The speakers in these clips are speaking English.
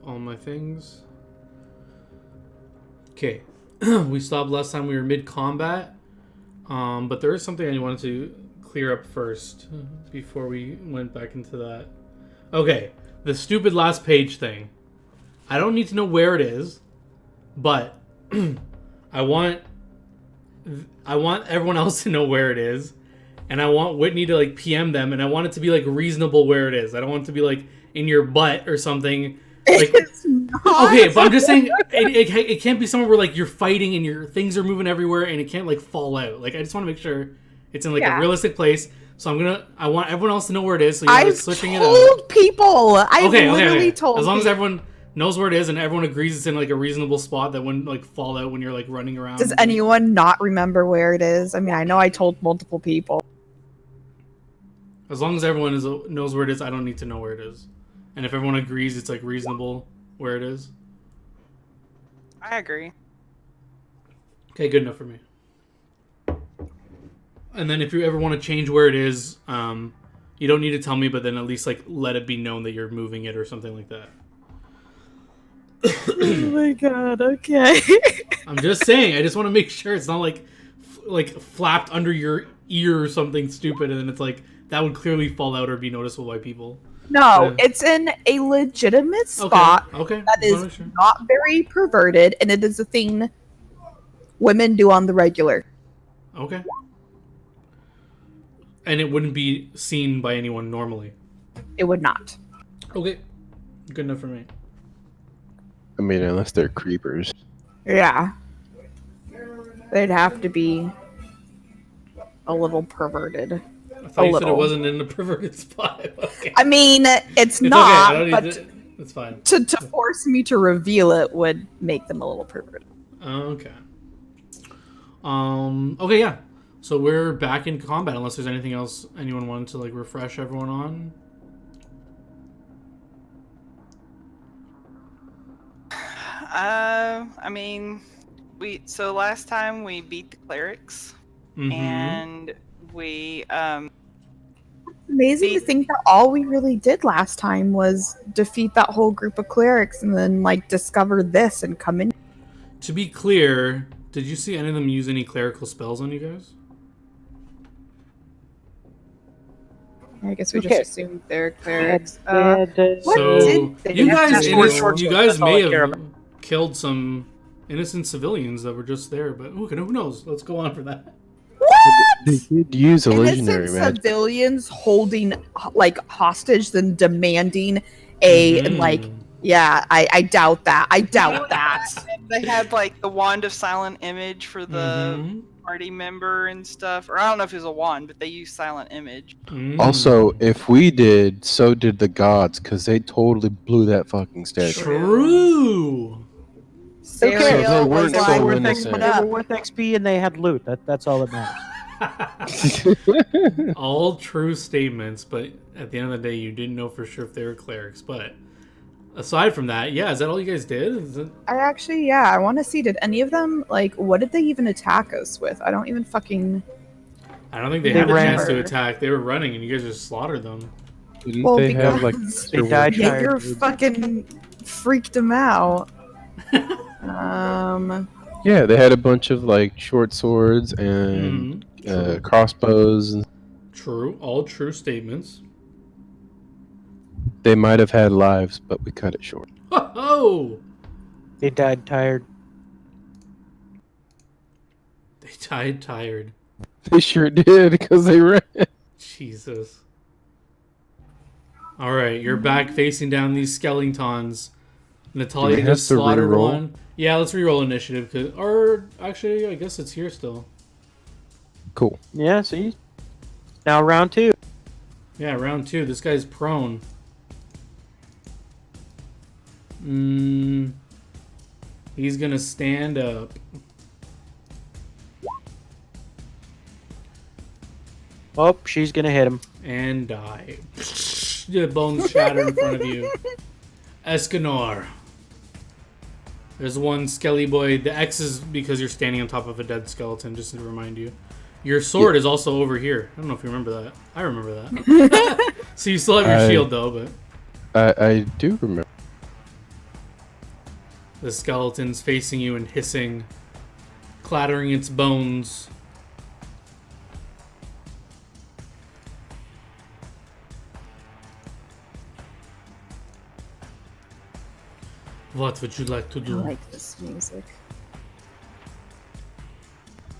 all my things. Okay. We stopped last time we were mid-combat. But there is something I wanted to clear up first before we went back into that. Okay. The stupid last page thing. I don't need to know where it is, but I want everyone else to know where it is, and I want Whitney to like PM them, and I want it to be like reasonable where it is. I don't want it to be like in your butt or something. Like, okay, but I'm just saying it can't be somewhere where like you're fighting and your things are moving everywhere and it can't like fall out. Like I just want to make sure it's in like a realistic place. So I want everyone else to know where it is. So you're like, switching it out. I've told people. I've literally told. As long as everyone knows where it is and everyone agrees it's in like a reasonable spot that wouldn't like fall out when you're like running around. Does anyone not remember where it is? I mean, I know I told multiple people. As long as everyone knows where it is, I don't need to know where it is. And if everyone agrees it's like reasonable where it is. I agree. Okay, good enough for me. And then if you ever want to change where it is, you don't need to tell me, but then at least like let it be known that you're moving it or something like that. Oh my god, okay. I'm just saying, I just want to make sure it's not like flapped under your ear or something stupid, and then it's like that would clearly fall out or be noticeable by people. No, it's in a legitimate spot that is not very perverted, and it is a thing women do on the regular. Okay. And it wouldn't be seen by anyone normally? It would not. Okay. Good enough for me. I mean, unless they're creepers. Yeah. They'd have to be a little perverted. I thought you said it wasn't in a perverted spot. Okay. I mean, it's not, okay. but it's fine. To force me to reveal it would make them a little perverted. Okay. Okay, yeah. So we're back in combat, unless there's anything else anyone wanted to like refresh everyone on. I mean, so last time we beat the clerics, and we It's amazing to think that all we really did last time was defeat that whole group of clerics and then like discover this and come in. To be clear, did you see any of them use any clerical spells on you guys? I guess we just assumed they're clerics. So you guys may have killed some innocent civilians that were just there, but who knows? Let's go on for that. What? They did use a legendary innocent civilians holding like hostage and demanding a like. Yeah, I doubt that. I doubt that. They had like the wand of silent image for the party member and stuff, or I don't know if it was a wand, but they used silent image. Also, if we did, so did the gods, because they totally blew that fucking statue. True. So they weren't so innocent. They were worth XP and they had loot. That's all that matters. All true statements, but at the end of the day, you didn't know for sure if they were clerics. But aside from that, yeah, is that all you guys did? I want to see, did any of them, like, what did they even attack us with? I don't even fucking... I don't think they had a chance to attack. They were running and you guys just slaughtered them. Didn't they have, like... They died Jaeger fucking freaked them out. Yeah, they had a bunch of, like, short swords and crossbows. True. All true statements. They might have had lives, but we cut it short. Oh! They died tired. They died tired. They sure did, because they ran. Jesus. Alright, you're back facing down these skeletons. Natalia just slaughtered one. Yeah, let's reroll initiative. Or, actually, I guess it's here still. Cool. Yeah, see? Now round 2. Yeah, round 2. This guy's prone. He's gonna stand up. Oh, she's gonna hit him. And die. The bones shatter in front of you. Escanor. There's one skelly boy. The X is because you're standing on top of a dead skeleton, just to remind you. Your sword is also over here. I don't know if you remember that. I remember that. So you still have your shield, though, but... I do remember. The skeleton's facing you and hissing, clattering its bones. What would you like to do? I like this music.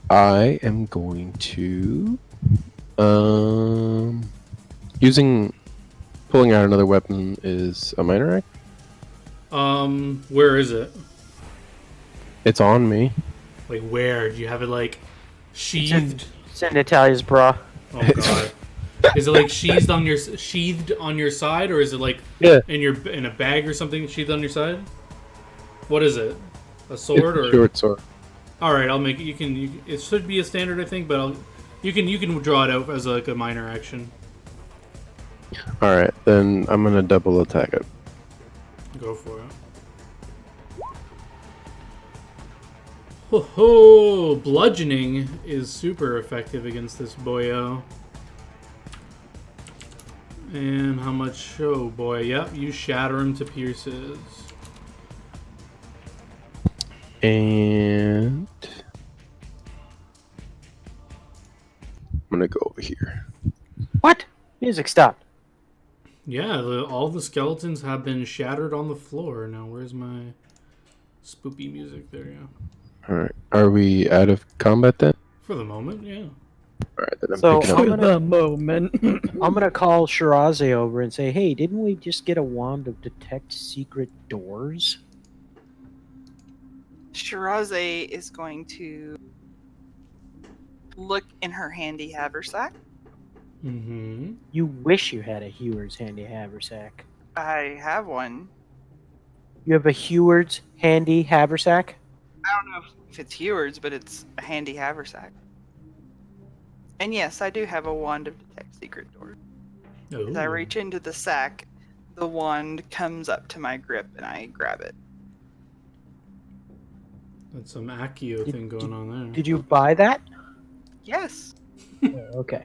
I am going to pulling out another weapon is a minor act. Where is it? It's on me. Like where? Do you have it like sheathed? It's in Natalia's bra. Oh god. Is it like sheathed on your side, or is it like in a bag or something sheathed on your side? What is it? A sword or short sword? All right, I'll make it. You can. It should be a standard, I think, but you can draw it out as like a minor action. All right, then I'm gonna double attack it. Go for it. Ho ho! Bludgeoning is super effective against this boyo. And how much? Oh boy, yep, you shatter him to pieces. And I'm gonna go over here. What? Music stopped. Yeah, all the skeletons have been shattered on the floor. Now, where's my spoopy music? There you go. All right, are we out of combat then? For the moment, yeah. All right, then I'm So picking up. The moment. I'm gonna call Shiraze over and say, "Hey, didn't we just get a wand of detect secret doors?" Shiraze is going to look in her handy haversack. Mm-hmm. You wish you had a Heward's handy haversack. I have one. You have a Heward's handy haversack? I don't know if it's Heward's, but it's a handy haversack. And yes, I do have a wand of detect secret doors. As I reach into the sack, the wand comes up to my grip and I grab it. That's some Accio thing going on there. Did you buy that? Yes. Okay.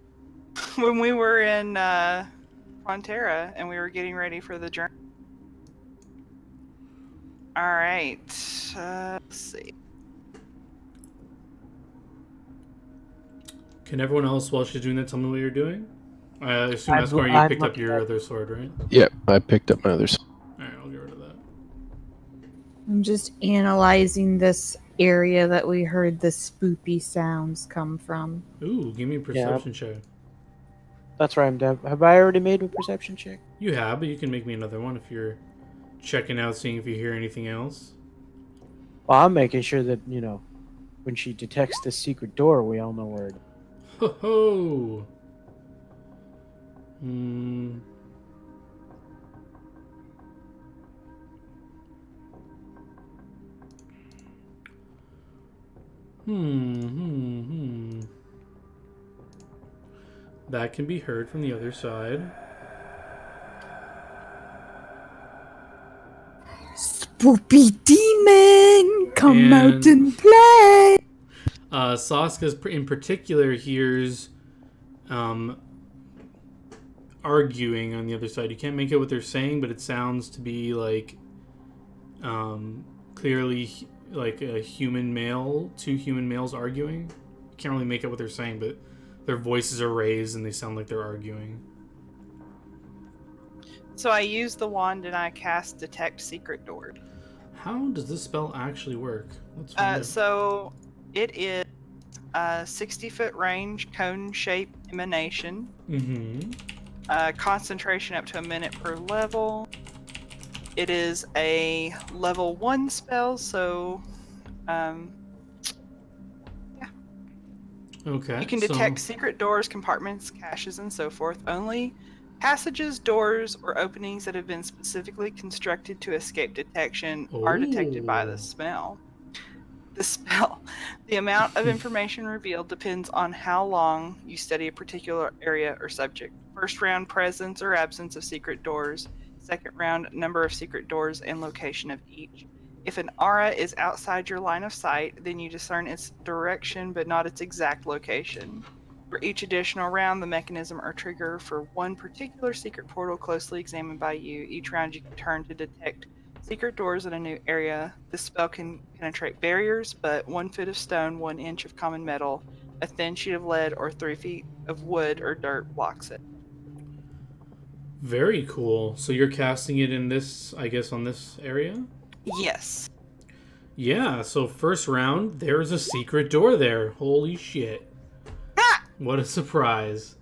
When we were in Frontera and we were getting ready for the journey. Alright. Let's see. Can everyone else, while she's doing that, tell me what you're doing? I assume that's where you I'm picked up looking your at- other sword, right? Yep, I picked up my other sword. Alright, I'll get rid of that. I'm just analyzing this area that we heard the spoopy sounds come from. Ooh, give me a perception check. That's right, Dev. Have I already made a perception check? You have, but you can make me another one if you're checking out, seeing if you hear anything else. Well, I'm making sure that, when she detects the secret door, we all know where it is. Ho ho! Hmm. That can be heard from the other side. Spoopy demon, come out and play. Saska in particular hears arguing on the other side. You can't make out what they're saying, but it sounds to be like clearly like a human male, two human males arguing. You can't really make out what they're saying, but their voices are raised and they sound like they're arguing. So I use the wand and I cast Detect Secret Door. How does this spell actually work? Let's find out. So it is a 60-foot range, cone-shaped emanation. Mm-hmm. Concentration up to a minute per level. It is a level 1 spell, so Okay. you can detect secret doors, compartments, caches, and so forth. Only passages, doors, or openings that have been specifically constructed to escape detection are detected by the spell. The amount of information revealed depends on how long you study a particular area or subject. First round, presence or absence of secret doors. Second round, number of secret doors and location of each. If an aura is outside your line of sight, then you discern its direction but not its exact location. For each additional round, the mechanism or trigger for one particular secret portal closely examined by you. Each round you can turn to detect Secret doors in a new area. This spell can penetrate barriers, but 1 foot of stone, 1 inch of common metal, a thin sheet of lead, or 3 feet of wood or dirt blocks it. Very cool. So you're casting it in this, I guess, on this area? Yes. Yeah, so first round, there's a secret door there. Holy shit. Ah! What a surprise.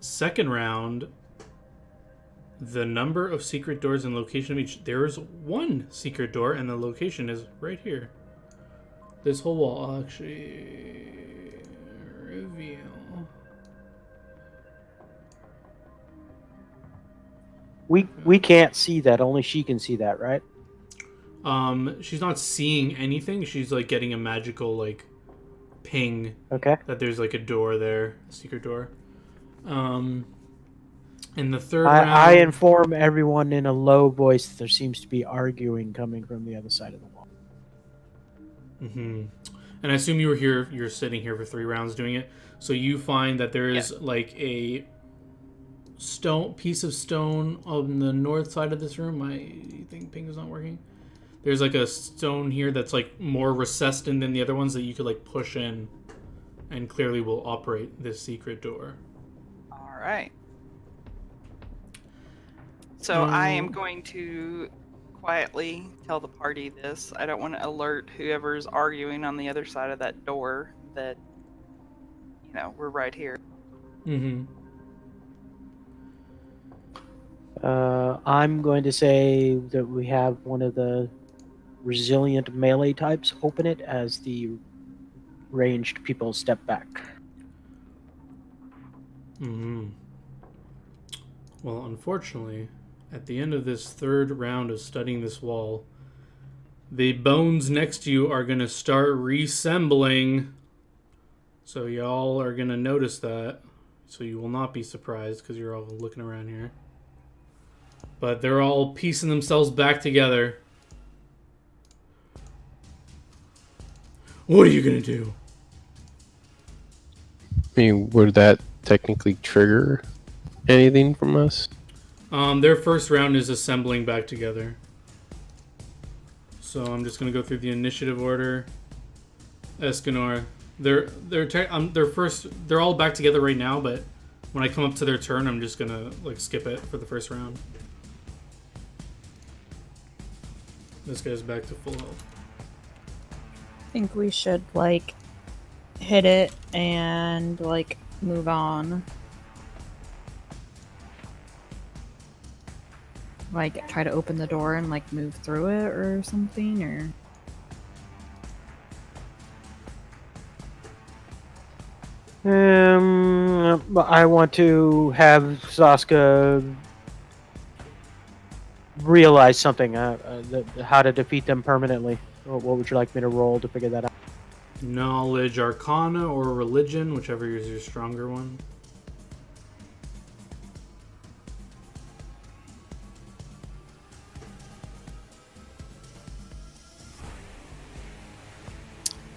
Second round, the number of secret doors and location of each. There is 1 secret door, and the location is right here. This whole wall. I'll actually reveal. We can't see that. Only she can see that, right? She's not seeing anything. She's like getting a magical like ping. Okay. That there's like a door there, a secret door. In the third I round, inform everyone in a low voice that there seems to be arguing coming from the other side of the wall. Mm-hmm. And I assume you were here. You're sitting here for 3 rounds doing it. So you find that there is like a piece of stone on the north side of this room. I think ping is not working. There's like a stone here that's like more recessed in than the other ones that you could like push in, and clearly will operate this secret door. All right. So I am going to quietly tell the party this. I don't want to alert whoever's arguing on the other side of that door that, you know, we're right here. Mm-hmm. I'm going to say that we have one of the resilient melee types open it as the ranged people step back. Mm-hmm. Well, unfortunately, at the end of this third round of studying this wall, the bones next to you are going to start reassembling. So y'all are going to notice that. So you will not be surprised because you're all looking around here. But they're all piecing themselves back together. What are you going to do? I mean, would that technically trigger anything from us? Their first round is assembling back together. So I'm just gonna go through the initiative order. Escanor, they're all back together right now, but when I come up to their turn, I'm just gonna like skip it for the first round. This guy's back to full health. I think we should like hit it and like move on. Like try to open the door and like move through it or something, or I want to have Saska realize something, how to defeat them permanently. What would you like me to roll to figure that out? Knowledge, Arcana, or Religion, whichever is your stronger one.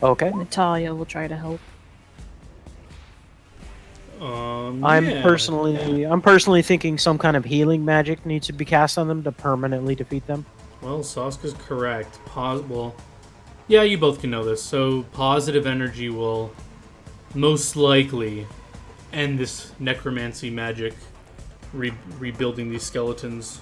Okay. Natalia will try to help. I'm personally thinking some kind of healing magic needs to be cast on them to permanently defeat them. Well, Saska's correct. Yeah, you both can know this. So positive energy will most likely end this necromancy magic, rebuilding these skeletons.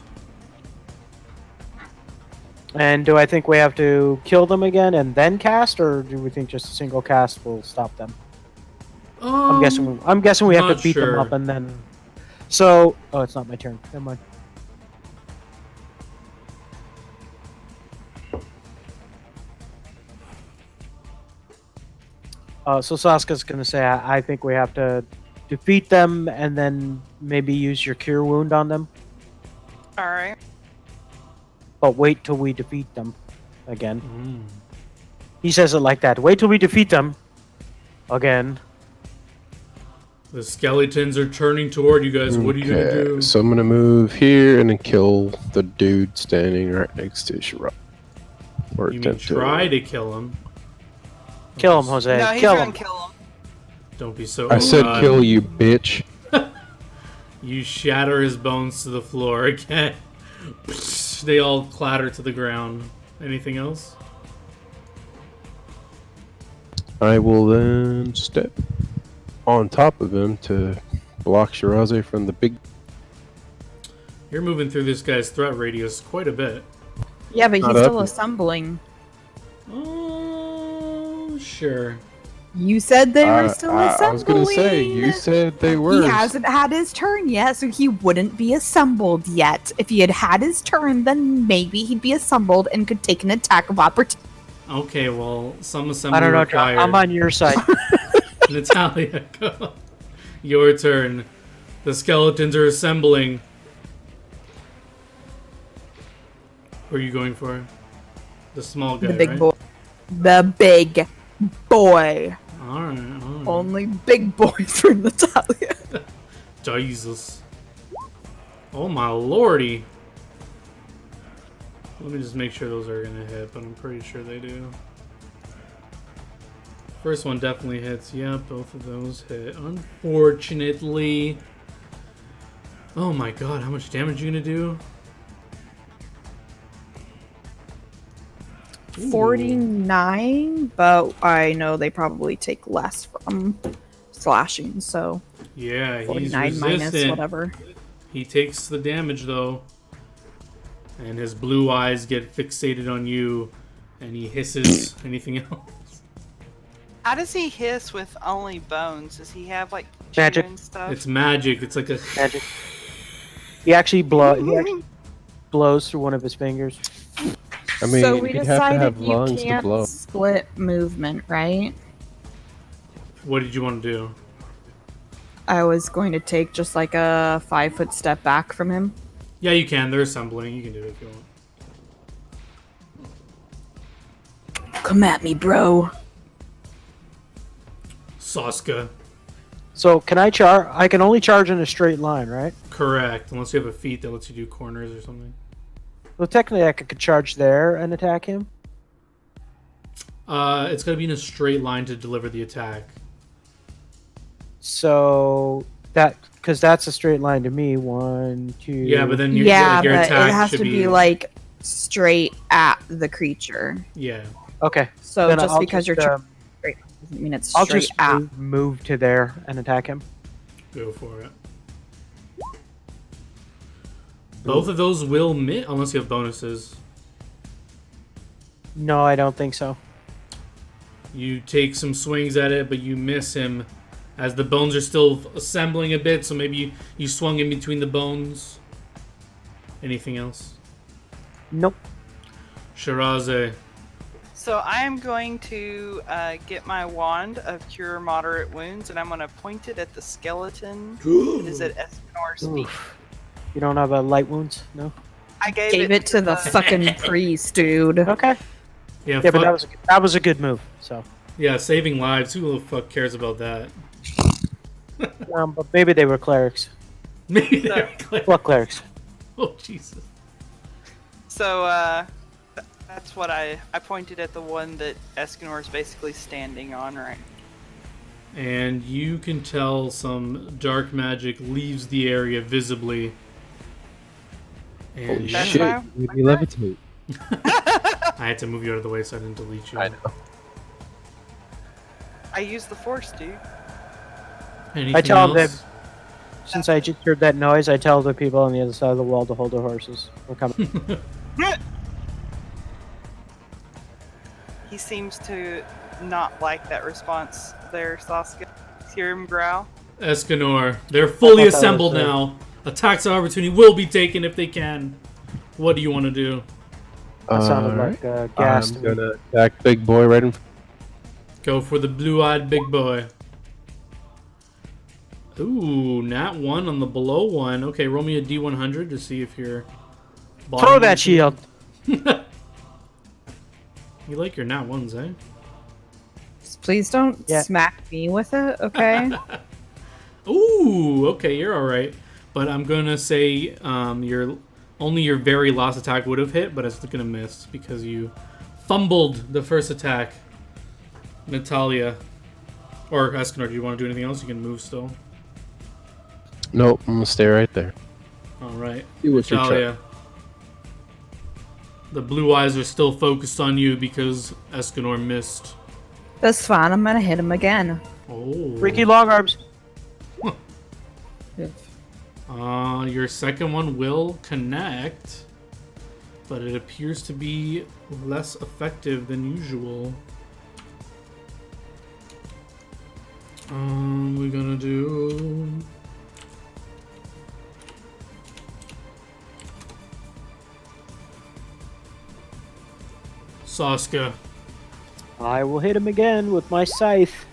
And do I think we have to kill them again and then cast, or do we think just a single cast will stop them? I'm guessing we have to beat them up and then. So, oh, it's not my turn. Never mind. So Saska's gonna say, I think we have to defeat them and then maybe use your cure wound on them. All right. But wait till we defeat them again. He says it like that. Wait till we defeat them again. The skeletons are turning toward you guys. What are you going to do? So I'm going to move here and then kill the dude standing right next to Shiraz. You mean try to kill him? Kill him, Jose. No, he's kill gonna him. kill him. Don't be so... I said kill you, bitch. You shatter his bones to the floor again. they all clatter to the ground. Anything else? I will then step on top of him to block Shiraze from the big... You're moving through this guy's threat radius quite a bit. Yeah, but he's still assembling. Oh, sure. You said they were still assembling. I was going to say, you said they were. He hasn't had his turn yet, so he wouldn't be assembled yet. If he had had his turn, then maybe he'd be assembled and could take an attack of opportunity. Okay, well, some assembly I don't know, required. I'm on your side. Natalia, go. Your turn. The skeletons are assembling. Who are you going for? The small guy, The big right? boy. The big boy. Alright. Only big boys for Natalia. Jesus. Oh my lordy. Let me just make sure those are gonna hit, but I'm pretty sure they do. First one definitely hits. Yeah, both of those hit. Unfortunately. Oh my god, how much damage are you gonna do? 49, but I know they probably take less from slashing, so Yeah, he's 49 minus resistant. whatever. He takes the damage though. And his blue eyes get fixated on you, and he hisses. Anything else? How does he hiss with only bones? Does he have like Magic. chew and stuff? It's magic. It's like a Magic. He actually blows through one of his fingers. I mean, so we you'd have to have decided you lungs to blow. can't split movement, right? What did you want to do? I was going to take just like a 5-foot step back from him. Yeah, you can. They're assembling. You can do it if you want. Come at me, bro. Saska. So can I charge? I can only charge in a straight line, right? Correct. Unless you have a feat that lets you do corners or something. Well, technically, I could charge there and attack him. It's got to be in a straight line to deliver the attack. So that because that's a straight line to me. 1, 2. Yeah, but then your but attack it has should to be like straight at the creature. Yeah. Okay. So Then just I'll because just, you're straight doesn't mean it's I'll straight just at. move to there and attack him. Go for it. Both of those will miss unless you have bonuses. No, I don't think so. You take some swings at it, but you miss him as the bones are still assembling a bit, so maybe you swung in between the bones. Anything else? Nope. Shiraze. So I am going to get my wand of cure moderate wounds, and I'm going to point it at the skeleton. It is at Escanor's feet. You don't have a light wounds? No. I Gave it to the fucking priest, dude. Okay. Yeah, Yeah, but that was a good move. So. Yeah, saving lives. Who the fuck cares about that? But maybe they were clerics. Maybe they're What clerics? Oh, Jesus. So that's what I pointed at the one that Escanor is basically standing on, right? And you can tell some dark magic leaves the area visibly. And Holy That's shit, why- you made me levitate. I had to move you out of the way so I didn't delete you. I know. I use the force, dude. Anything I tell else? them, since I just heard that noise, I tell the people on the other side of the wall to hold their horses. We're coming. He seems to not like that response there, Saska. Hear him growl. Escanor, they're fully I thought that assembled was now. Attacks of opportunity will be taken if they can. What do you want to do? That sounded Alright. like gas to I'm me. gonna attack big boy right in front. Go for the blue-eyed big boy. Ooh, nat 1 on the below one. Okay, roll me a D100 to see if you're... Throw that shield! You like your nat 1s, eh? Please don't Yeah. smack me with it, okay? Ooh, okay, you're alright. But I'm gonna say your very last attack would have hit, but it's gonna miss because you fumbled the first attack. Natalia. Or Escanor, do you want to do anything else? You can move still. Nope, I'm gonna stay right there. Alright. See what you Natalia. The blue eyes are still focused on you because Escanor missed. That's fine. I'm gonna hit him again. Oh. Freaky long arms. Your second one will connect, but it appears to be less effective than usual. We're gonna do... Saska. I will hit him again with my scythe.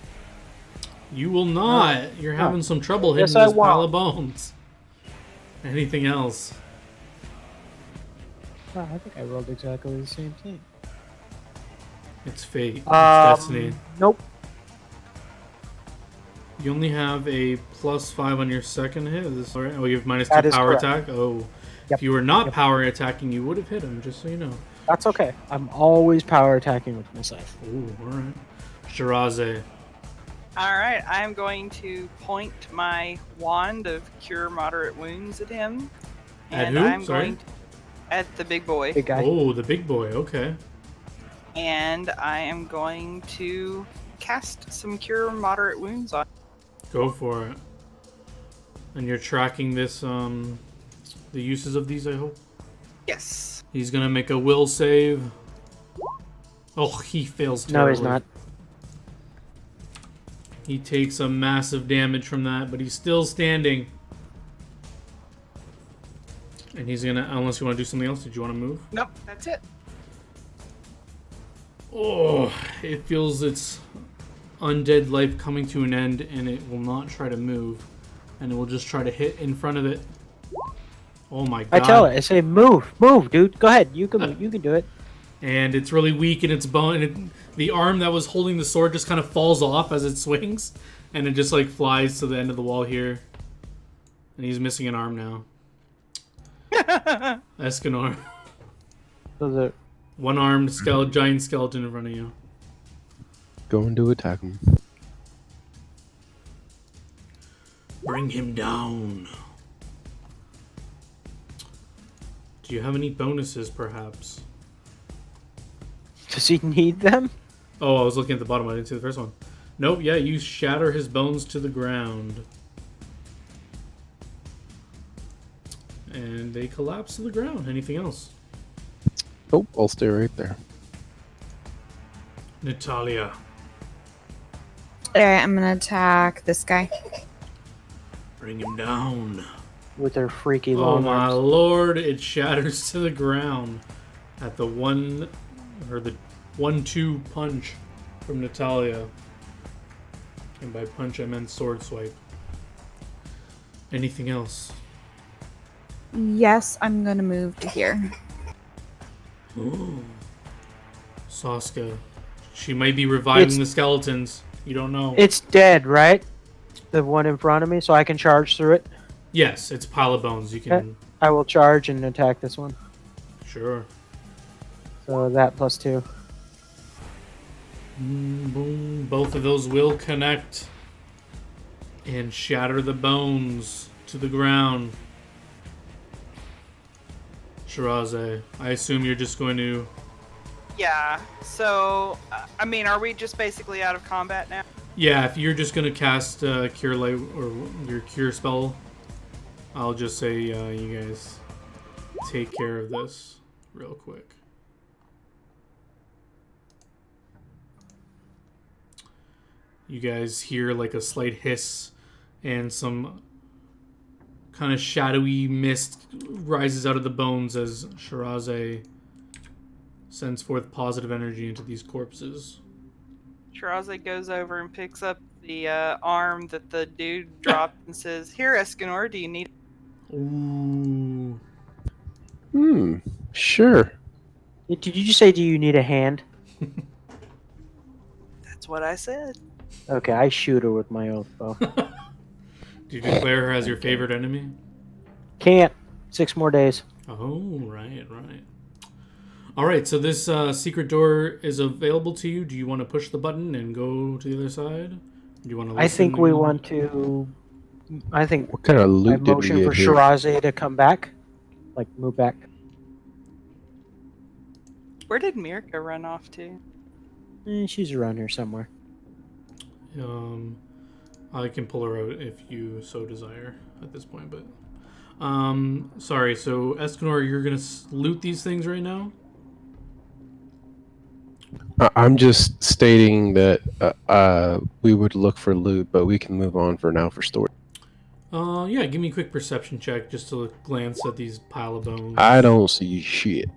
You will not. You're having some trouble hitting Yes, I this pile won't. of bones. Anything else? Oh, I think I rolled exactly the same thing. It's fate. It's destiny. Nope. You only have a +5 on your second hit. Is this alright? Oh, you have -2 That is power correct. attack? Oh. Yep. If you were not power attacking, you would have hit him, just so you know. That's okay. I'm always power attacking with my scythe. Ooh, alright. Shiraze. Alright, I'm going to point my wand of cure moderate wounds at him. At And who? I'm Sorry? going to, at the big boy. Big guy. Oh, the big boy. Okay. And I am going to cast some cure moderate wounds on. Go for it. And you're tracking this, the uses of these, I hope? Yes. He's gonna make a will save. Oh, he fails terribly. No, he's not. He takes a massive damage from that, but he's still standing. And he's gonna, unless you want to do something else, did you want to move? Nope, that's it. Oh, it feels its undead life coming to an end, and it will not try to move. And it will just try to hit in front of it. Oh my god. I tell it. I say, move, dude. Go ahead. You can do it. And it's really weak in its bone. And the arm that was holding the sword just kind of falls off as it swings. And it just like flies to the end of the wall here. And he's missing an arm now. Escanor. So the One-armed giant skeleton in front of you. Going to attack him. Bring him down. Do you have any bonuses, perhaps? does he need them? Oh, I was looking at the bottom. I didn't see the first one. Nope, yeah, you shatter his bones to the ground. And they collapse to the ground. Anything else? Oh, I'll stay right there. Natalia. Alright, I'm gonna attack this guy. Bring him down. With their freaky Oh long my arms. lord, it shatters to the ground at the 1-2 punch from Natalia. And by punch I meant sword swipe. Anything else? Yes, I'm gonna move to here. Ooh. Saska. She might be reviving the skeletons. You don't know. It's dead, right? The one in front of me, so I can charge through it. Yes, it's a pile of bones. You can... Okay. I will charge and attack this one. Sure. So that +2. Boom. Both of those will connect and shatter the bones to the ground. Shiraze, I assume you're just going to... Yeah, so, I mean, are we just basically out of combat now? Yeah, if you're just going to cast Cure Light or your Cure spell, I'll just say you guys take care of this real quick. You guys hear like a slight hiss and some kind of shadowy mist rises out of the bones as Shiraze sends forth positive energy into these corpses. Shiraze goes over and picks up the arm that the dude dropped and says, "Here, Escanor, do you need..." Ooh. Sure. Did you just say, do you need a hand? That's what I said. Okay, I shoot her with my oath bow. Do you declare her as your favorite enemy? Can't. 6 more days. Oh, right. All right, so this secret door is available to you. Do you want to push the button and go to the other side? Do you want to listen? I think we want to... I think What kind of I loot did we motion get for here? Shiraze to come back. Like, move back. Where did Mirka run off to? She's around here somewhere. I can pull her out if you so desire at this point, but sorry. So Escanor, you're gonna loot these things right now. I'm just stating that we would look for loot, but we can move on for now for storage. Yeah, give me a quick perception check just to glance at these pile of bones. I don't see shit.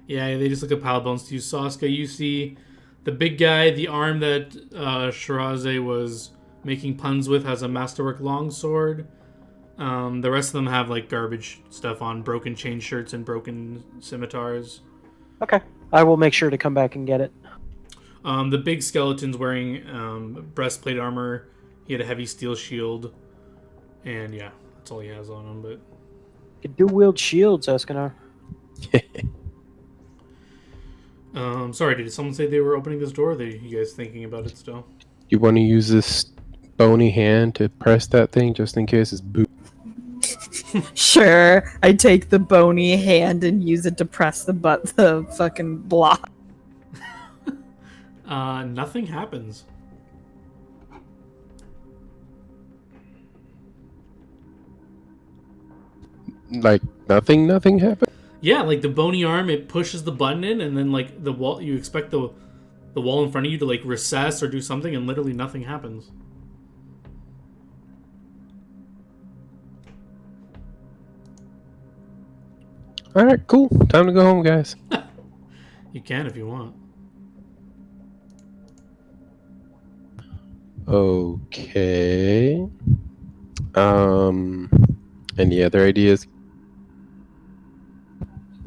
Yeah, they just look at pile of bones to you. Sasuke, you see the big guy, the arm that Shiraze was making puns with has a masterwork longsword. The rest of them have like garbage stuff on, broken chain shirts and broken scimitars. Okay. I will make sure to come back and get it. The big skeleton's wearing breastplate armor. He had a heavy steel shield. And yeah, that's all he has on him. But You do wield shields, Escanor. sorry, did someone say they were opening this door? Or are you guys thinking about it still? You want to use this bony hand to press that thing just in case it's boot? Sure, I take the bony hand and use it to press the fucking block. Nothing happens. Like nothing happened? Yeah, like the bony arm, it pushes the button in, and then like the wall, you expect the wall in front of you to like recess or do something, and literally nothing happens. Alright, cool. Time to go home, guys. You can if you want. Okay. Any other ideas?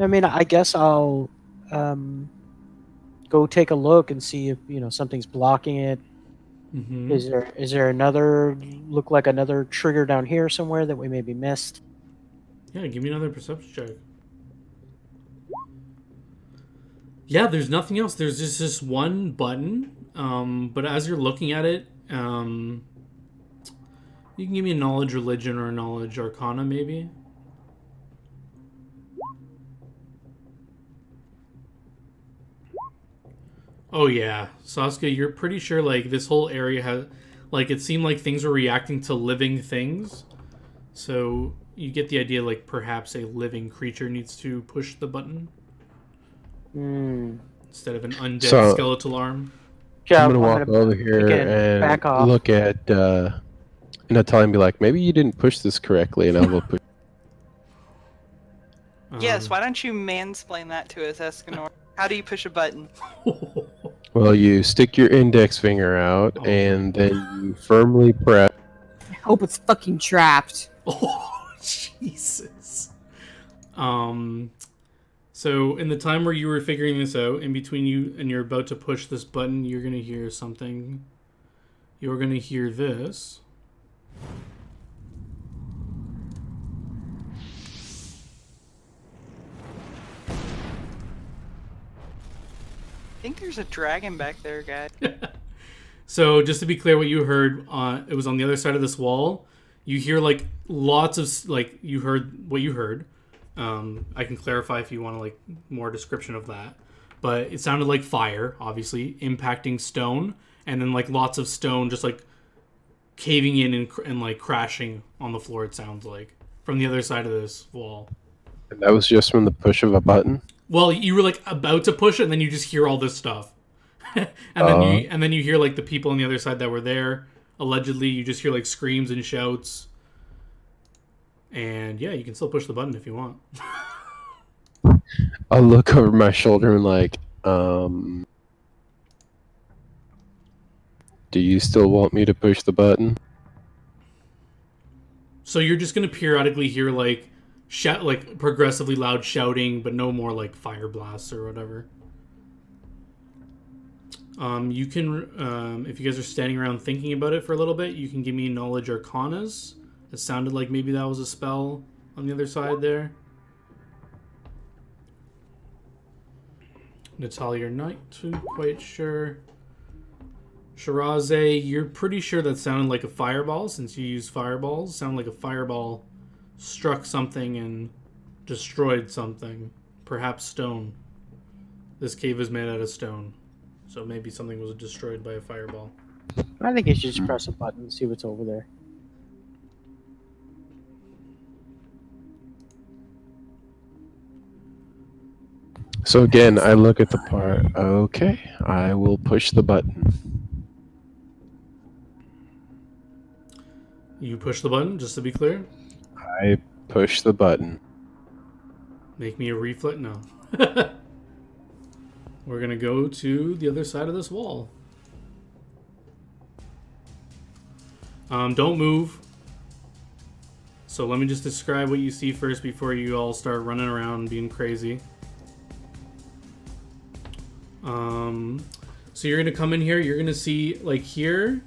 I mean, I guess I'll go take a look and see if something's blocking it. Mm-hmm. Is there another look like another trigger down here somewhere that we maybe missed? Yeah, give me another perception check. Yeah, there's nothing else. There's just this one button. But as you're looking at it, you can give me a knowledge religion or a knowledge arcana, maybe. Oh yeah, Sasuke, you're pretty sure like this whole area has, like it seemed like things were reacting to living things. So you get the idea like perhaps a living creature needs to push the button. Instead of an undead skeletal arm. Yeah, I'm gonna walk over here and look at Natalia and be like, maybe you didn't push this correctly, and I'll go push. Yes, why don't you mansplain that to us, Escanor? How do you push a button? Well, you stick your index finger out, and then you firmly press. I hope it's fucking trapped. Oh, Jesus. So in the time where you were figuring this out, in between you and you're about to push this button, you're going to hear something. You're going to hear this. I think there's a dragon back there, guys. So just to be clear, what you heard, it was on the other side of this wall. You hear like lots of, like you heard what you heard. I can clarify if you want like more description of that. But it sounded like fire, obviously, impacting stone. And then like lots of stone just like caving in and like crashing on the floor, it sounds like, from the other side of this wall. And that was just from the push of a button? Well, you were like about to push it, and then you just hear all this stuff, and then you hear like the people on the other side that were there. Allegedly, you just hear like screams and shouts, and yeah, you can still push the button if you want. I'll look over my shoulder and like, do you still want me to push the button? So you're just gonna periodically hear like shout, like progressively loud shouting, but no more like fire blasts or whatever. You can, if you guys are standing around thinking about it for a little bit, you can give me knowledge arcanas. It sounded like maybe that was a spell on the other side there. Natalia, you're not too quite sure. Shiraze, you're pretty sure that sounded like a fireball since you use fireballs. Sounded like a fireball struck something and destroyed something. Perhaps stone. This cave is made out of stone, so maybe something was destroyed by a fireball. I think you should just press a button and see what's over there. So again, I look at the part. Okay, I will push the button. You push the button, just to be clear? I push the button. Make me a reflex? No. We're going to go to the other side of this wall. Don't move. So let me just describe what you see first before you all start running around being crazy. So you're gonna come in here, you're gonna see, like, here,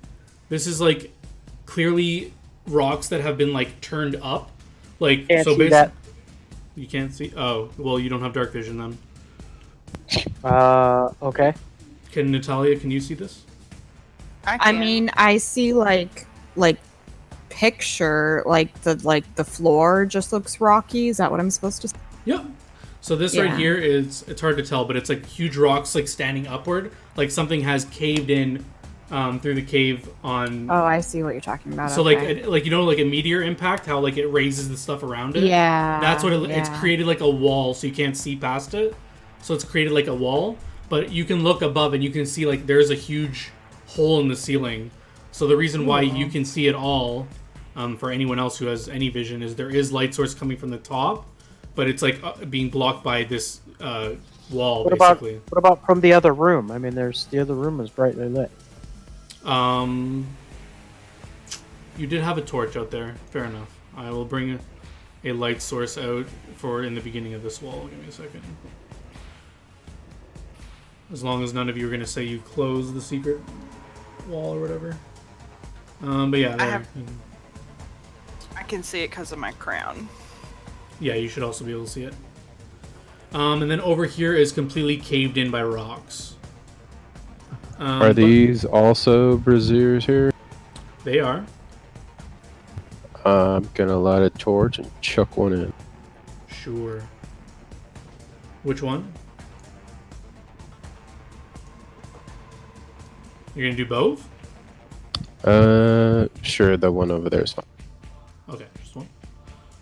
this is, like, clearly rocks that have been, like, turned up. Like, Can't so see basically... that. You can't see? Oh, well, you don't have dark vision then. Okay. Natalia, can you see this? I mean, I see, like picture, like the floor just looks rocky. Is that what I'm supposed to say? Yep. So this right here is, it's hard to tell, but it's like huge rocks like standing upward. Like something has caved in through the cave on... Oh, I see what you're talking about. So like you know, like a meteor impact, how like it raises the stuff around it? Yeah. That's what it's created, like a wall, so you can't see past it. So it's created like a wall, but you can look above and you can see like there's a huge hole in the ceiling. So the reason why you can see it all, for anyone else who has any vision, is there is light source coming from the top, but it's like being blocked by this wall. What basically. What about from the other room? I mean, the other room is brightly lit. You did have a torch out there. Fair enough. I will bring a light source out for in the beginning of this wall. Give me a second. As long as none of you are going to say you closed the secret wall or whatever. But yeah, I can see it because of my crown. Yeah, you should also be able to see it. And then over here is completely caved in by rocks. Are these also braziers here? They are. I'm gonna light a torch and chuck one in. Sure. Which one? You're gonna do both? Sure, the one over there is fine. Okay, just one.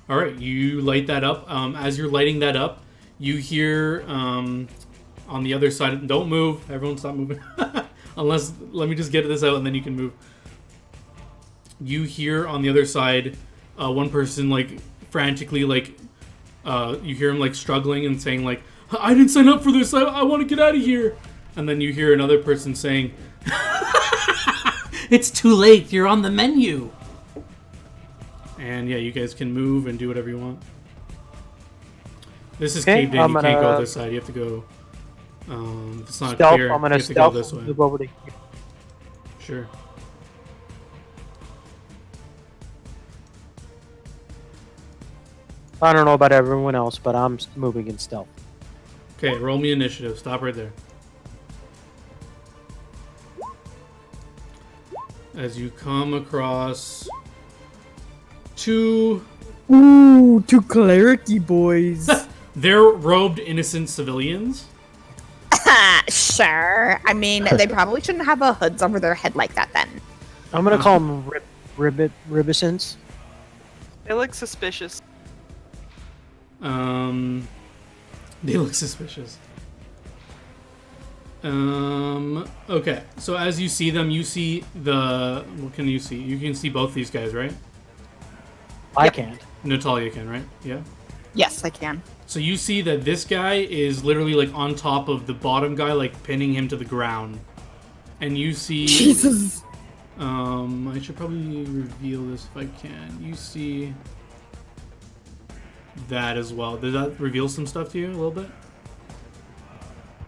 Alright, you light that up. As you're lighting that up, you hear on the other side... Don't move. Everyone stop moving. Unless... Let me just get this out and then you can move. You hear on the other side one person, like, frantically, like... you hear him, like, struggling and saying, like, I didn't sign up for this. I want to get out of here. And then you hear another person saying... It's too late. You're on the menu. And yeah, you guys can move and do whatever you want. This is caved in. You can't go this side. You have to go. If it's not stealth, clear, I'm gonna you have to go this way. Move over to here. Sure. I don't know about everyone else, but I'm moving in stealth. Okay, roll me initiative. Stop right there. As you come across two clarity boys. They're robed innocent civilians. Sure. I mean, they probably shouldn't have a hoods over their head like that then. I'm gonna call them ribicents. They look suspicious. They look suspicious. Okay. So as you see them, you see the... What can you see? You can see both these guys, right? I can't. Natalia can, right? Yeah? Yes, I can. So you see that this guy is literally, like, on top of the bottom guy, like, pinning him to the ground. And you see... Jesus! I should probably reveal this if I can. You see... that as well. Does that reveal some stuff to you a little bit?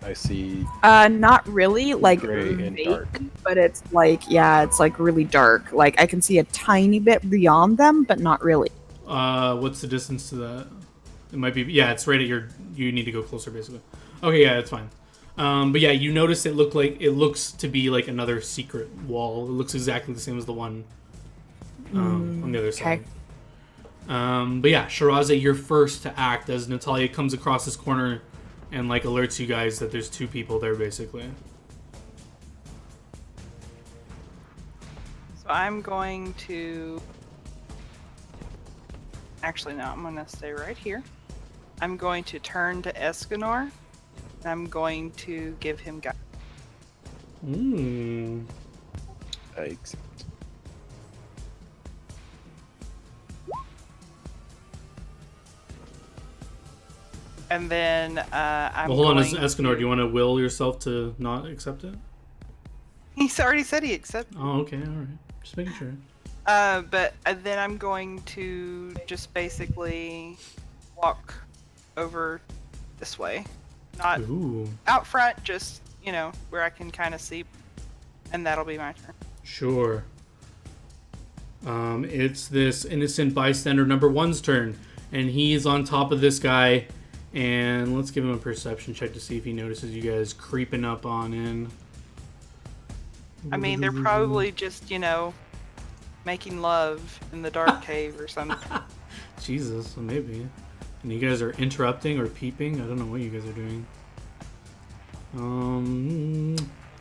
I see. Not really, like gray and vague, dark. but it's like, yeah, it's like really dark. Like I can see a tiny bit beyond them, but not really. What's the distance to that? It might be, yeah, it's right at your, you need to go closer basically. Okay, yeah, it's fine. But yeah, you notice it looks to be like another secret wall. It looks exactly the same as the one on the other side. But yeah, Shiraze, you're first to act as Natalia comes across this corner and like alerts you guys that there's 2 people there basically. So I'm going to... Actually, no, I'm going to stay right here. I'm going to turn to Escanor. And I'm going to give him guidance. I accept. And then I'm Well, hold on, going Escanor, do you want to will yourself to not accept it? He's already said he accepted. Oh, okay, alright. Just making sure. But then I'm going to just basically walk over this way. Not Ooh. out front, just, you know, where I can kind of see. And that'll be my turn. Sure. It's this innocent bystander number 1's turn. And he's on top of this guy. And let's give him a perception check to see if he notices you guys creeping up on in. I mean, they're probably just, you know, making love in the dark cave or something. Jesus, maybe. And you guys are interrupting or peeping? I don't know what you guys are doing.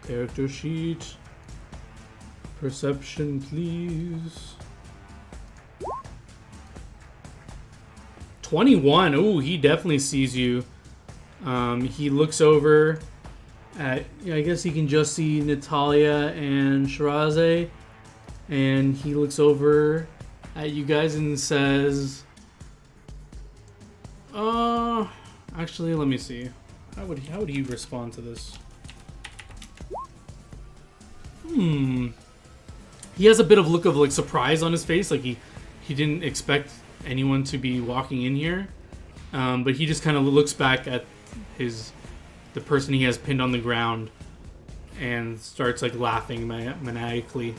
Character sheet. Perception, please. 21. Ooh, he definitely sees you. He looks over at, I guess he can just see Natalia and Shiraze. And he looks over at you guys and says, actually, let me see. How would he respond to this? He has a bit of look of like surprise on his face, like he didn't expect anyone to be walking in here. But he just kind of looks back at the person he has pinned on the ground and starts like laughing maniacally.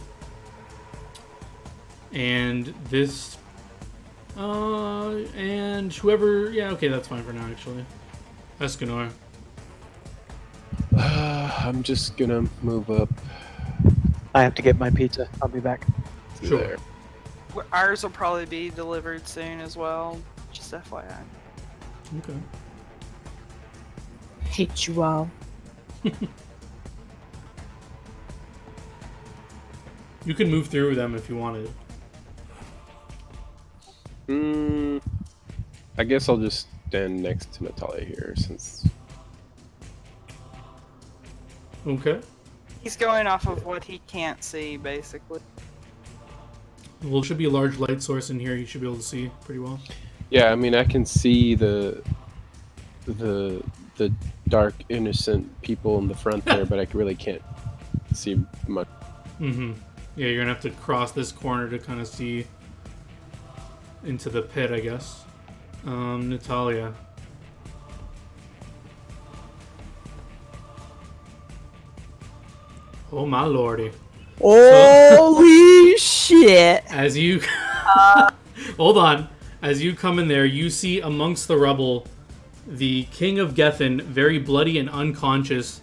And this and whoever, yeah, okay, that's fine for now actually. Escanor. I'm just gonna move up. I have to get my pizza. I'll be back. Sure. There. Ours will probably be delivered soon as well. Just FYI. Okay. Hate you all. You can move through them if you wanted. I guess I'll just stand next to Natalia here since. Okay. He's going off of what he can't see, basically. Well, there should be a large light source in here. You should be able to see pretty well. Yeah, I mean, I can see the dark, innocent people in the front there, but I really can't see much. Mm-hmm. Yeah, you're gonna have to cross this corner to kind of see into the pit, I guess. Natalia. Oh my lordy. Holy shit. As you hold on, as you come in there, you see amongst the rubble the King of Gethin, very bloody and unconscious,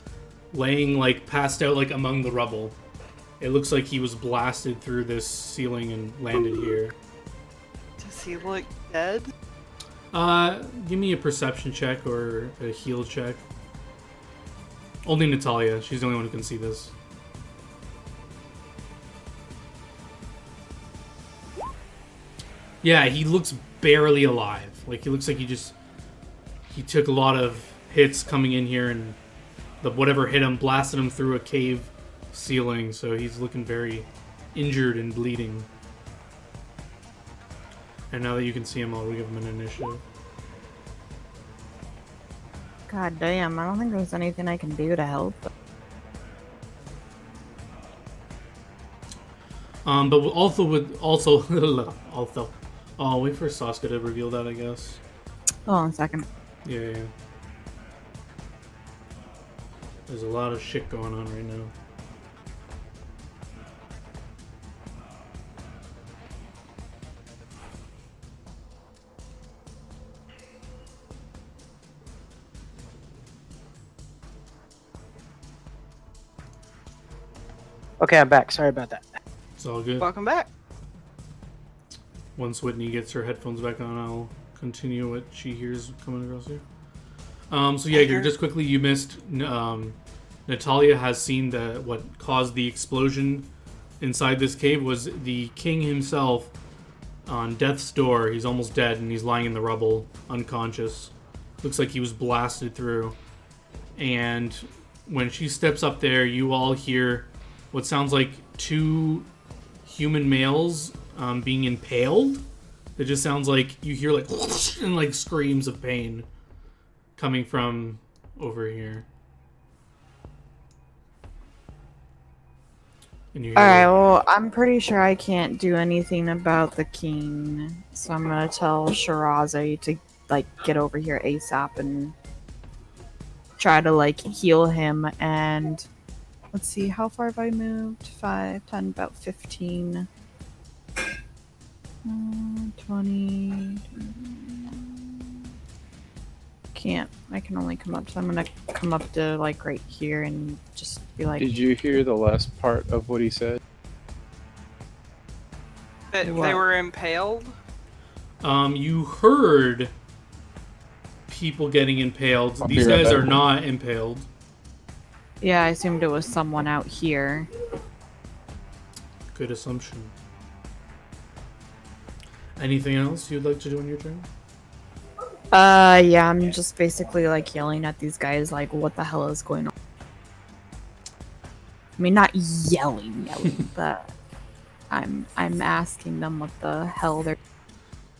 laying like passed out like among the rubble. It looks like he was blasted through this ceiling and landed here. Does he look dead? Give me a perception check or a heal check. Only Natalia. She's the only one who can see this. Yeah, he looks barely alive. Like, he looks like he took a lot of hits coming in here, and whatever hit him blasted him through a cave ceiling, so he's looking very injured and bleeding. And now that you can see him, I'll give him an initiative. God damn, I don't think there's anything I can do to help. But also, I'll wait for Sasuke to reveal that, I guess. Hold on a second. Yeah. There's a lot of shit going on right now. Okay, I'm back. Sorry about that. It's all good. Welcome back. Once Whitney gets her headphones back on, I'll continue what she hears coming across here. So yeah, just quickly, you missed. Natalia has seen what caused the explosion inside this cave was the king himself on death's door. He's almost dead, and he's lying in the rubble, unconscious. Looks like he was blasted through. And when she steps up there, you all hear what sounds like 2 human males being impaled. It just sounds like you hear like and like screams of pain coming from over here. Alright, well, I'm pretty sure I can't do anything about the king, so I'm gonna tell Shirazi to, like, get over here ASAP and try to, like, heal him, and let's see, how far have I moved? 5, 10, about 15, 20... I can only come up, so I'm gonna come up to, like, right here and just be like... Did you hear the last part of what he said? That they were impaled? You heard people getting impaled. These guys are not impaled. Yeah, I assumed it was someone out here. Good assumption. Anything else you'd like to do on your turn? Yeah, I'm just basically, like, yelling at these guys, like, what the hell is going on? I mean, not yelling, but I'm asking them what the hell they're...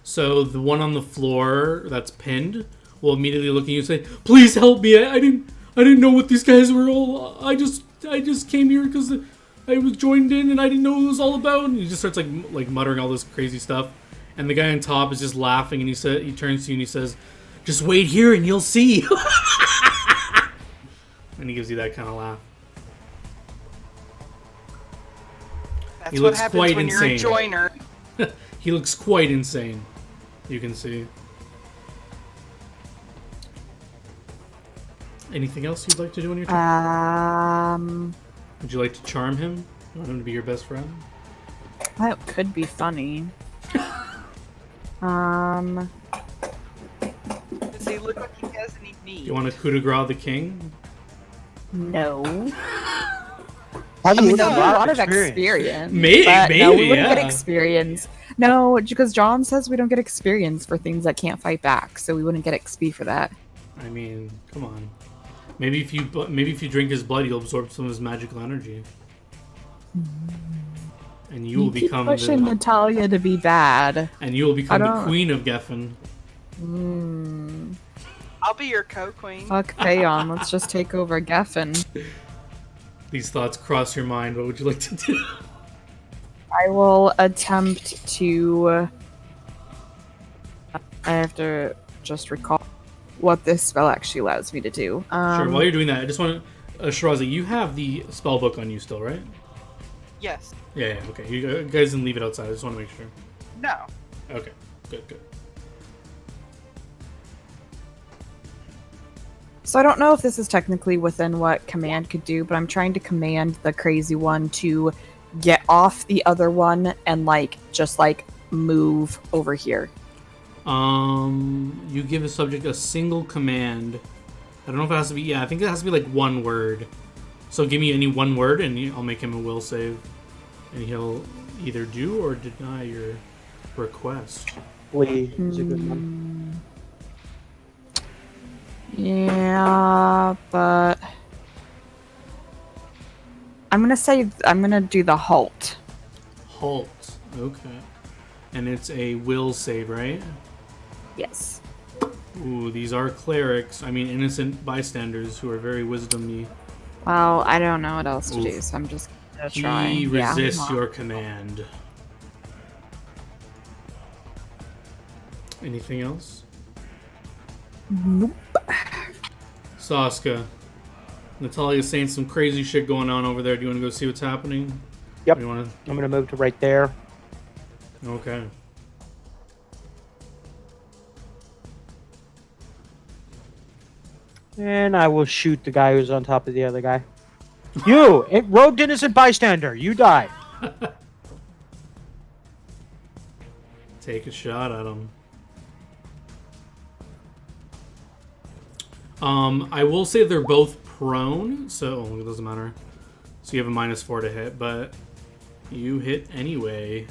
So the one on the floor that's pinned will immediately look at you and say, "Please help me! I didn't know what these guys were all. I just came here because I was joined in and I didn't know what it was all about." And he just starts like muttering all this crazy stuff. And the guy on top is just laughing, and he turns to you and he says, "Just wait here and you'll see." And he gives you that kind of laugh. That's He looks what happens quite when insane. you're a joiner. He looks quite insane. You can see. Anything else you'd like to do on your turn? Would you like to charm him? You want him to be your best friend? That could be funny. Does he look like he has any need? You want to coup de grace the king? No. I mean, a lot of experience. Maybe, no, we wouldn't yeah. get experience. No, because John says we don't get experience for things that can't fight back, so we wouldn't get XP for that. I mean, come on. Maybe if you drink his blood, you'll absorb some of his magical energy, and you will become pushing Natalia to be bad. And you will become the queen of Geffen. I'll be your co-queen. Fuck Theon, let's just take over Geffen. These thoughts cross your mind. What would you like to do? I will attempt to... I have to just recall what this spell actually allows me to do. Sure, while you're doing that, I just want to... Shirazi, you have the spell book on you still, right? Yes. Yeah, okay. You guys can leave it outside. I just want to make sure. No. Okay, good. So I don't know if this is technically within what command could do, but I'm trying to command the crazy one to get off the other one and, like, just, like, move over here. You give a subject a single command. I don't know if it has to be... Yeah, I think it has to be, like, one word. So give me any one word, and I'll make him a will save. And he'll either do or deny your request. Flee is a good one. Yeah, but... I'm gonna do the halt. Halt. Okay. And it's a will save, right? Yes. Ooh, these are clerics. I mean, innocent bystanders who are very wisdomy. Well, I don't know what else to do, so I'm just gonna try. He resists your command. Anything else? Nope. Saska. Natalia's saying some crazy shit going on over there. Do you want to go see what's happening? Yep. You wanna... I'm going to move to right there. Okay. And I will shoot the guy who's on top of the other guy. You! Robed innocent bystander! You die! Take a shot at him. I will say they're both prone, so it doesn't matter. So you have a -4 to hit, but you hit anyway.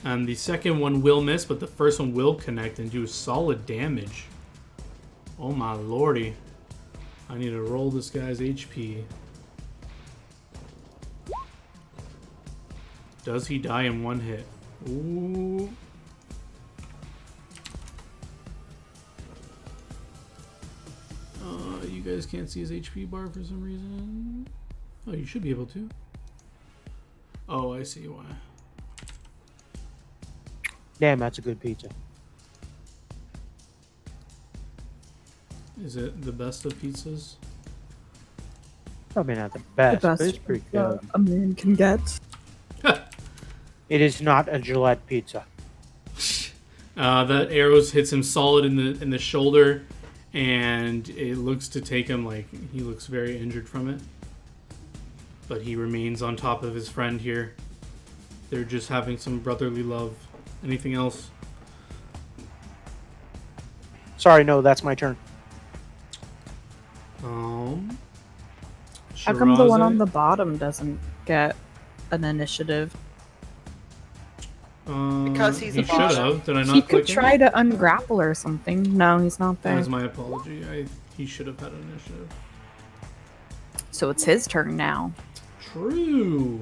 And the second one will miss, but the first one will connect and do solid damage. Oh my lordy. I need to roll this guy's HP. Does he die in one hit? Ooh. You guys can't see his HP bar for some reason. Oh, you should be able to. Oh, I see why. Damn, that's a good pizza. Is it the best of pizzas? Probably not the best, but it's pretty good. a man can get. It is not a Gillette pizza. That arrows hits him solid in the shoulder, and it looks to take him like he looks very injured from it. But he remains on top of his friend here. They're just having some brotherly love. Anything else? Sorry, no, that's my turn. How come the one Shiraze? on the bottom doesn't get an initiative? Because he's he a should boss. have. Did I not He click could him? try to ungrapple or something. No, he's not That there. was my apology. He should have had an initiative. So it's his turn now. True.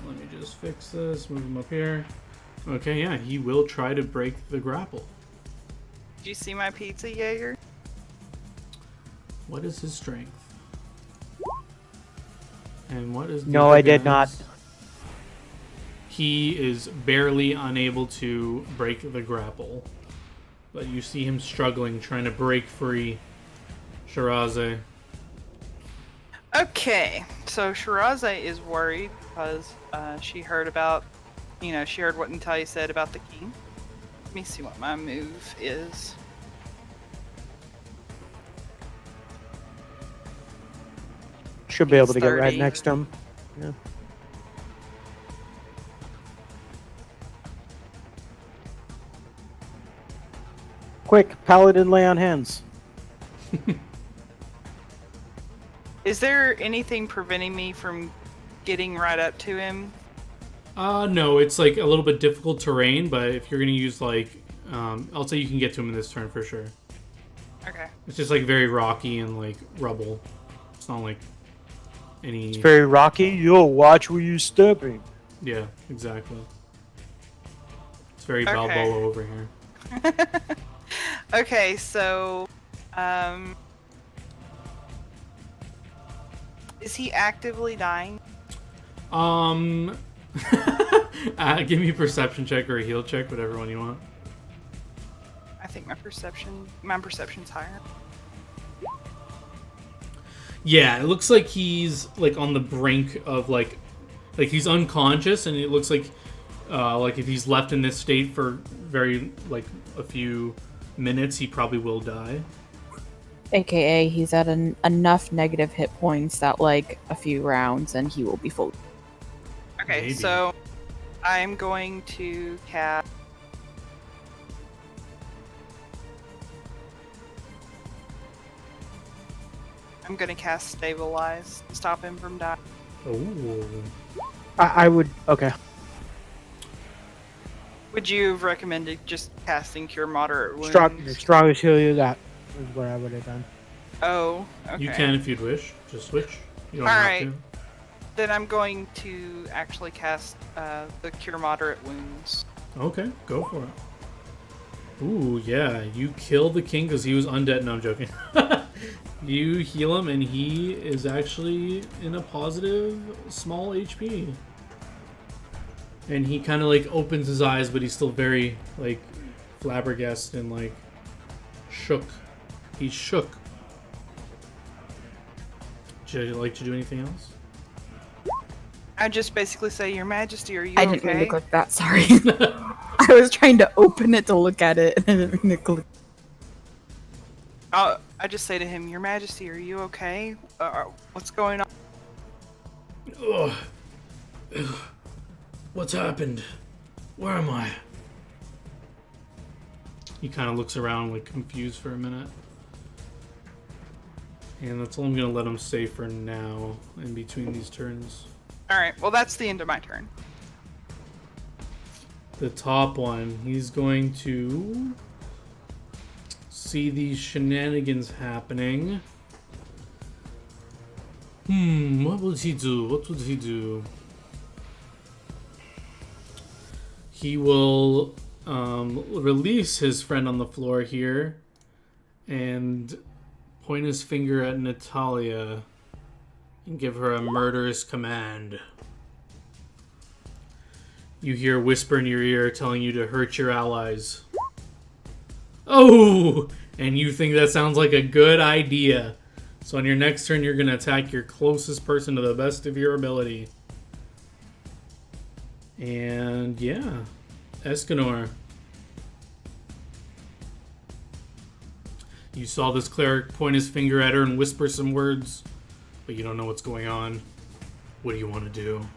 Let me just fix this. Move him up here. Okay, yeah, he will try to break the grapple. Did you see my pizza, Jaeger? What is his strength? And what is the No, other I did not. guy's? He is barely unable to break the grapple. But you see him struggling, trying to break free. Shiraze. Okay, so Shiraze is worried because she heard about, she heard what Natalia said about the king. Let me see what my move is. Should be able to He's get right 30. next to him. Yeah. Quick, paladin, lay on hands. Is there anything preventing me from getting right up to him? No, it's like a little bit difficult terrain, but if you're gonna use like, I'll say you can get to him in this turn for sure. Okay. It's just like very rocky and like rubble. It's not like any. It's very rocky. Yo, watch where you stepping. Yeah, exactly. It's very Okay. Balboa over here. Okay, so, is he actively dying? Give me a perception check or a heal check, whatever one you want. I think my perception's higher. Yeah, it looks like he's like on the brink of like he's unconscious, and it looks like if he's left in this state for very like a few minutes, he probably will die. AKA, he's at enough negative hit points that like a few rounds and he will be full. Okay, Maybe. so I'm going to cast. I'm going to cast Stabilize to stop him from dying. Oh. I would. Okay. Would you have recommended just casting Cure Moderate Wounds? Strongest heal you got is what I would have done. Oh, okay. You can if you'd wish. Just switch. You don't Alright. have to. Then I'm going to actually cast the Cure Moderate Wounds. Okay, go for it. Ooh, yeah, you kill the king because he was undead. No, I'm joking. You heal him, and he is actually in a positive small HP. And he kind of like opens his eyes, but he's still very like flabbergasted and like shook. He's shook. Would you like to do anything else? I just basically say, Your Majesty, are you I okay? didn't mean to click that, sorry. I was trying to open it to look at it and I didn't mean to click. I just say to him, Your Majesty, are you okay? What's going on? Ugh. Ugh. What's happened? Where am I? He kind of looks around like confused for a minute. And that's all I'm going to let him say for now in between these turns. Alright, well that's the end of my turn. The top one, he's going to see these shenanigans happening. What would he do? What would he do? He will release his friend on the floor here and point his finger at Natalia and give her a murderous command. You hear a whisper in your ear telling you to hurt your allies. Oh! And you think that sounds like a good idea. So on your next turn, you're going to attack your closest person to the best of your ability. And yeah, Escanor. You saw this cleric point his finger at her and whisper some words, but you don't know what's going on. What do you want to do?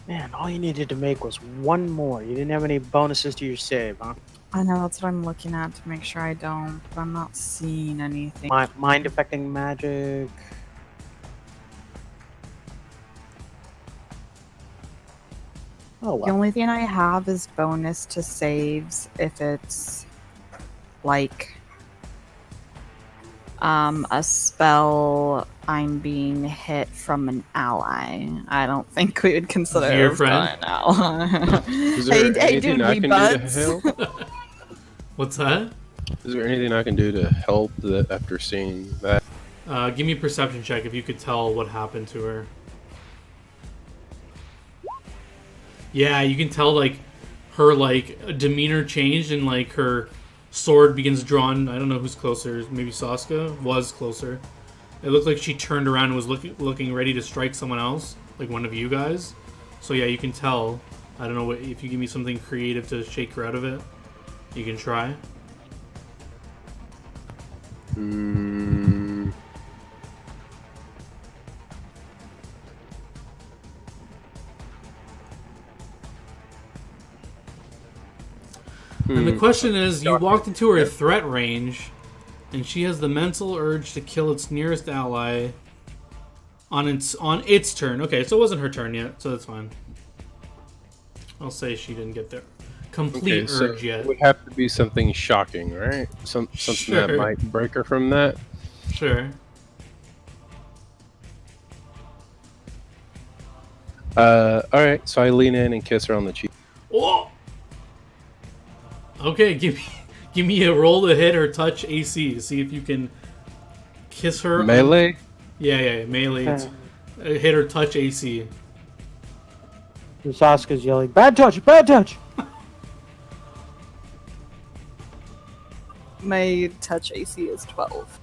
Man, all you needed to make was one more. You didn't have any bonuses to your save, huh? I know, that's what I'm looking at to make sure I don't, but I'm not seeing anything. Mind affecting magic. Oh The well. only thing I have is bonus to saves if it's like a spell I'm being hit from an ally. I don't think we would consider Your it friend? an ally. Is there anything I can do to help? What's that? Is there anything I can do to help that after seeing that? Give me a perception check if you could tell what happened to her. Yeah, you can tell like her like demeanor changed and like her sword begins drawn. I don't know who's closer. Maybe Saska was closer. It looked like she turned around and was looking ready to strike someone else, like one of you guys. So yeah, you can tell. I don't know what, if you give me something creative to shake her out of it. You can try. And the question is, you walked into her threat range, and she has the mental urge to kill its nearest ally on its turn. Okay, so it wasn't her turn yet, so that's fine. I'll say she didn't get the complete urge yet. It would have to be something shocking, right? Something Sure. that might break her from that. Sure. Alright, so I lean in and kiss her on the cheek. Oh! Okay, give me a roll to hit or touch AC to see if you can kiss her. Melee? Yeah, melee. Hit or touch AC. Saska's yelling, "Bad touch! Bad touch!" My touch AC is 12.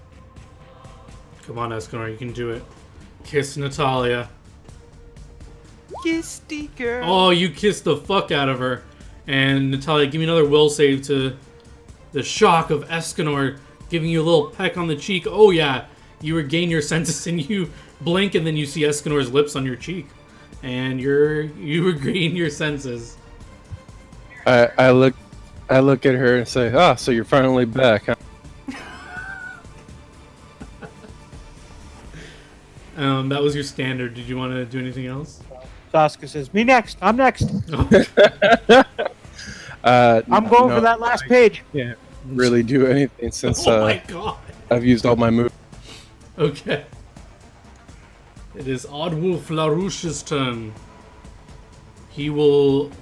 Come on, Escanor, you can do it. Kiss Natalia. Kiss the girl. Oh, you kissed the fuck out of her. And Natalia, give me another will save to the shock of Escanor giving you a little peck on the cheek. Oh yeah, you regain your senses and you blink and then you see Escanor's lips on your cheek. And you regain your senses. I look at her and say, "Ah, so you're finally back, huh?" That was your standard. Did you want to do anything else? Saska says, "Me next. I'm next. I'm I'm going for that last page." Can't really do anything since Oh my god. I've used all my moves. Okay. It is Oddwolf LaRouche's turn. He will... Did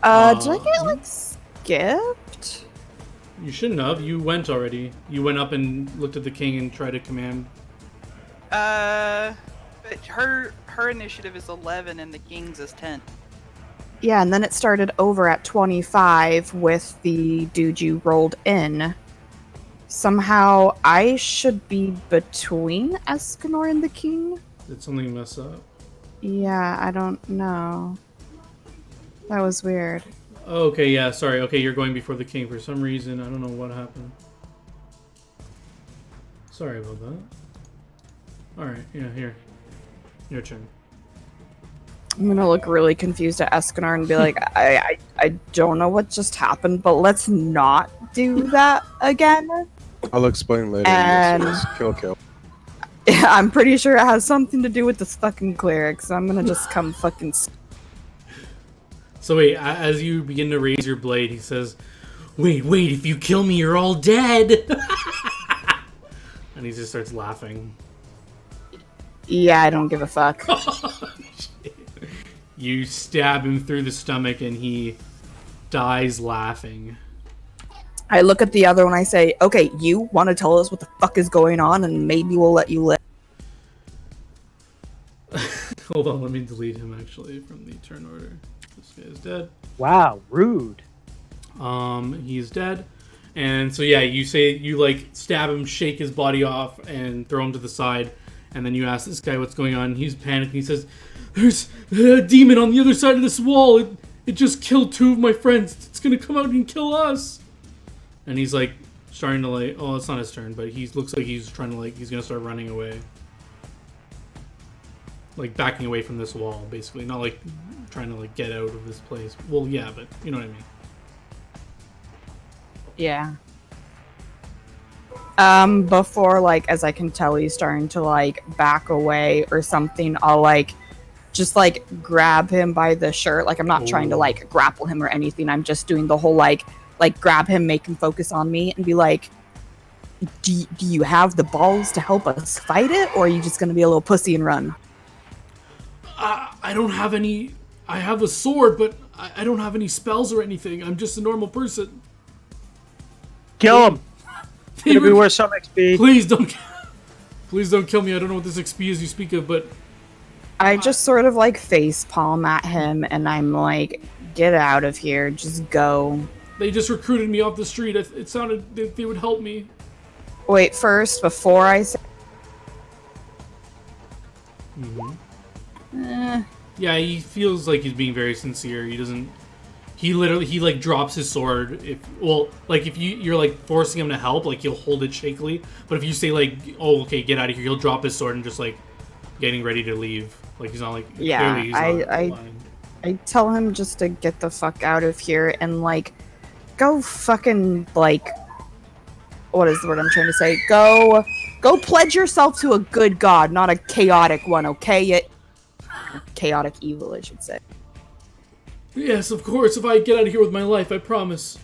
I get like skipped? You shouldn't have. You went already. You went up and looked at the king and tried to command. But her initiative is 11 and the king's is 10. Yeah, and then it started over at 25 with the dude you rolled in. Somehow I should be between Escanor and the king? Did something mess up? Yeah, I don't know. That was weird. Oh, okay, yeah, sorry. Okay, you're going before the king for some reason. I don't know what happened. Sorry about that. Alright, yeah, here. Your turn. I'm gonna look really confused at Escanar and be like, I don't know what just happened, but let's not do that again. I'll explain later. And- Yes, kill. Yeah, I'm pretty sure it has something to do with this fucking cleric, so I'm gonna just come fucking. So wait, as you begin to raise your blade, he says, wait, if you kill me, you're all dead! And he just starts laughing. Yeah, I don't give a fuck. You stab him through the stomach and he dies laughing. I look at the other one, I say, okay, you want to tell us what the fuck is going on, and maybe we'll let you live. Hold on, let me delete him actually from the turn order. This guy is dead. Wow, rude. He's dead. And so yeah, you like stab him, shake his body off, and throw him to the side. And then you ask this guy what's going on. He's panicking. He says, "There's a demon on the other side of this wall. It just killed 2 of my friends. It's gonna come out and kill us." And he's like starting to like, oh, it's not his turn, but he looks like he's trying to like, he's gonna start running away, like backing away from this wall, basically. Not like trying to like get out of this place. Well, yeah, but you know what I mean. Yeah. Before, like, as I can tell he's starting to, like, back away or something, I'll, like, just, like, grab him by the shirt. Like, I'm not trying to, like, grapple him or anything. I'm just doing the whole, like, grab him, make him focus on me, and be like, do you have the balls to help us fight it, or are you just gonna be a little pussy and run? I don't have any... I have a sword, but I don't have any spells or anything. I'm just a normal person. Kill him! It'll be worth some XP. Please don't kill me. I don't know what this XP is you speak of, but... I just sort of, like, face palm at him, and I'm like, get out of here. Just go. They just recruited me off the street. It sounded they would help me. Wait, first, before I say... Yeah, he feels like he's being very sincere. He doesn't... He like drops his sword. If you're like forcing him to help, like he'll hold it shakily. But if you say like, "Oh, okay, get out of here," he'll drop his sword and just like getting ready to leave. Like he's not like yeah. he's not I tell him just to get the fuck out of here and like go fucking like what is the word I'm trying to say? Go pledge yourself to a good god, not a chaotic one. Okay, chaotic evil, I should say. Yes, of course. If I get out of here with my life, I promise.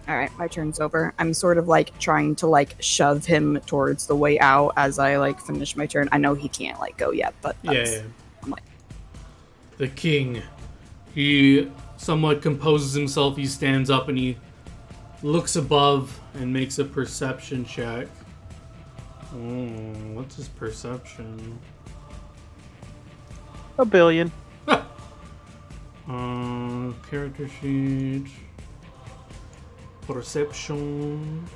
Alright, my turn's over. I'm sort of like trying to like shove him towards the way out as I like finish my turn. I know he can't like go yet, but that's, yeah. I'm like... The king, he somewhat composes himself. He stands up and he looks above and makes a perception check. What's his perception? 1 billion. Character sheet. Perception.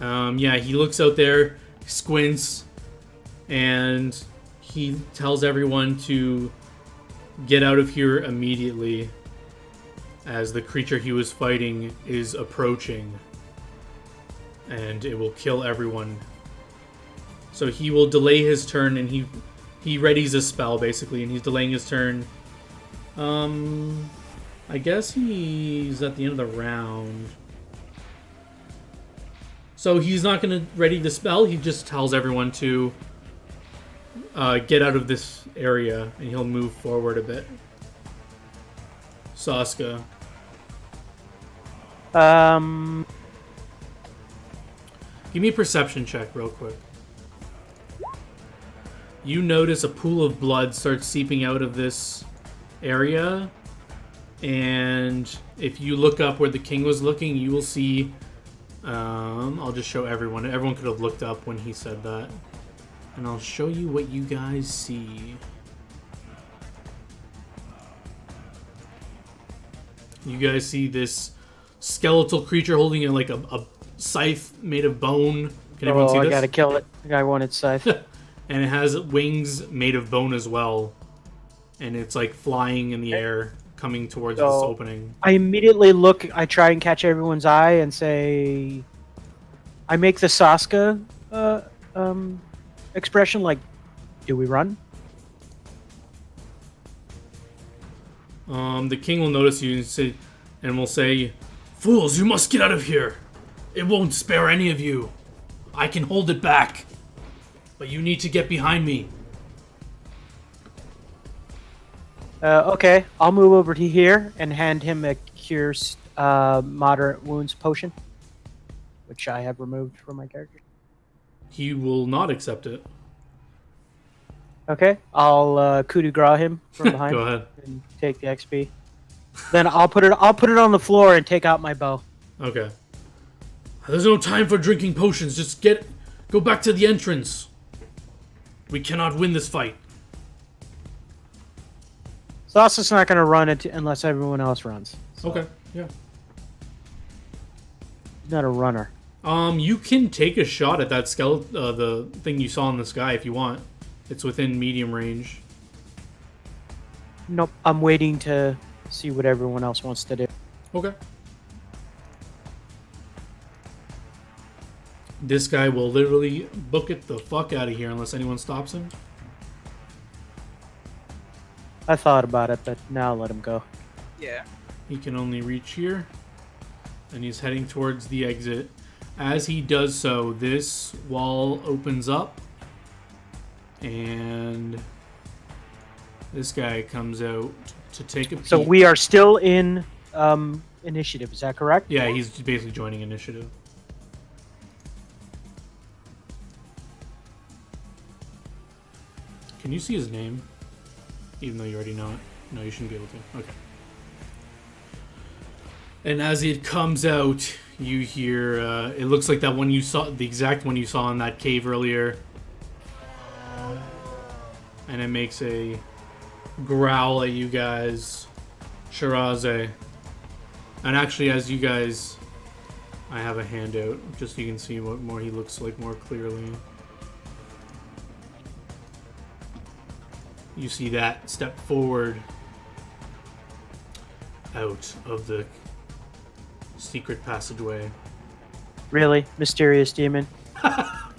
Yeah, he looks out there, squints, and he tells everyone to get out of here immediately, as the creature he was fighting is approaching, and it will kill everyone. So he will delay his turn, and he readies a spell, basically, and he's delaying his turn. I guess he's at the end of the round. So he's not going to ready the spell, he just tells everyone to get out of this area, and he'll move forward a bit. Saska. Give me a perception check real quick. You notice a pool of blood starts seeping out of this area, and if you look up where the king was looking, you will see... I'll just show everyone. Everyone could have looked up when he said that. And I'll show you what you guys see. You guys see this skeletal creature holding like a scythe made of bone. Can everyone see this? I gotta kill it. The guy wanted scythe. And it has wings made of bone as well. And it's like flying in the air, coming towards So- this opening. I immediately look. I try and catch everyone's eye and say, I make the Saska expression like, "Do we run?" The king will notice you and will say, "Fools, you must get out of here. It won't spare any of you. I can hold it back, but you need to get behind me." Okay, I'll move over to here and hand him a cure moderate wounds potion, which I have removed from my character. He will not accept it. Okay, I'll coup de grace him from behind Go ahead. and take the XP. Then I'll put it on the floor and take out my bow. Okay. There's no time for drinking potions. Just go back to the entrance. We cannot win this fight. Sasa's not going to run it unless everyone else runs. So Okay. Yeah. he's not a runner. You can take a shot at that skeleton, the thing you saw in the sky if you want. It's within medium range. Nope, I'm waiting to see what everyone else wants to do. Okay. This guy will literally book it the fuck out of here unless anyone stops him. I thought about it, but now I'll let him go. Yeah. He can only reach here. And he's heading towards the exit. As he does so, this wall opens up. And this guy comes out to take a peek. So we are still in initiative, is that correct? Yeah, he's basically joining initiative. Can you see his name? Even though you already know it. No, you shouldn't be able to. Okay. And as it comes out, you hear, it looks like that one you saw, the exact one you saw in that cave earlier. And it makes a growl at you guys. Shiraze. And actually, as you guys, I have a handout, just so you can see what more he looks like more clearly. You see that step forward out of the secret passageway. Really? Mysterious demon?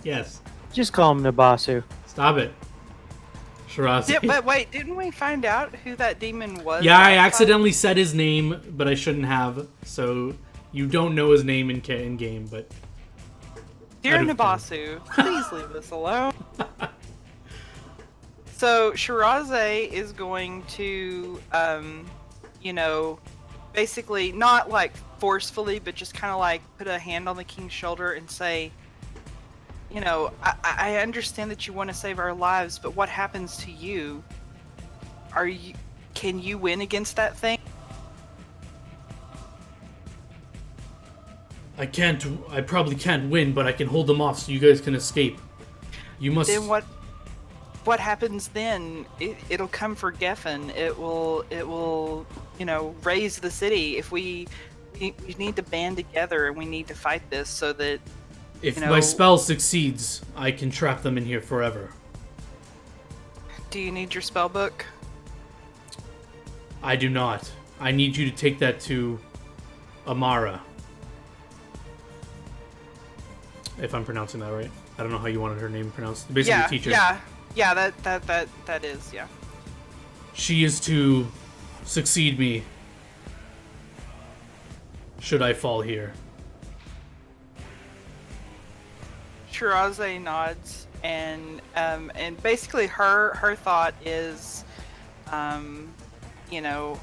Yes. Just call him Nabasu. Stop it. Shirazi. Yeah, but wait, didn't we find out who that demon was? Yeah, I last time? accidentally said his name, but I shouldn't have. So you don't know his name in game, but Dear I'd have Nabasu, please leave us alone. So Shiraze is going to, you know, basically not like forcefully, but just kind of like put a hand on the king's shoulder and say, you know, I understand that you want to save our lives, but what happens to you? Can you win against that thing? I probably can't win, but I can hold them off so you guys can escape. You must. Then what happens then? It'll come for Geffen. It will, you know, raise the city. If we need to band together and we need to fight this so that If you know, my spell succeeds, I can trap them in here forever. do you need your spell book? I do not. I need you to take that to Amara. If I'm pronouncing that right. I don't know how you wanted her name pronounced. Basically, Yeah, teacher. yeah, that is, yeah. She is to succeed me should I fall here. Shiraze nods, and basically her thought is, you know,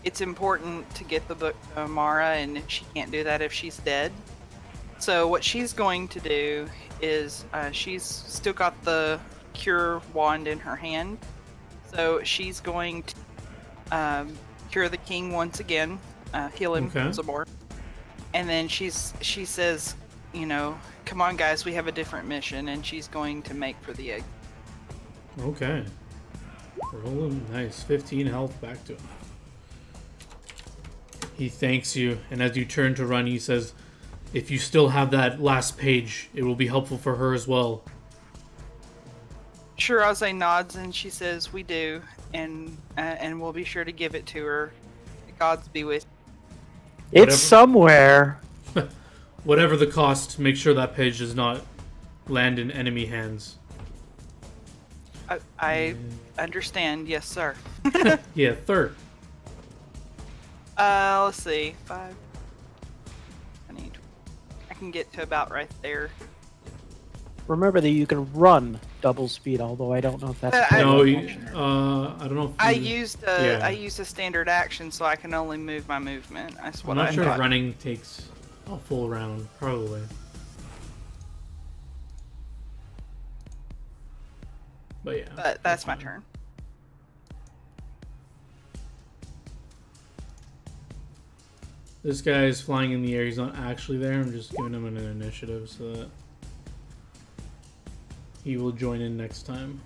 it's important to get the book to Amara, and she can't do that if she's dead. So what she's going to do is, she's still got the cure wand in her hand, so she's going to cure the king once again, heal him some more, and then she says, you know, come on guys, we have a different mission, and she's going to make for the egg. Okay. Roll him. Nice. 15 health back to him. He thanks you, and as you turn to run, he says, if you still have that last page, it will be helpful for her as well. Shiraze nods and she says, "We do, and we'll be sure to give it to her. The gods be with." It's somewhere. Whatever the cost, make sure that page does not land in enemy hands. I understand, yes, sir. Yeah, third. Let's see, 5. I can get to about right there. Remember that you can run double speed, although I don't know if that's. No, I don't know. If I used a standard action, so I can only move my movement. That's what I'm not sure thought. if running takes a full round, probably. But yeah. But that's my turn. This guy is flying in the air. He's not actually there. I'm just giving him an initiative so that he will join in next time.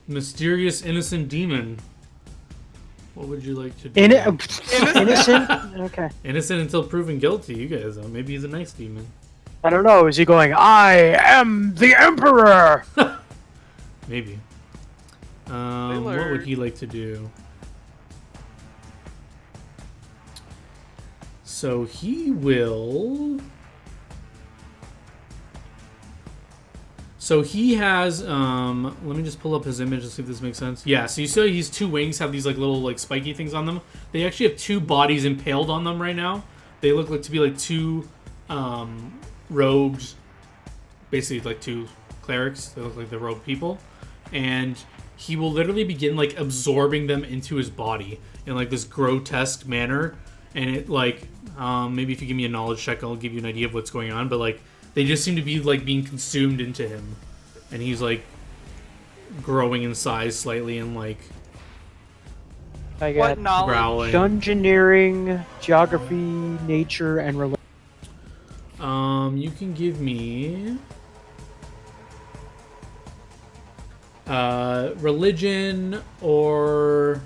Mysterious innocent demon. What would you like to do? Innocent? Okay. Innocent until proven guilty. You guys know. Maybe he's a nice demon. I don't know. Is he going, "I am the Emperor"? Maybe. What would he like to do? So he will... So he has, let me just pull up his image and see if this makes sense. Yeah, so you see his 2 wings have these like little like spiky things on them. They actually have 2 bodies impaled on them right now. They look like to be like 2 robed, basically like 2 clerics. They look like the robed people. And he will literally begin like absorbing them into his body in like this grotesque manner. And it like, maybe if you give me a knowledge check, I'll give you an idea of what's going on. But like, they just seem to be like being consumed into him, and he's like growing in size slightly and like I What got knowledge? growling. dungeoneering, geography, nature, and religion. You can give me religion or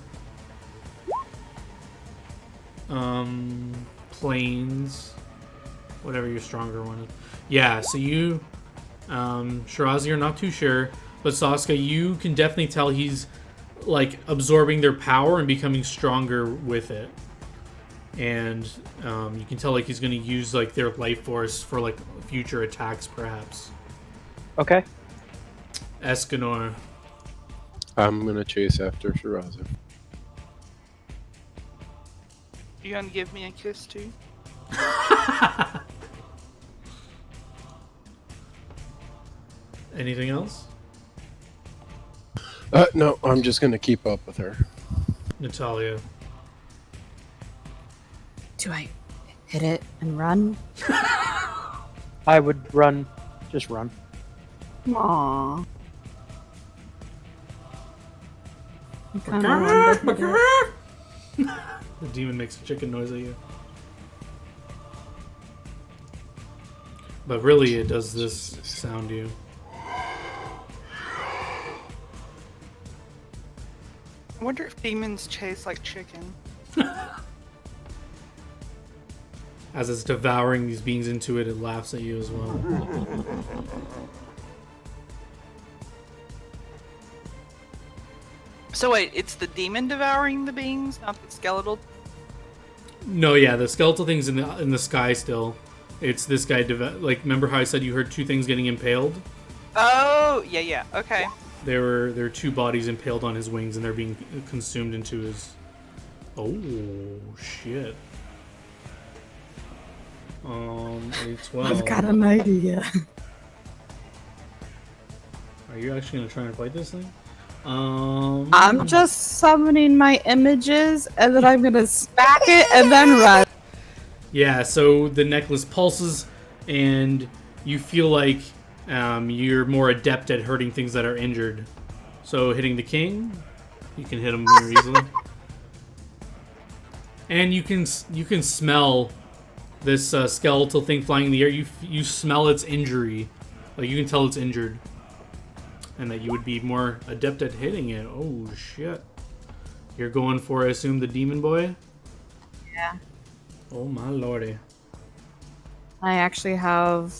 planes, whatever your stronger one is. Yeah, so you, Shirazi, you're not too sure, but Sasuke, you can definitely tell he's like absorbing their power and becoming stronger with it. And you can tell like he's going to use like their life force for like future attacks, perhaps. Okay. Escanor. I'm gonna chase after Shirazi. You gonna give me a kiss too? Anything else? No, I'm just gonna keep up with her. Natalia. Do I hit it and run? I would run. Just run. Aww. I kinda wanted to hit it. The demon makes a chicken noise at you. But really, it does this sound to you. I wonder if demons chase like chicken. As it's devouring these beings into it, it laughs at you as well. So wait, it's the demon devouring the beings, not the skeletal? No, yeah, the skeletal thing's in the sky still. It's this guy. Like, remember how I said you heard 2 things getting impaled? Oh, yeah, okay. There were 2 bodies impaled on his wings, and they're being consumed into his. Oh shit. A12. I've got an idea. Are you actually gonna try and fight this thing? I'm just summoning my images, and then I'm gonna smack it and then run. Yeah, so the necklace pulses, and you feel like you're more adept at hurting things that are injured. So hitting the king, you can hit him very easily. And you can smell this skeletal thing flying in the air. You smell its injury, like you can tell it's injured, and that you would be more adept at hitting it. Oh shit! You're going for, I assume, the demon boy. Yeah. Oh my lordy. I actually have.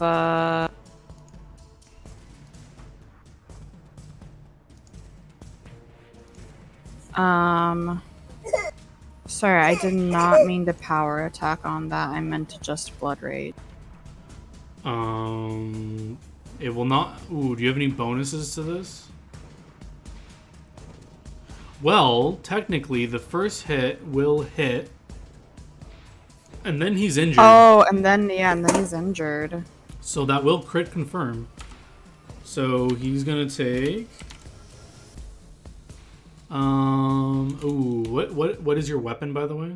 Sorry, I did not mean to power attack on that. I meant to just blood rage. It will not. Ooh, do you have any bonuses to this? Well, technically, the first hit will hit, and then he's injured. Oh, and then he's injured. So that will crit confirm. So he's gonna take. Ooh, what is your weapon, by the way?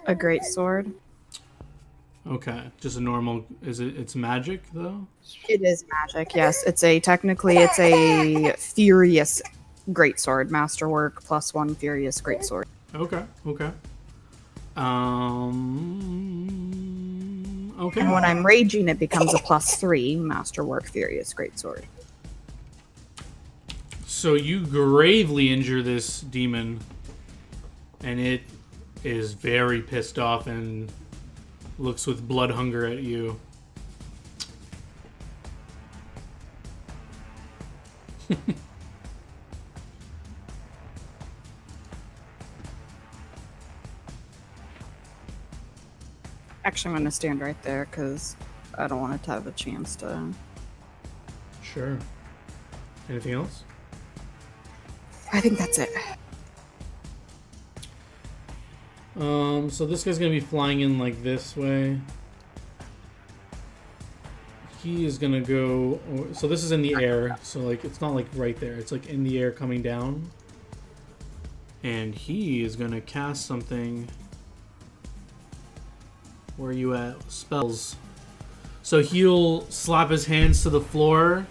A great sword. Okay, just a normal. It's magic though. It is magic. Yes, it's a furious greatsword, masterwork +1 furious greatsword. Okay. Okay. And when I'm raging, it becomes a +3 masterwork furious greatsword. So you gravely injure this demon, and it is very pissed off and looks with blood hunger at you. Actually, I'm going to stand right there because I don't want it to have a chance to... Sure. Anything else? I think that's it. So this guy's gonna be flying in like this way. He is gonna go. So this is in the air. So like it's not like right there. It's like in the air coming down. And he is gonna cast something. Where are you at? Spells. So he'll slap his hands to the floor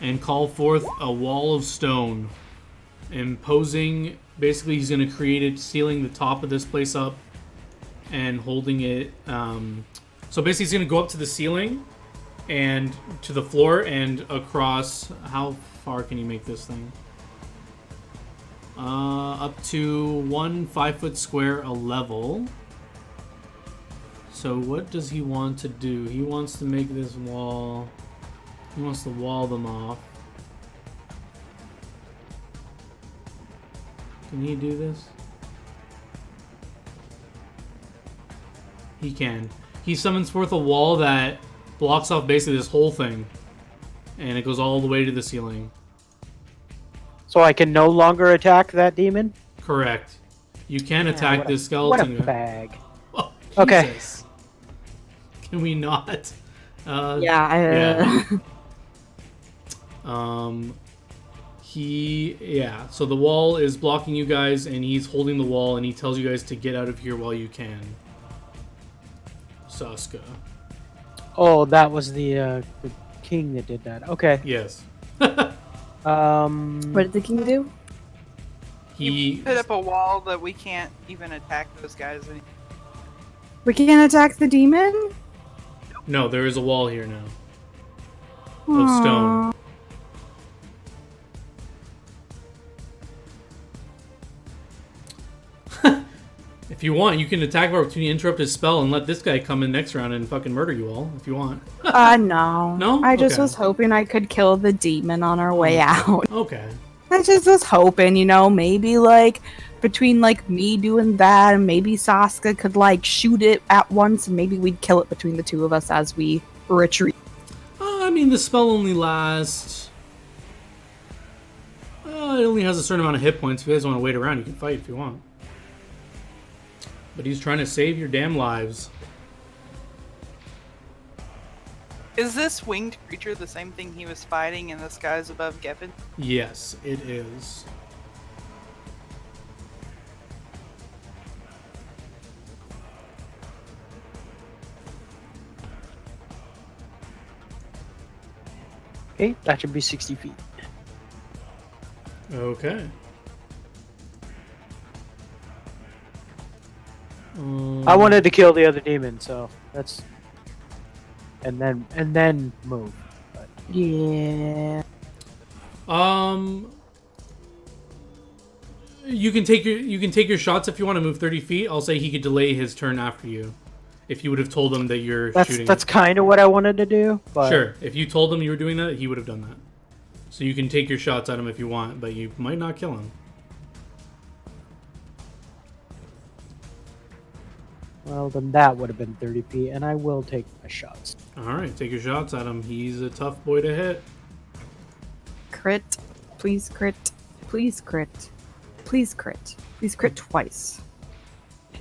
and call forth a wall of stone. Imposing, basically he's going to create it, sealing the top of this place up and holding it. So basically he's going to go up to the ceiling and to the floor and across. How far can you make this thing? Up to 1 5-foot square a level. So what does he want to do? He wants to make this wall. He wants to wall them off. Can he do this? He can. He summons forth a wall that blocks off basically this whole thing. And it goes all the way to the ceiling. So I can no longer attack that demon? Correct. You can attack this skeleton. What a bag. Oh, okay. Jesus. Can we not? Yeah. So the wall is blocking you guys, and he's holding the wall, and he tells you guys to get out of here while you can. Saska. Oh, that was the king that did that. Okay. Yes. What did the king do? He put up a wall that we can't even attack those guys anymore. We can't attack the demon? No, there is a wall here now. Of stone. If you want, you can attack him opportunity, interrupt his spell, and let this guy come in next round and fucking murder you all, if you want. No. No? I just Okay. was hoping I could kill the demon on our way out. Okay. I just was hoping, maybe, between, me doing that and maybe Saska could, shoot it at once and maybe we'd kill it between the two of us as we retreat. I mean, the spell only lasts... it only has a certain amount of hit points. If you guys want to wait around, you can fight if you want. But he's trying to save your damn lives. Is this winged creature the same thing he was fighting in the skies above Gevin? Yes, it is. Okay, that should be 60 feet. Okay. I wanted to kill the other demon, so that's... And then move. But... Yeah. You can take your shots if you want to move 30 feet. I'll say he could delay his turn after you. if you would have told him that you're shooting. That's kind of what I wanted to do. But... Sure. If you told him you were doing that, he would have done that. So you can take your shots at him if you want, but you might not kill him. Well, then that would have been 30p, and I will take my shots. Alright, take your shots at him. He's a tough boy to hit. Crit. Please crit. Please crit. Please crit. Please crit twice.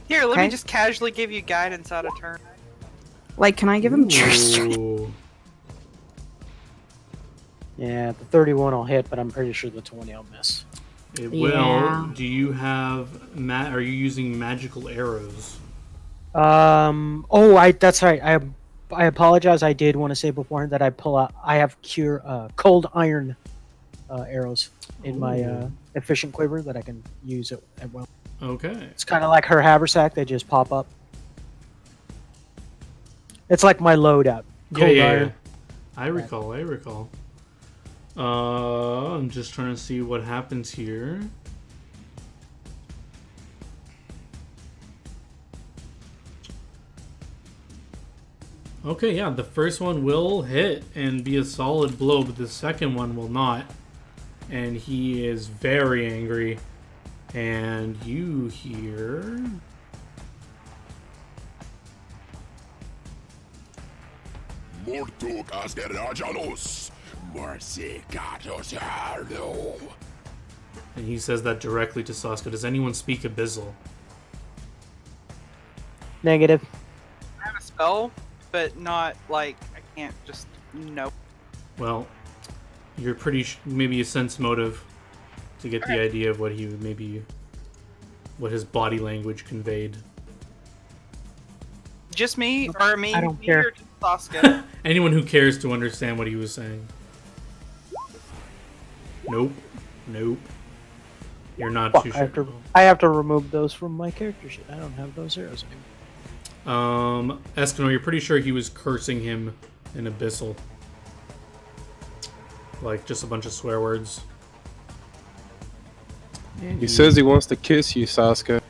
Here, let Okay. me just casually give you guidance out of turn. Like, can I give him Ooh. Yeah, the 31 will hit, but I'm pretty sure the 20 will miss. It Yeah. will. Do you have... Are you using magical arrows? Oh, that's right. I apologize. I did want to say beforehand that I have cold iron arrows in my Ooh. efficient quiver that I can use at will. Okay. It's kind of like her haversack. They just pop up. It's like my loadout. Cold iron. I recall. I'm just trying to see what happens here. Okay, yeah, the first one will hit and be a solid blow, but the second one will not. And he is very angry. And you hear... And he says that directly to Sasuke. Does anyone speak Abyssal? Negative. I have a spell, but not like I can't just know. Well, you're pretty maybe a sense motive to get the idea of what he would maybe... what his body language conveyed. Just me or me? I don't me care. Or just Sasuke? Anyone who cares to understand what he was saying. Nope. You're not Fuck, too I have sure. to. I have to remove those from my character sheet. I don't have those arrows anymore. Eskimo, you're pretty sure he was cursing him in Abyssal. Like, just a bunch of swear words. And He says he wants to kiss you, Sasuke.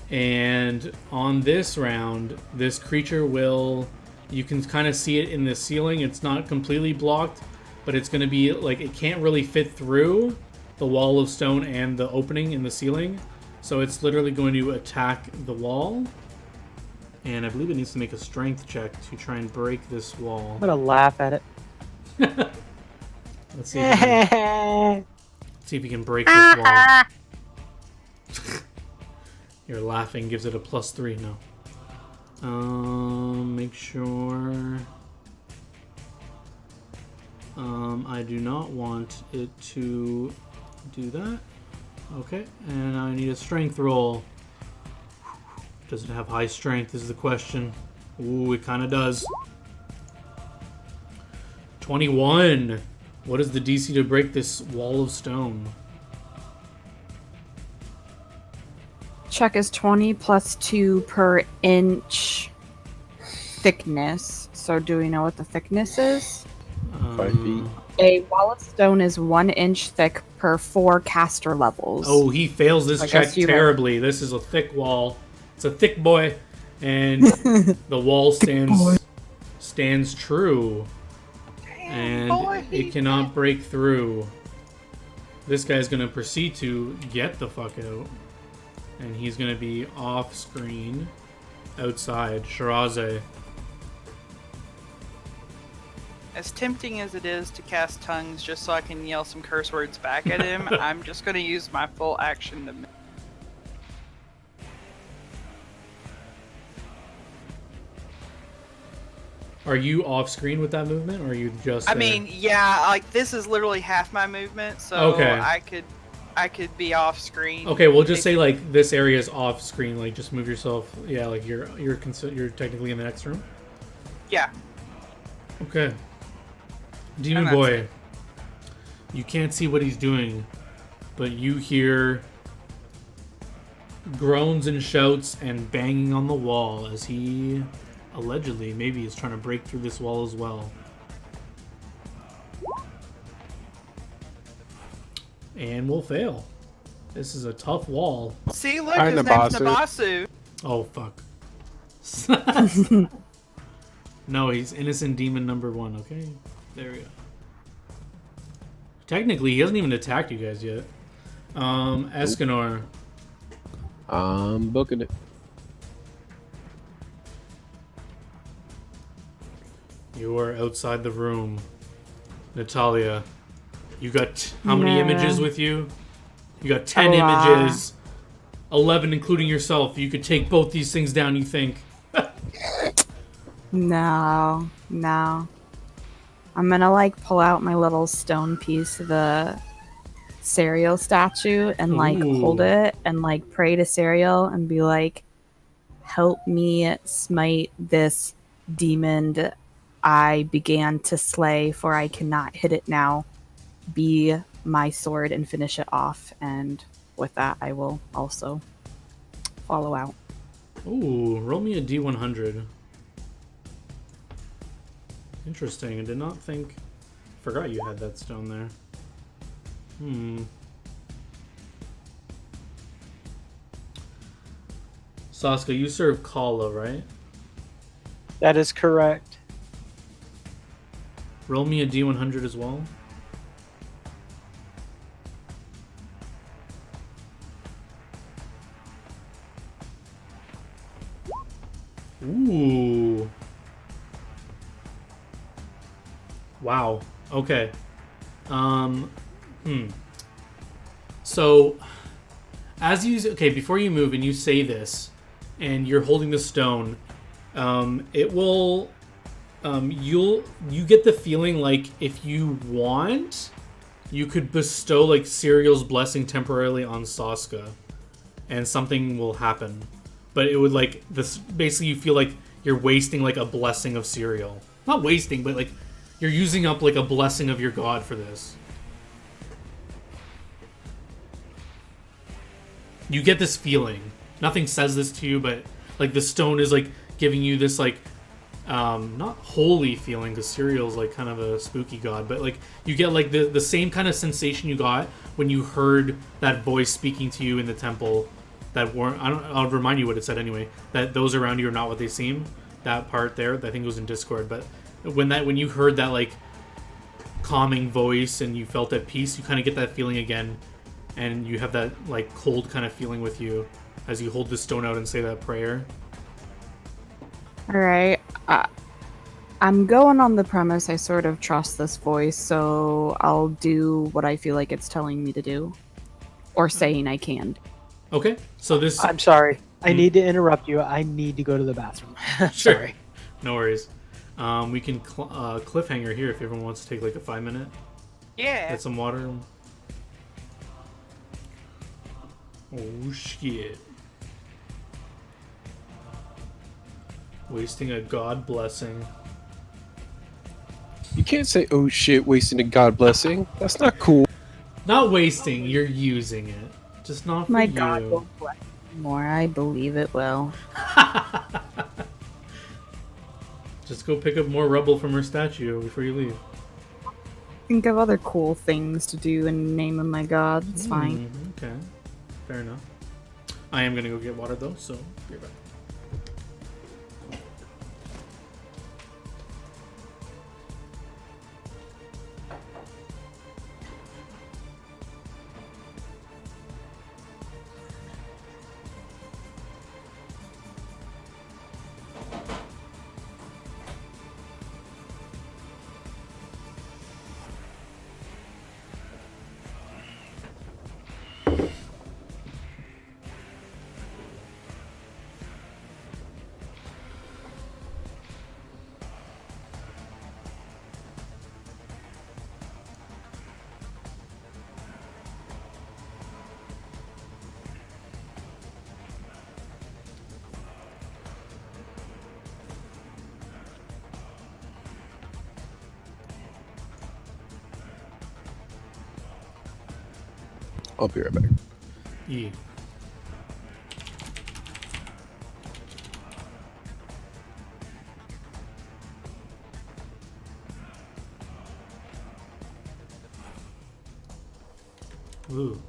And on this round, this creature will... You can kind of see it in the ceiling. It's not completely blocked, but it's going to be, like, it can't really fit through the wall of stone and the opening in the ceiling. So it's literally going to attack the wall. And I believe it needs to make a strength check to try and break this wall. I'm gonna laugh at it. Let's see if you can break this wall. You're laughing gives it a +3. No. Make sure. I do not want it to do that. Okay, and I need a strength roll. Does it have high strength is the question. Ooh, it kind of does. 21. What is the DC to break this wall of stone? Check is 20 plus 2 per inch thickness. So do we know what the thickness is? 5 feet. A wall of stone is 1 inch thick per 4 caster levels. Oh, he fails this I check guess you are- terribly. This is a thick wall. It's a thick boy, and the wall stands true, and boy. it cannot break through. This guy's gonna proceed to get the fuck out, and he's gonna be off screen, outside. Shiraze. As tempting as it is to cast tongues just so I can yell some curse words back at him, I'm just going to use my full action to... Are you off screen with that movement, or are you just? I there? mean, yeah, like this is literally half my movement, so Okay. I could be off screen. Okay, we'll just say like this area is off screen. Like just move yourself. Yeah, like you're technically in the next room. Yeah. Okay. Demon that's Boy, it. you can't see what he's doing, but you hear groans and shouts and banging on the wall as he allegedly maybe is trying to break through this wall as well. And will fail. This is a tough wall. See, look, Hi, his name's Nabasu. Nabasu. Oh, fuck. No, he's innocent demon number 1, okay? There we go. Technically, he hasn't even attacked you guys yet. Escanor. I'm booking it. You are outside the room. Natalia, you got how many images with you? You got 10 images. 11 including yourself. You could take both these things down, you think? No. I'm gonna like pull out my little stone piece of the Serial statue and like hold it and like pray to Serial and be like, help me smite this demon I began to slay, for I cannot hit it now. Be my sword and finish it off. And with that, I will also follow out. Ooh, roll me a D100. Interesting. I did not think... Forgot you had that stone there. Saska, you serve Kala, right? That is correct. Roll me a D100 as well. Ooh. Wow. Okay. So, as you... Okay, before you move and you say this, and you're holding the stone, it will... you get the feeling like if you want, you could bestow like Serial's blessing temporarily on Saska, and something will happen. But it would like this. Basically, you feel like you're wasting like a blessing of Serial. Not wasting, but like you're using up like a blessing of your god for this. You get this feeling. Nothing says this to you, but like the stone is like giving you this like not holy feeling, because Serial's like kind of a spooky god, but like you get like the same kind of sensation you got when you heard that voice speaking to you in the temple. That weren't. I'll remind you what it said anyway. That those around you are not what they seem. That part there, I think it was in Discord. But when you heard that like calming voice and you felt at peace, you kind of get that feeling again, and you have that like cold kind of feeling with you as you hold the stone out and say that prayer. All right. I'm going on the premise I sort of trust this voice, so I'll do what I feel like it's telling me to do, or saying I can. Okay, so this... I'm sorry. I need to interrupt you. I need to go to the bathroom. Sure. Sorry. No worries. We can cliffhanger here if everyone wants to take like a 5-minute. Yeah. Get some water. Oh shit. Wasting a god blessing. You can't say, oh shit, wasting a god blessing. That's not cool. Not wasting, you're using it. Just not for My you. god will bless me more. I believe it will. Just go pick up more rubble from her statue before you leave. Think of other cool things to do in the name of my god. It's fine. Okay. Fair enough. I am gonna go get water though, so be right back. I'll be right back. Yeah. Ooh.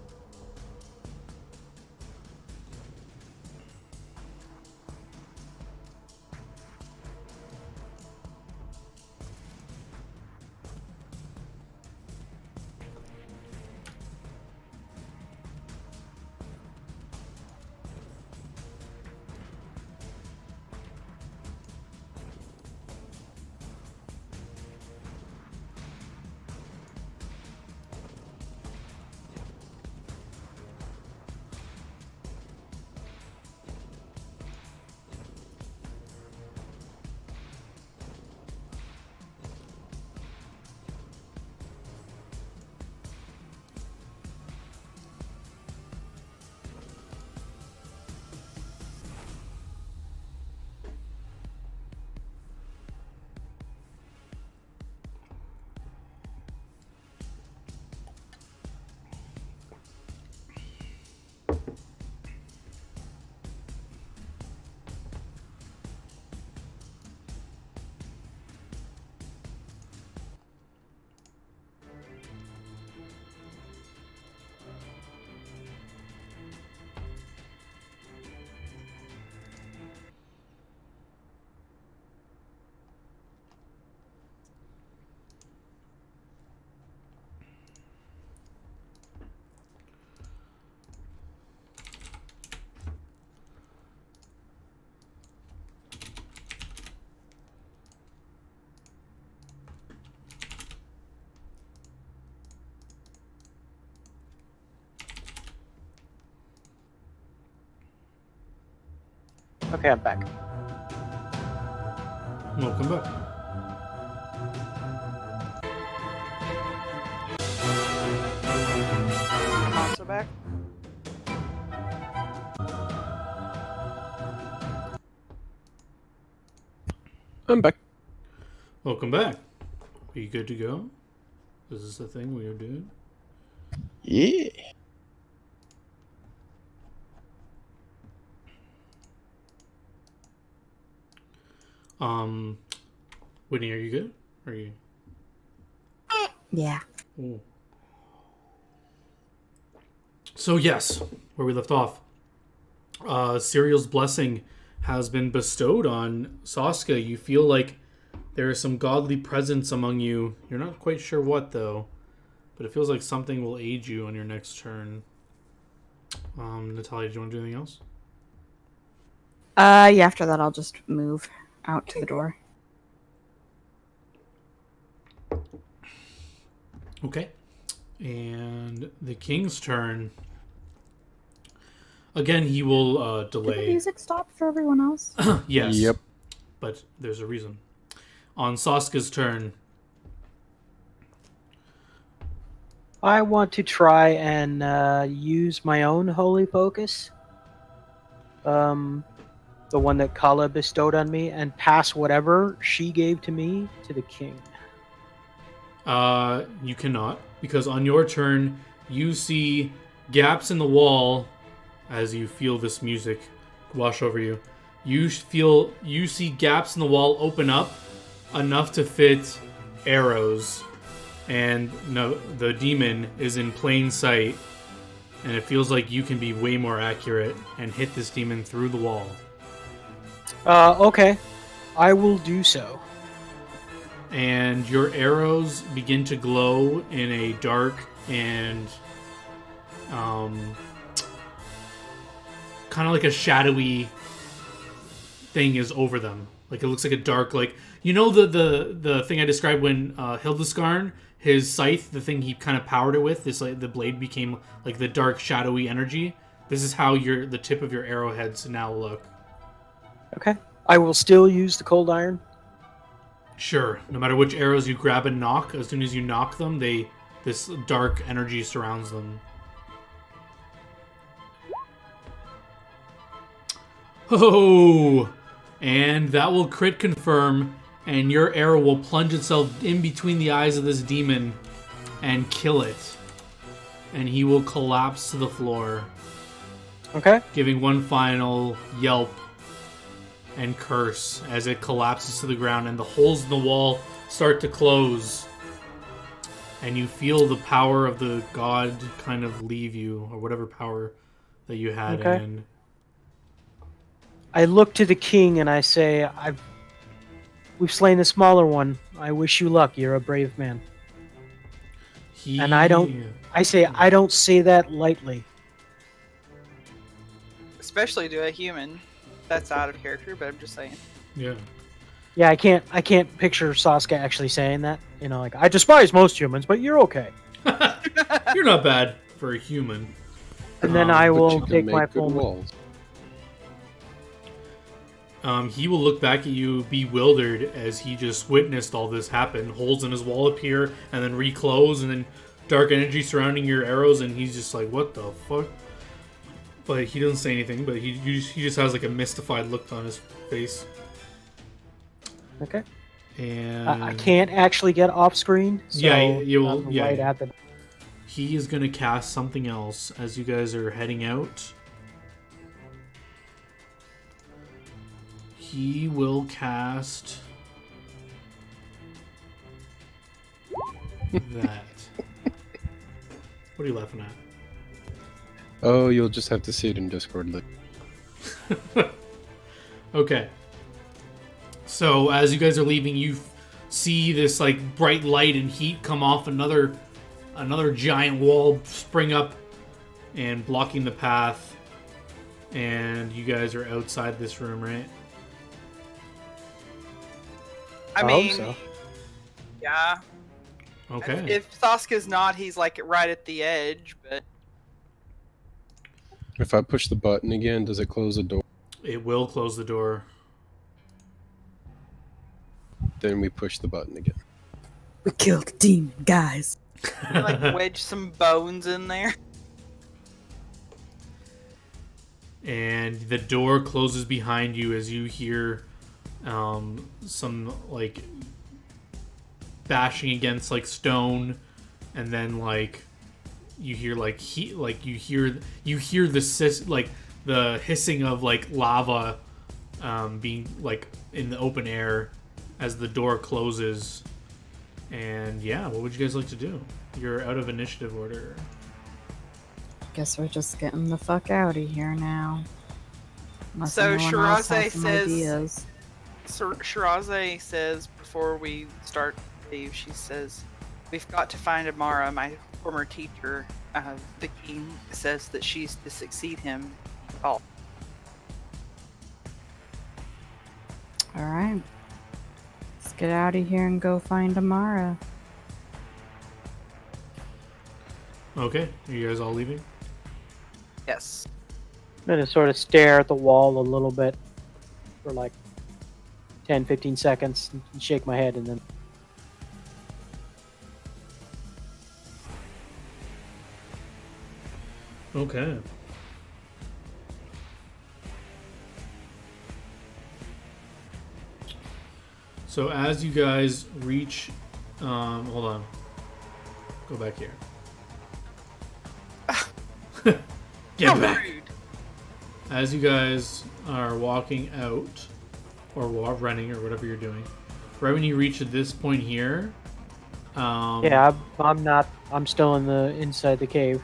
Okay, I'm back. Welcome back. I'm also back. I'm back. Welcome back. Are you good to go? Is this the thing we are doing? Yeah. Whitney, are you good? Are you? Yeah. Ooh. So yes, where we left off. Cyriel's blessing has been bestowed on Saskia. You feel like there is some godly presence among you. You're not quite sure what though, but it feels like something will aid you on your next turn. Natalia, do you want to do anything else? Yeah, after that I'll just move out to the door. Okay. And the king's turn. Again, he will Did the delay. music stop for everyone else? Yes. Yep. But there's a reason. On Saska's turn. I want to try and use my own holy focus. The one that Kala bestowed on me, and pass whatever she gave to me to the king. You cannot, because on your turn, you see gaps in the wall as you feel this music wash over you. You see gaps in the wall open up enough to fit arrows, and no, the demon is in plain sight, and it feels like you can be way more accurate and hit this demon through the wall. Okay. I will do so. And your arrows begin to glow in a dark and kind of like a shadowy thing is over them. Like it looks like a dark, like you know the thing I described when Hildeskarn, his scythe, the thing he kind of powered it with, this like the blade became like the dark shadowy energy. This is how the tip of your arrowheads now look. Okay. I will still use the cold iron. Sure. No matter which arrows you grab and knock, as soon as you knock them, this dark energy surrounds them. Oh! And that will crit confirm, and your arrow will plunge itself in between the eyes of this demon and kill it. And he will collapse to the floor, Okay. giving one final yelp and curse as it collapses to the ground, and the holes in the wall start to close. And you feel the power of the god kind of leave you, or whatever power that you had Okay. in. I look to the king and I say, we've slain the smaller one. I wish you luck. You're a brave man. And I say that lightly. Especially to a human. That's out of character, but I'm just saying. Yeah. Yeah, I can't picture Saskia actually saying that. You know, like, I despise most humans, but you're okay. You're not bad for a human. And then I But will you can take make my good full. walls. He will look back at you bewildered as he just witnessed all this happen. Holes in his wall appear and then reclose, and then dark energy surrounding your arrows, and he's just like, what the fuck? But he doesn't say anything, but he just has like a mystified look on his face. Okay. And I can't actually get off screen. So Yeah, you will- I'm yeah, right yeah. at the. he is going to cast something else as you guys are heading out. He will cast that. What are you laughing at? Oh, you'll just have to see it in Discord later. Okay. So as you guys are leaving, you see this like bright light and heat come off another giant wall spring up and blocking the path. And you guys are outside this room, right? I I mean, hope so. yeah. Okay. If Saska's not, he's like right at the edge, but If I push the button again, does it close the door? It will close the door. Then we push the button again. We killed the demon, guys. Like wedge some bones in there. And the door closes behind you as you hear some like bashing against like stone, and then like you hear like heat, like you hear the hissing of like lava being like in the open air as the door closes. And yeah, what would you guys like to do? You're out of initiative order. Guess we're just getting the fuck out of here now. Unless So anyone else has Shiraze some says- ideas. Shiraze says before we start to leave, she says, "We've got to find Amara, my former teacher. The king says that she's to succeed him." Oh, All right. Let's get out of here and go find Amara. Okay, are you guys all leaving? yes. I'm gonna sort of stare at the wall a little bit for like 10-15 seconds and shake my head and then Okay. So as you guys reach, hold on, go back here. Get How back. rude. As you guys are walking out, or running, or whatever you're doing, right when you reach at this point here, yeah, I'm not. I'm still inside the cave.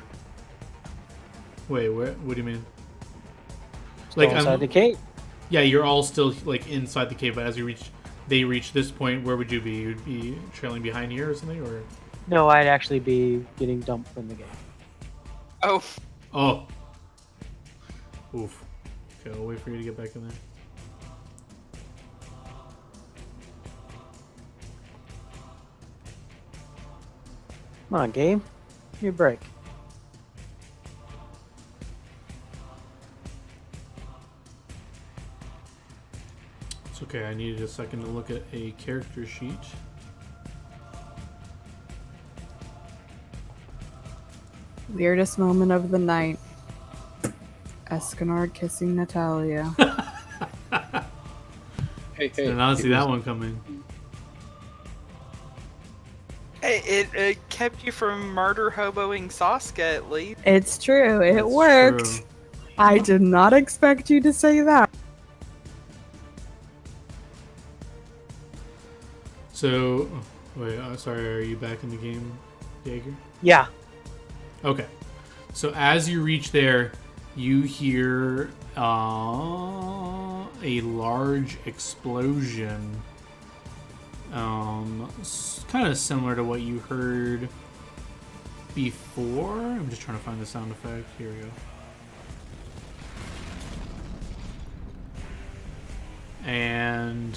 Wait, what do you mean? Still Like, inside the cave. Yeah, you're all still like inside the cave, but as they reach this point, where would you be? You'd be trailing behind here or something, or? No, I'd actually be getting dumped from the game. Oh, Oh. Oof. Okay, I'll wait for you to get back in there. Come on, game. Give me a break. It's okay, I needed a second to look at a character sheet. Weirdest moment of the night. Escanard kissing Natalia. Hey, Did not see that one coming. hey, it kept you from murder hoboing Sasuke at least. It's true. It That's worked. true. I did not expect you to say that. So, wait, sorry, are you back in the game, Jaeger? Yeah. Okay. So as you reach there, you hear a large explosion. Kind of similar to what you heard before. I'm just trying to find the sound effect. Here we go. And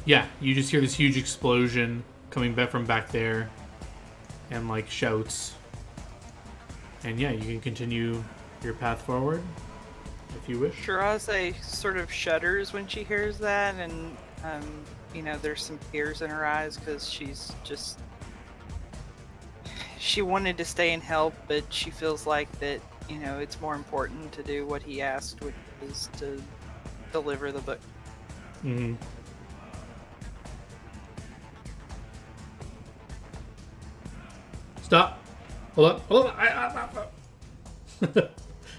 yeah, you just hear this huge explosion coming back from back there, and like shouts. And yeah, you can continue your path forward if you wish. Shiraze sort of shudders when she hears that, and there's some tears in her eyes because she wanted to stay and help, but she feels like that it's more important to do what he asked, which is to deliver the book. Mm-hmm. Stop. Hold on.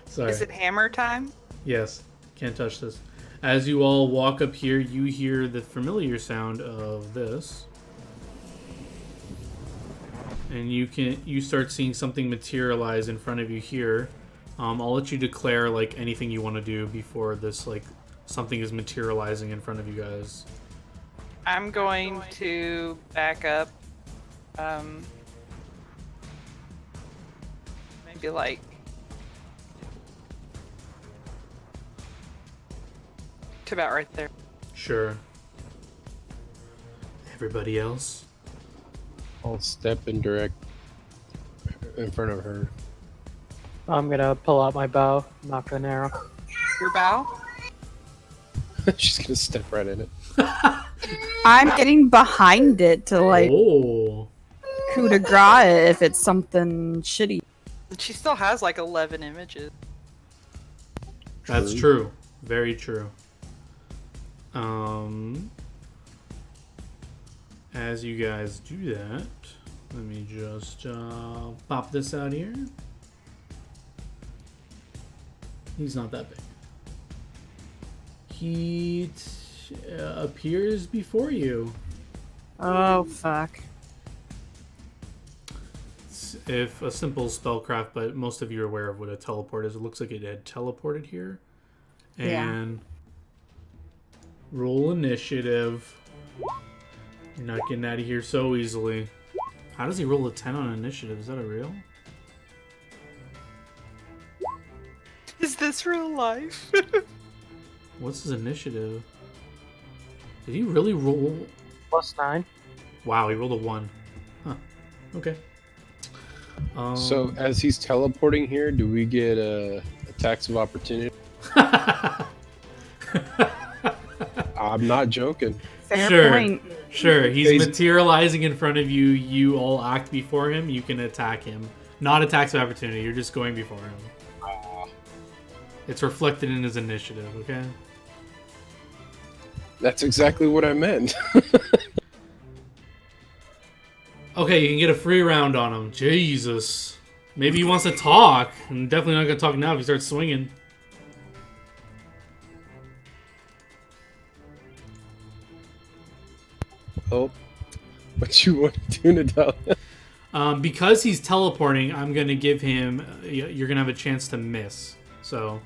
Sorry. Is it hammer time? Yes. Can't touch this. As you all walk up here, you hear the familiar sound of this. And you start seeing something materialize in front of you here. I'll let you declare like anything you want to do before this like something is materializing in front of you guys. I'm going to back up. Maybe like to about right there. Sure. Everybody else? I'll step in direct in front of her. I'm gonna pull out my bow, knock an arrow. Your bow? She's gonna step right in it. I'm getting behind it to like Oh. coup de grace it if it's something shitty. She still has like 11 images. That's true. Very true. As you guys do that, let me just pop this out here. He's not that big. He appears before you. Oh fuck. If a simple spellcraft, but most of you are aware of what a teleport is. It looks like it had teleported here. And roll initiative. You're not getting out of here so easily. How does he roll a 10 on initiative? Is that a real? Is this real life? What's his initiative? Did he really roll? +9. Wow, he rolled a 1. Huh. Okay. So as he's teleporting here, do we get attacks of opportunity? I'm not joking. Fair point. Sure. He's materializing in front of you. You all act before him. You can attack him. Not attacks of opportunity. You're just going before him. It's reflected in his initiative, okay? That's exactly what I meant. Okay, you can get a free round on him. Jesus. Maybe he wants to talk. I'm definitely not going to talk now if he starts swinging. Oh, what you want to do, Natalia? Because he's teleporting, I'm going to give him... You're going to have a chance to miss. So...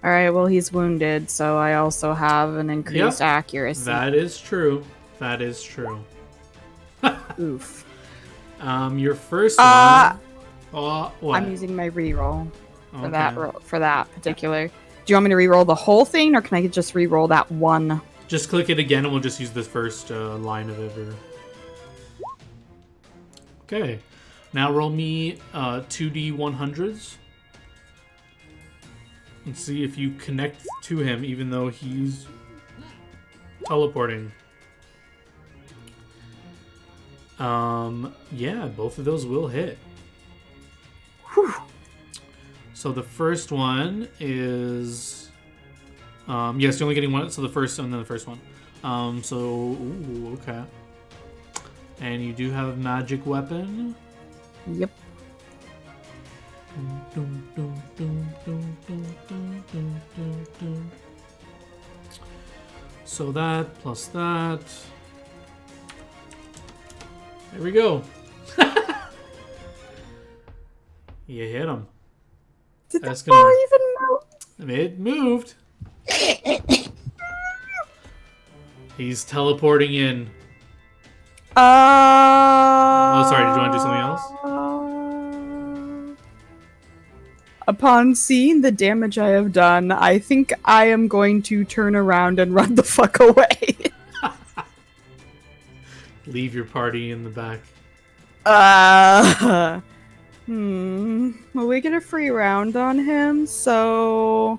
Alright, well he's wounded, so I also have an increased accuracy. That is true. That is true. Oof. Your first one... what? I'm using my reroll for Okay. for that particular. Do you want me to reroll the whole thing, or can I just reroll that one? Just click it again and we'll just use the first line of it. Okay. Now roll me 2d 100s. And see if you connect to him even though he's teleporting. Yeah, both of those will hit. Whew. So the first one is... yes, you're only getting one, so the first and then the first one. Okay. And you do have a magic weapon. Yep. So that plus that. There we go. You hit him. Did That's the bar gonna- even move? It moved. He's teleporting in. Oh, sorry. Did you want to do something else? Upon seeing the damage I have done, I think I am going to turn around and run the fuck away. Leave your party in the back. Well, we get a free round on him, so...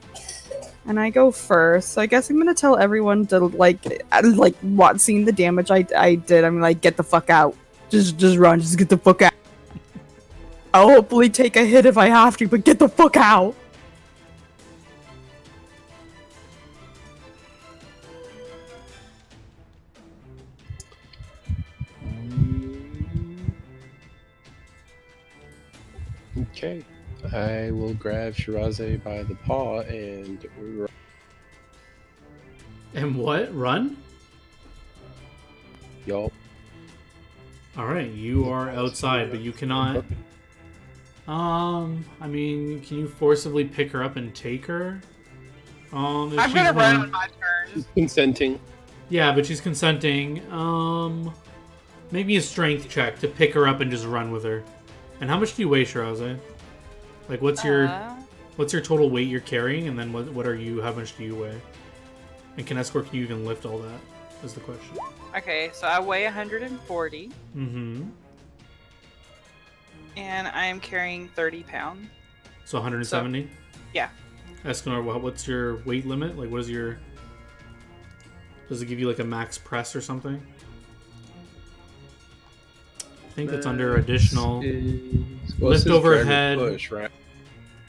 And I go first, so I guess I'm gonna tell everyone to, what, seeing the damage I did, I'm like, get the fuck out. Just run, just get the fuck out. I'll hopefully take a hit if I have to, but get the fuck out! Okay. I will grab Shiraze by the paw and... And what? Run? Yup. Alright, you are outside, but you cannot... I mean, can you forcibly pick her up and take her? I'm gonna run on my turn. Consenting. Yeah, but she's consenting. Maybe a strength check to pick her up and just run with her. And how much do you weigh, Shiraze? Like, what's your total weight you're carrying, and then what are you? How much do you weigh? And can you even lift all that? Is the question. Okay, so I weigh 140. Mm-hmm. And I am carrying 30 pounds. So 170. Yeah. Escanor, what's your weight limit? Like, what is your... Does it give you, like, a max press or something? I think it's under additional... lift overhead. Push, right?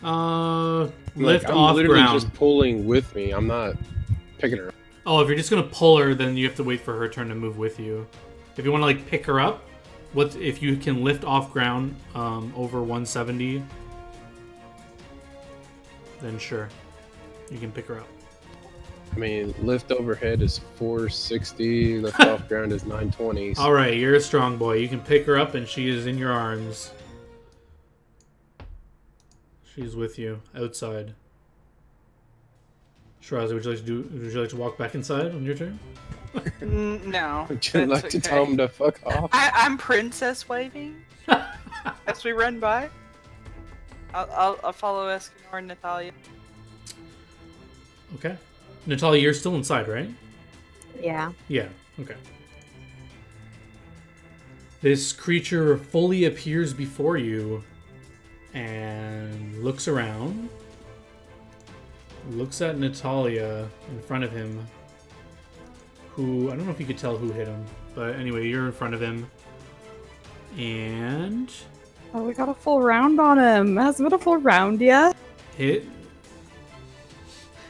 Lift I'm off literally ground. just pulling with me. I'm not picking her up. Oh, if you're just gonna pull her, then you have to wait for her turn to move with you. If you want to, like, pick her up, what if you can lift off ground over 170, then sure, you can pick her up. I mean, lift overhead is 460. Lift off ground is 920. All right, you're a strong boy. You can pick her up, and she is in your arms. She's with you outside. Shirazi, would you like to walk back inside on your turn? No. Would you like to tell him to fuck off? I'm princess waving as we run by. I'll follow Escanor and Natalia. Okay. Natalia, you're still inside, right? Yeah. Yeah, okay. This creature fully appears before you and looks around. Looks at Natalia in front of him, who, I don't know if you could tell who hit him, but anyway, you're in front of him. And... Oh, we got a full round on him. Hasn't been a full round yet. hit.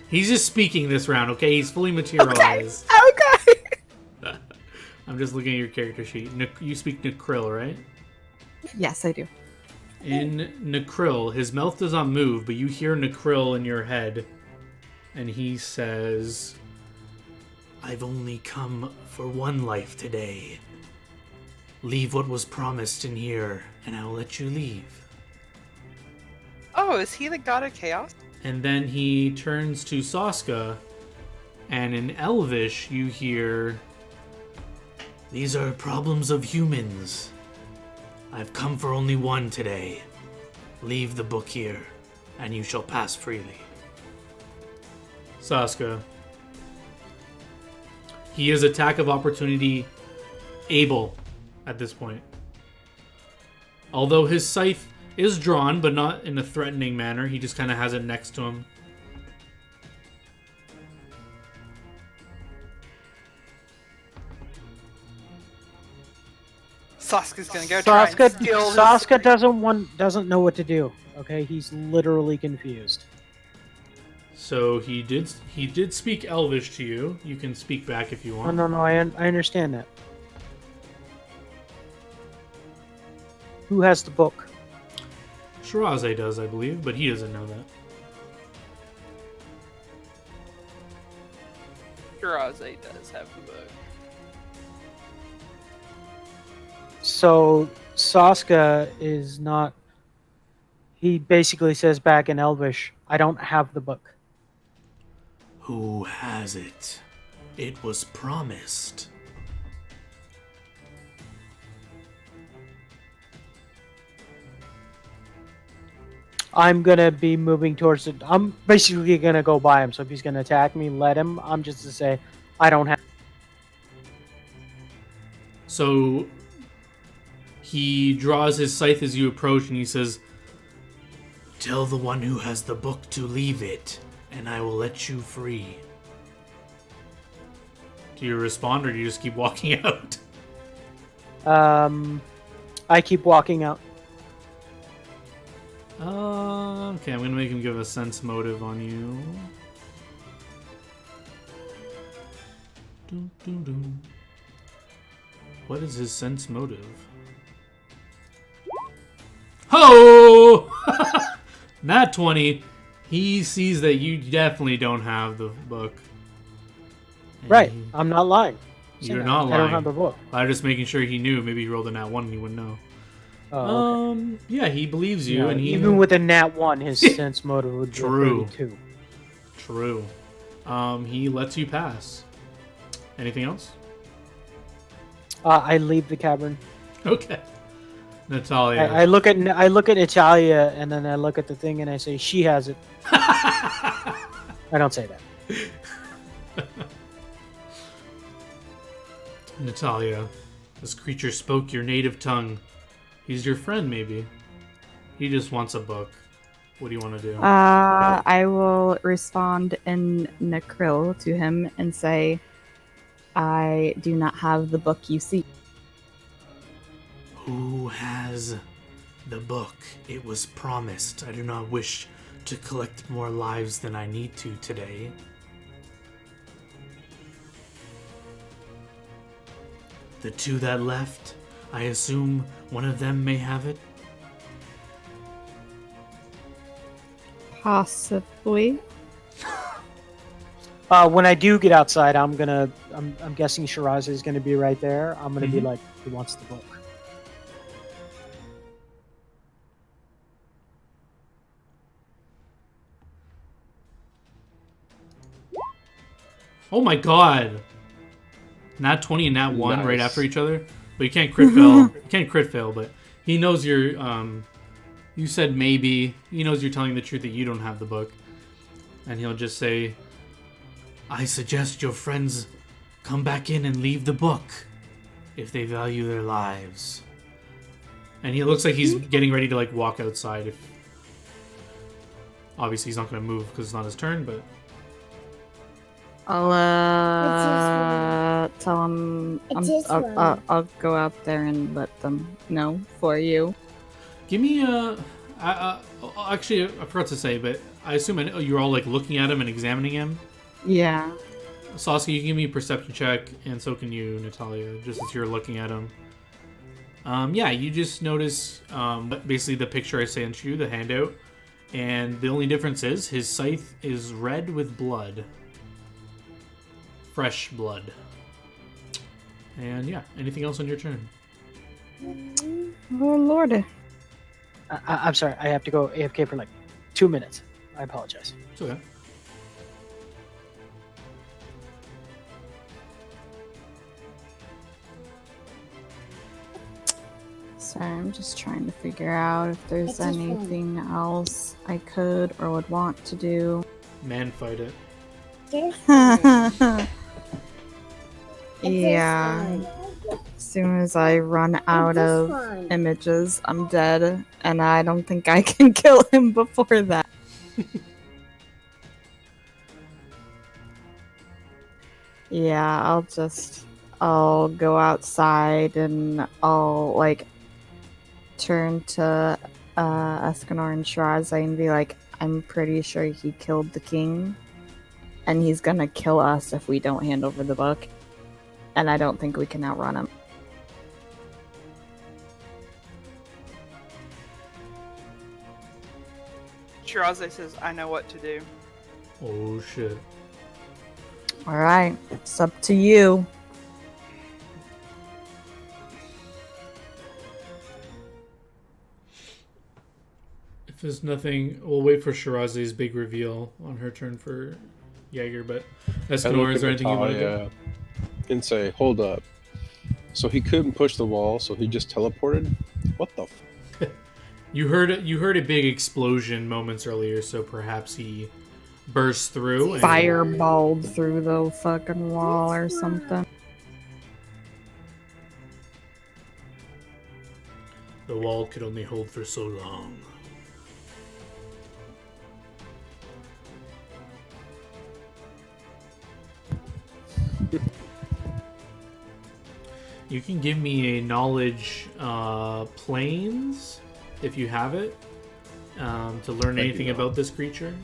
He's just speaking this round, okay? He's fully materialized. Okay. I'm just looking at your character sheet. You speak Necril, right? Yes, I do. In Necril, his mouth does not move, but you hear Necril in your head. And he says, I've only come for one life today. Leave what was promised in here, and I will let you leave. Oh, is he the god of chaos? And then he turns to Saska, and in Elvish you hear, these are problems of humans. I've come for only one today. Leave the book here, and you shall pass freely. Saska. He is attack of opportunity able at this point. Although his scythe is drawn, but not in a threatening manner. He just kind of has it next to him. Saska's gonna go try and steal this. Saska doesn't know what to do. Okay, he's literally confused. So he did speak Elvish to you. You can speak back if you want. No, I understand that. Who has the book? Shiraze does, I believe, but he doesn't know that. Shiraze does have the book. So Saska is not. He basically says back in Elvish, I don't have the book. Who has it? It was promised. I'm gonna be moving towards it. I'm basically gonna go by him. So if he's gonna attack me, let him. I'm just to say, I don't have. So he draws his scythe as you approach, and he says, "Tell the one who has the book to leave it, and I will let you free." Do you respond, or do you just keep walking out? I keep walking out. Okay, I'm gonna make him give a sense motive on you. Dun, dun, dun. What is his sense motive? Ho! Nat 20. He sees that you definitely don't have the book. And Right, I'm not lying. You're not lying. I don't have the book. I'm just making sure he knew. Maybe he rolled a nat 1 and he wouldn't know. Oh, okay. Yeah, he believes you, Yeah, and he even with a nat 1, his sense motive would be True. 32. True. He lets you pass. Anything else? I leave the cavern. Okay. Natalia. I look at Natalia, and then I look at the thing, and I say, "She has it." I don't say that. Natalia, this creature spoke your native tongue. He's your friend, maybe. He just wants a book. What do you want to do? I will respond in Necril to him and say, I do not have the book you seek. Who has the book? It was promised. I do not wish to collect more lives than I need to today. The two that left, I assume one of them may have it? Possibly. When I do get outside, I'm guessing Shiraz is gonna be right there. I'm gonna be like, he wants the book. Oh my god! Nat 20 and Nat 1 right Nice. after each other? But you can't crit fail. You can't crit fail, but he knows you're, you said maybe. He knows you're telling the truth that you don't have the book. And he'll just say, I suggest your friends come back in and leave the book if they value their lives. And he looks like he's getting ready to, like, walk outside. If obviously, he's not going to move because it's not his turn, but... I'll tell him. I'll go out there and let them know for you. Give me a... actually, I forgot to say, but I assume you're all, like, looking at him and examining him. Yeah. Sasuke, you can give me a perception check, and so can you, Natalia, just as you're looking at him. Yeah, you just notice basically the picture I sent you, the handout, and the only difference is his scythe is red with blood. Fresh blood. And yeah, anything else on your turn? Oh lord. I'm sorry, I have to go AFK for like 2 minutes. I apologize. It's okay. Sorry, I'm just trying to figure out if there's anything else I could or would want to do. Man fight it. Yeah. As soon as I run out of images, I'm dead, and I don't think I can kill him before that. Yeah, I'll go outside and I'll, like, turn to Escanor and Shirazade and be like, I'm pretty sure he killed the king, and he's gonna kill us if we don't hand over the book. And I don't think we can outrun him. Shirazade says, I know what to do. Oh shit. Alright, it's up to you. If there's nothing, we'll wait for Shiraze's big reveal on her turn for Jaeger, but Escanor, is there anything you want to do? And say, hold up. So he couldn't push the wall, so he just teleported? What the f? You heard a big explosion moments earlier, so perhaps he burst through and... Fireballed through the fucking wall or something. The wall could only hold for so long. You can give me a knowledge planes if you have it to learn anything about this creature.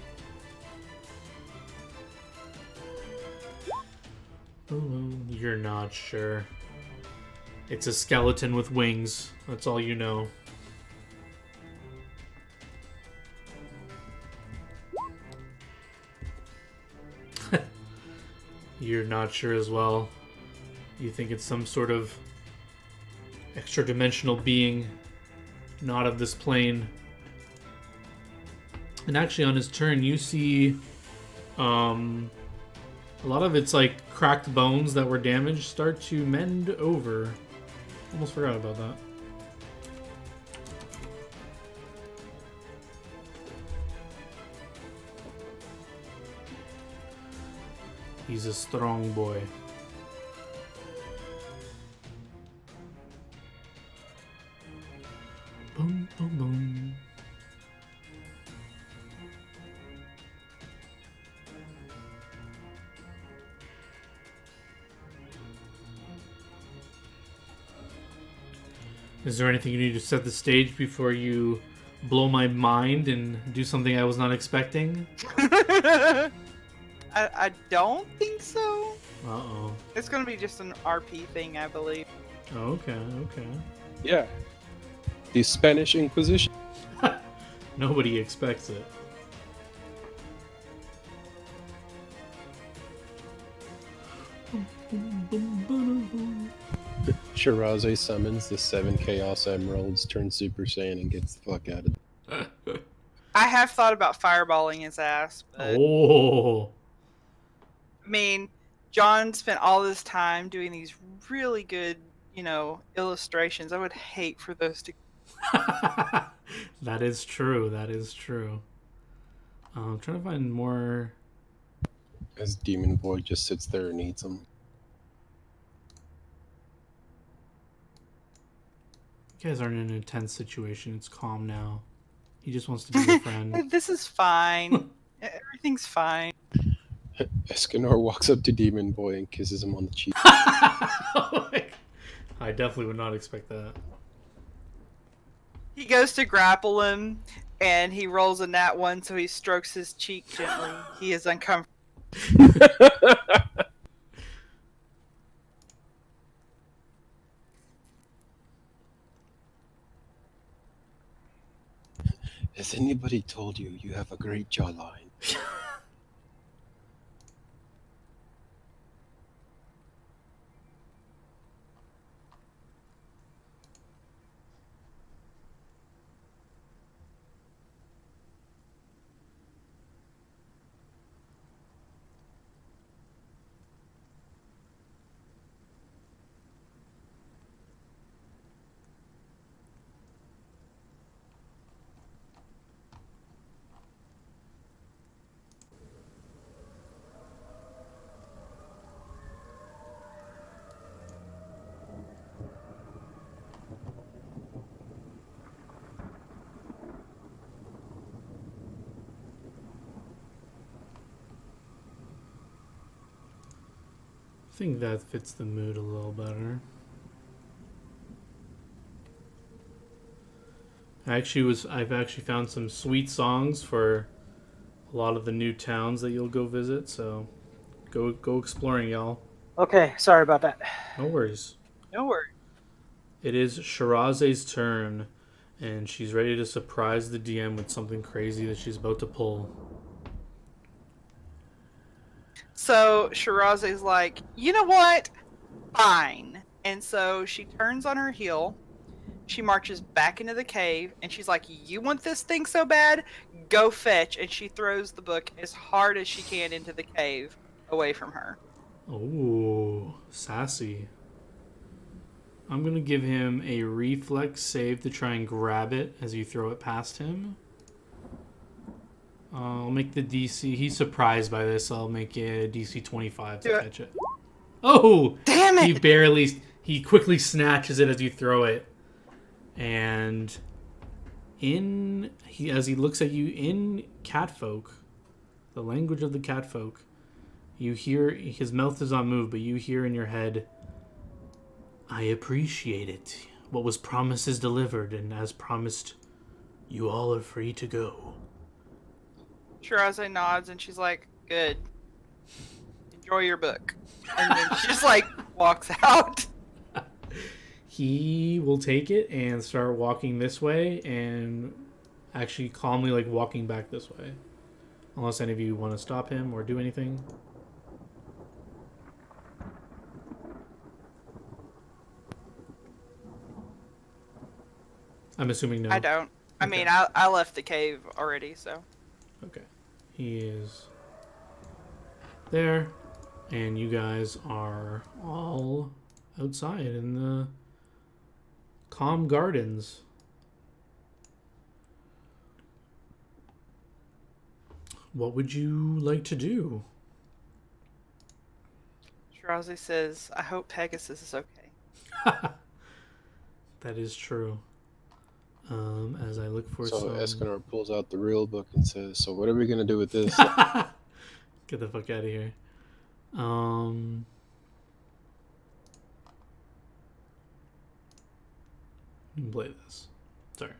You're not sure. It's a skeleton with wings. That's all you know. You're not sure as well. You think it's some sort of extra-dimensional being, not of this plane. And actually, on his turn, you see a lot of its like cracked bones that were damaged start to mend over. Almost forgot about that. He's a strong boy. Boom, boom, boom. Is there anything you need to set the stage before you blow my mind and do something I was not expecting? I don't think so. Uh-oh. It's gonna be just an RP thing, I believe. Okay, okay. Yeah. The Spanish Inquisition. Nobody expects it. Shiraze summons the 7 Chaos Emeralds, turns Super Saiyan, and gets the fuck out of it. I have thought about fireballing his ass, but Oh. I mean, John spent all this time doing these really good, illustrations. I would hate for those to. That is true. That is true. I'm trying to find more. As Demon Boy just sits there and eats them. You guys aren't in an intense situation. It's calm now. He just wants to be your friend. This is fine. Everything's fine. Escanor walks up to Demon Boy and kisses him on the cheek. I definitely would not expect that. He goes to grapple him, and he rolls a nat 1, so he strokes his cheek gently. He is uncomfortable. Has anybody told you you have a great jawline? I think that fits the mood a little better. I've actually found some sweet songs for a lot of the new towns that you'll go visit, so go exploring, y'all. Okay, sorry about that. No worries. No worries. It is Shiraze's turn, and she's ready to surprise the DM with something crazy that she's about to pull. So Shiraze's like, you know what? Fine. And so she turns on her heel. She marches back into the cave, and she's like, you want this thing so bad? Go fetch. And she throws the book as hard as she can into the cave, away from her. Oh, sassy. I'm going to give him a reflex save to try and grab it as you throw it past him. I'll make the DC. He's surprised by this. I'll make it DC 25 to catch it. Oh! Damn it! He quickly snatches it as you throw it. And as he looks at you in catfolk, the language of the catfolk, you hear, his mouth does not move, but you hear in your head, I appreciate it. What was promised is delivered, and as promised, you all are free to go. Shiraze nods, and she's like, good. Enjoy your book. And then she just, like, walks out. He will take it and start walking this way, and actually calmly, like, walking back this way. Unless any of you want to stop him or do anything. I'm assuming no. I don't. I mean, I left the cave already, so. Okay. He is there, and you guys are all outside in the calm gardens. What would you like to do? Shiraze says, I hope Pegasus is okay. That is true. As I look for So some... Escanor pulls out the real book and says, so what are we going to do with this? Get the fuck out of here. You can play this. Sorry.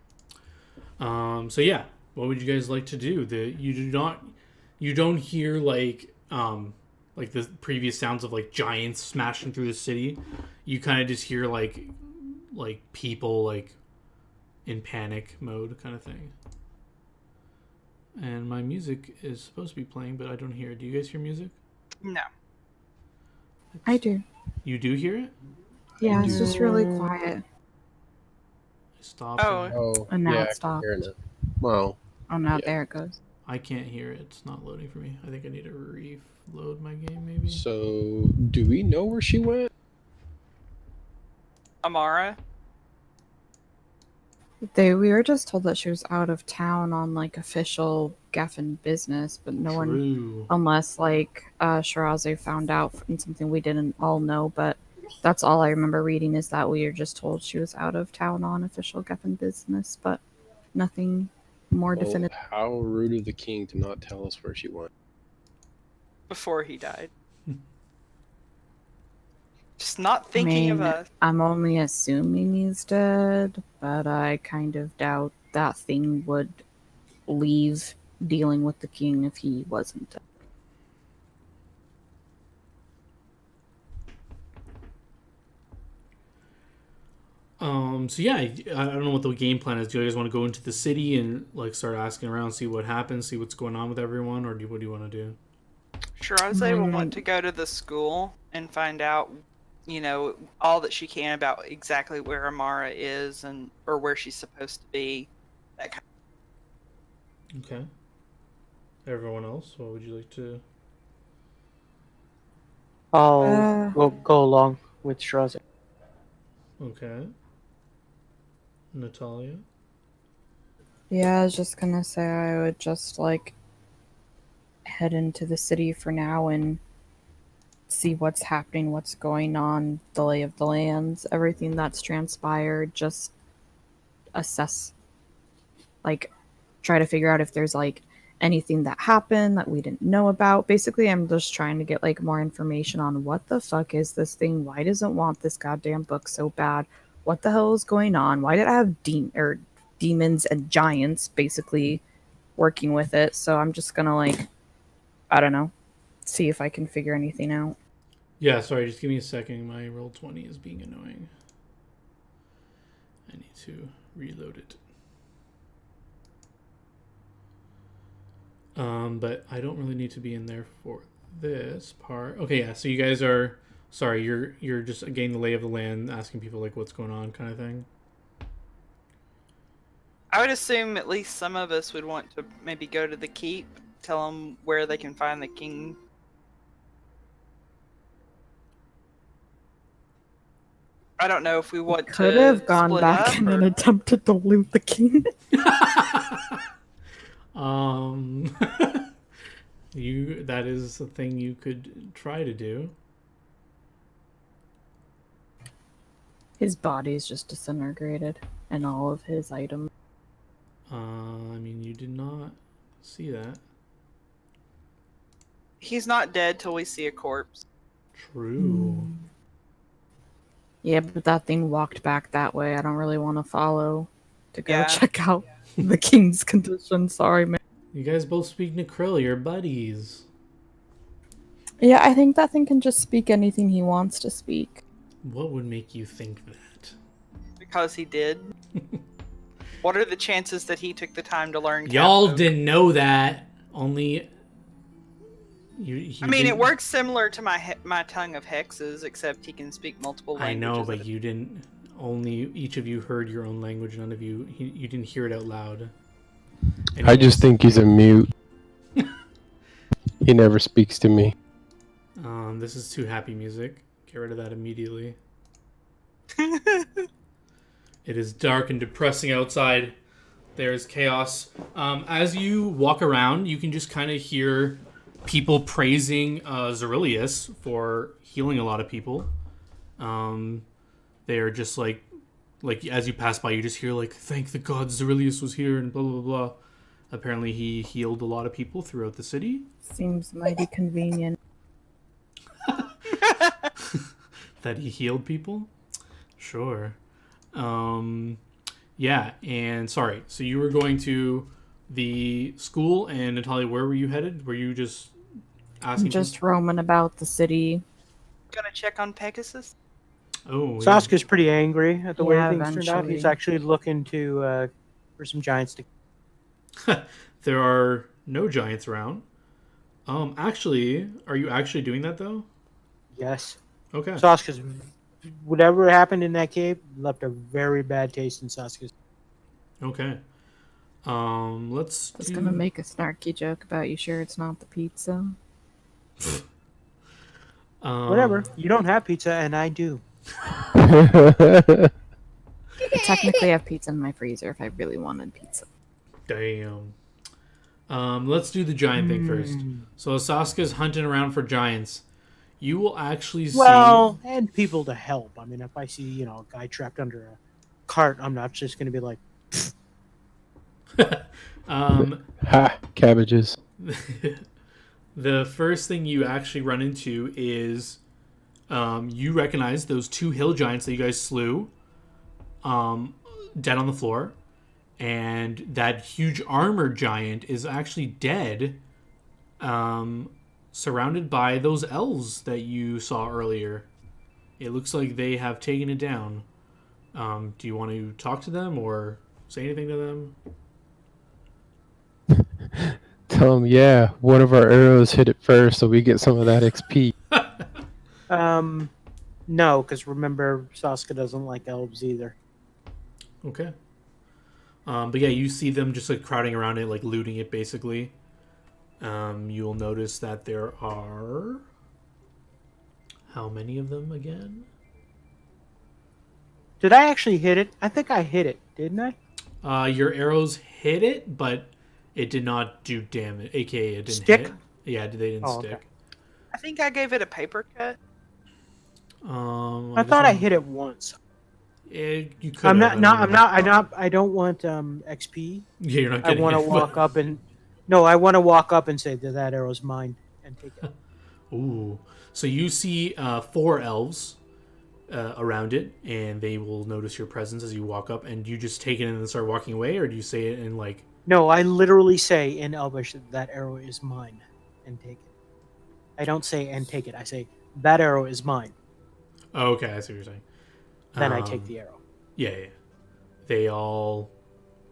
So yeah, what would you guys like to do? You don't hear like the previous sounds of like giants smashing through the city. You kind of just hear like people like in panic mode kind of thing. And my music is supposed to be playing, but I don't hear it. Do you guys hear music? No. I do. You do hear it? Yeah, it's just really quiet. Stop. Oh. Oh, And now yeah, it I can stopped. hear it now. Well, Oh, now Yeah. there it goes. I can't hear it. It's not loading for me. I think I need to reload my game, maybe. so do we know where she went? Amara? We were just told that she was out of town on like official Geffen business, but no one, True. unless like Shiraze found out in something we didn't all know. But that's all I remember reading is that we were just told she was out of town on official Geffen business, but nothing more Well, definitive. how rude of the king to not tell us where she went. Before he died. Just not thinking of us. I'm only assuming he's dead, but I kind of doubt that thing would leave dealing with the king if he wasn't dead. So yeah, I don't know what the game plan is. Do you guys want to go into the city and like start asking around, see what happens, see what's going on with everyone, or what do you want to do? Shiraze will want to go to the school and find out, all that she can about exactly where Amara is or where she's supposed to be. That kind Okay. Everyone else, what would you like to? We'll go along with Shiraze. Okay. Natalia. Yeah, I was just gonna say I would just like head into the city for now and see what's happening, what's going on, the lay of the lands, everything that's transpired, just assess, like, try to figure out if there's like anything that happened that we didn't know about. Basically, I'm just trying to get like more information on what the fuck is this thing? Why does it want this goddamn book so bad? What the hell is going on? Why did I have demons and giants basically working with it? So I'm just gonna like, I don't know, see if I can figure anything out. Yeah, sorry, just give me a second. My Roll20 is being annoying. I need to reload it. But I don't really need to be in there for this part. Okay, yeah, so you guys are... Sorry, you're just getting the lay of the land, asking people, like, what's going on kind of thing? I would assume at least some of us would want to maybe go to the keep, tell them where they can find the king. I don't know if we want to Could have gone split back up and then or- attempted to loot the king. That is a thing you could try to do. His body's just disintegrated, and all of his items. I mean, you did not see that. He's not dead till we see a corpse. True. Yeah, but that thing walked back that way. I don't really want to follow to go Yeah. check out the king's condition. Sorry, man. You guys both speak Nekrill. You're buddies. Yeah, I think that thing can just speak anything he wants to speak. What would make you think that? Because he did. What are the chances that he took the time to learn? Y'all Catfolk? didn't know that. Only... I mean, it works similar to my tongue of hexes, except he can speak multiple languages. I know, but at a- you didn't... Only each of you heard your own language. None of you... You didn't hear it out loud. And I just think he's a mute. He never speaks to me. This is too happy music. Get rid of that immediately. It is dark and depressing outside. There's chaos. As you walk around, you can just kind of hear people praising Zerilius for healing a lot of people. They are just like as you pass by, you just hear like, "Thank the gods Zerilius was here," and blah blah blah. Apparently, he healed a lot of people throughout the city. Seems mighty convenient. That he healed people? Sure. Yeah, and sorry. So you were going to the school, and Natalia, where were you headed? Were you just asking? Just roaming about the city. Gonna check on Pegasus. Oh, yeah. Sasuke's pretty angry at the way Yeah, things turned out. He's eventually. actually looking to for some giants to. There are no giants around. Actually, are you actually doing that though? Yes. Okay. Sasuke's whatever happened in that cave left a very bad taste in Sasuke's. Okay. Let's. I was gonna make a snarky joke about you sure it's not the pizza. Whatever. You don't have pizza, and I do. I technically have pizza in my freezer if I really wanted pizza. Damn. Let's do the giant thing first. So Sasuke's hunting around for giants. You will actually see. Well, and people to help. I mean, if I see a guy trapped under a cart, I'm not just gonna be like. Ha! Cabbages. The first thing you actually run into is you recognize those two hill giants that you guys slew dead on the floor. And that huge armored giant is actually dead, surrounded by those elves that you saw earlier. It looks like they have taken it down. Do you want to talk to them or say anything to them? Tell them, yeah, one of our arrows hit it first, so we get some of that XP. No, because remember, Sasuke doesn't like elves either. Okay. But yeah, you see them just like crowding around it, like looting it basically. You'll notice that there are... How many of them again? Did I actually hit it? I think I hit it, didn't I? Your arrows hit it, but it did not do damage. AKA, it didn't Stick? hit. Yeah, they didn't stick. Okay. I think I gave it a paper cut. I thought I hit it once. You could. I'm not. I don't want XP. Yeah, you're not I getting want to it, walk up and. No, I want to walk up and say that arrow's mine and take it. Ooh. So you see 4 elves around it, and they will notice your presence as you walk up, and you just take it and then start walking away, or do you say it in like... No, I literally say in Elvish that arrow is mine and take it. I don't say and take it. I say that arrow is mine. Oh, okay, I see what you're saying. Then I take the arrow. Yeah. They all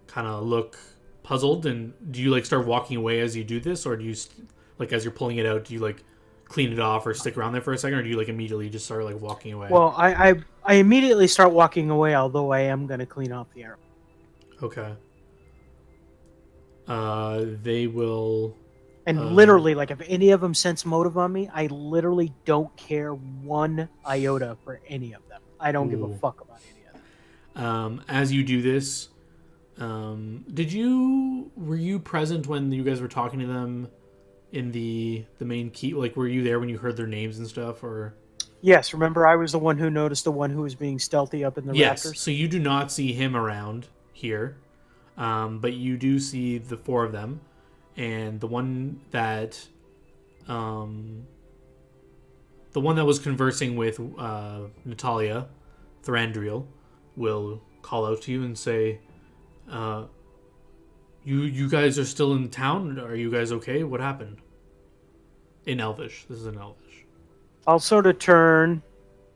kind of look puzzled, and do you like start walking away as you do this, or do you like as you're pulling it out, do you like clean it off or stick around there for a second, or do you like immediately just start like walking away? Well, I immediately start walking away, although I am going to clean off the arrow. Okay. They will... And literally, like, if any of them sense motive on me, I literally don't care one iota for any of them. I don't give a fuck about any of them. As you do this, were you present when you guys were talking to them in the main key? Like, were you there when you heard their names and stuff, or? Yes, remember I was the one who noticed the one who was being stealthy up in the rafters? So you do not see him around here, but you do see the 4 of them, and the one that was conversing with Natalia, Thranduil, will call out to you and say, you guys are still in town? Are you guys okay? What happened? In Elvish. This is in Elvish. I'll sort of turn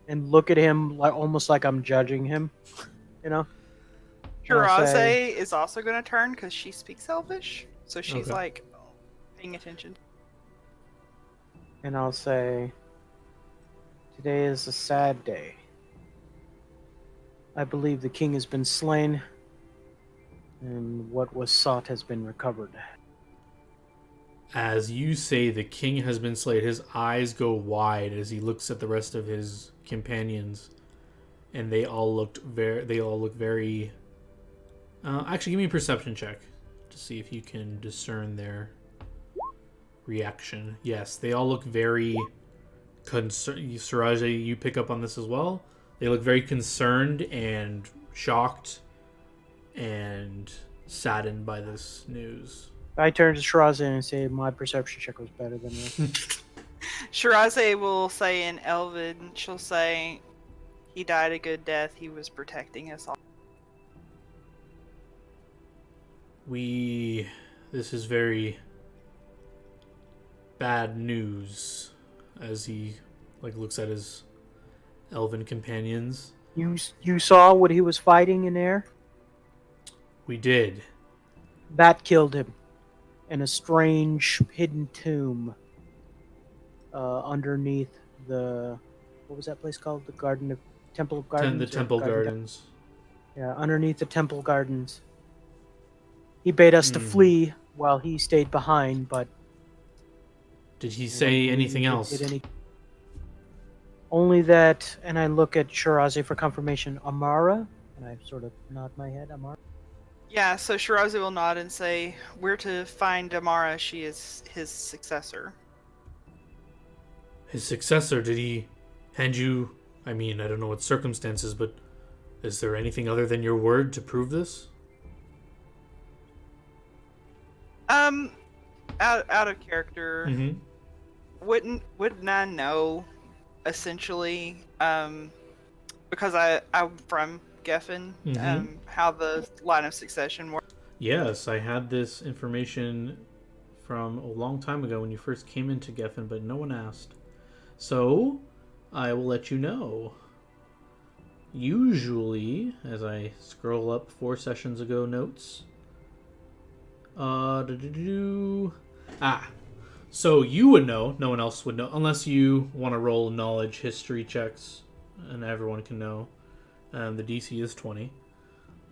and look at him like almost like I'm judging him, you know? Shirazé is also going to turn because she speaks Elvish, so she's like paying attention. And I'll say, today is a sad day. I believe the king has been slain, and what was sought has been recovered. As you say the king has been slain, his eyes go wide as he looks at the rest of his companions, and they all look very... actually, give me a perception check to see if you can discern their reaction. Yes, they all look very concerned. Sirajah, you pick up on this as well. They look very concerned and shocked and saddened by this news. I turn to Shirazé and say my perception check was better than yours. Shirazé will say in Elven, she'll say, he died a good death, he was protecting us all. This is very bad news, as he looks at his elven companions. You saw what he was fighting in there? We did. That killed him in a strange hidden tomb underneath the, what was that place called? The Garden of Temple of Gardens. The Temple Gardens. Yeah, underneath the Temple Gardens. He bade us to flee while he stayed behind, but did he say anything else? Only that, and I look at Shirazi for confirmation. Amara, and I sort of nod my head. Amara. Yeah, so Shirazi will nod and say, "We're to find Amara. She is his successor." His successor? Did he hand you? I mean, I don't know what circumstances, but is there anything other than your word to prove this? Out of character. Mm-hmm. Wouldn't I know, essentially, because I'm from Geffen, how the line of succession works? Yes, I had this information from a long time ago when you first came into Geffen, but no one asked. So, I will let you know. Usually, as I scroll up 4 sessions ago notes. So you would know, no one else would know, unless you want to roll knowledge history checks, and everyone can know. The DC is 20.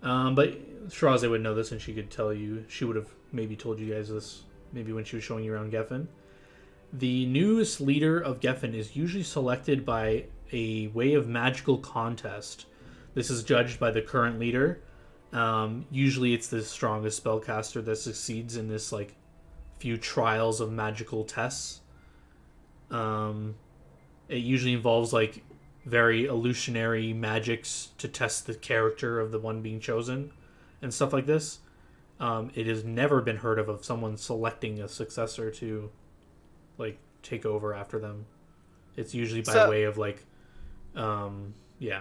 But Shiraze would know this, and she could tell you, she would have maybe told you guys this, maybe when she was showing you around Geffen. The newest leader of Geffen is usually selected by a way of magical contest. This is judged by the current leader. Usually it's the strongest spellcaster that succeeds in this few trials of magical tests. It usually involves very illusionary magics to test the character of the one being chosen and stuff like this. It has never been heard of someone selecting a successor to take over after them. It's usually by way of yeah.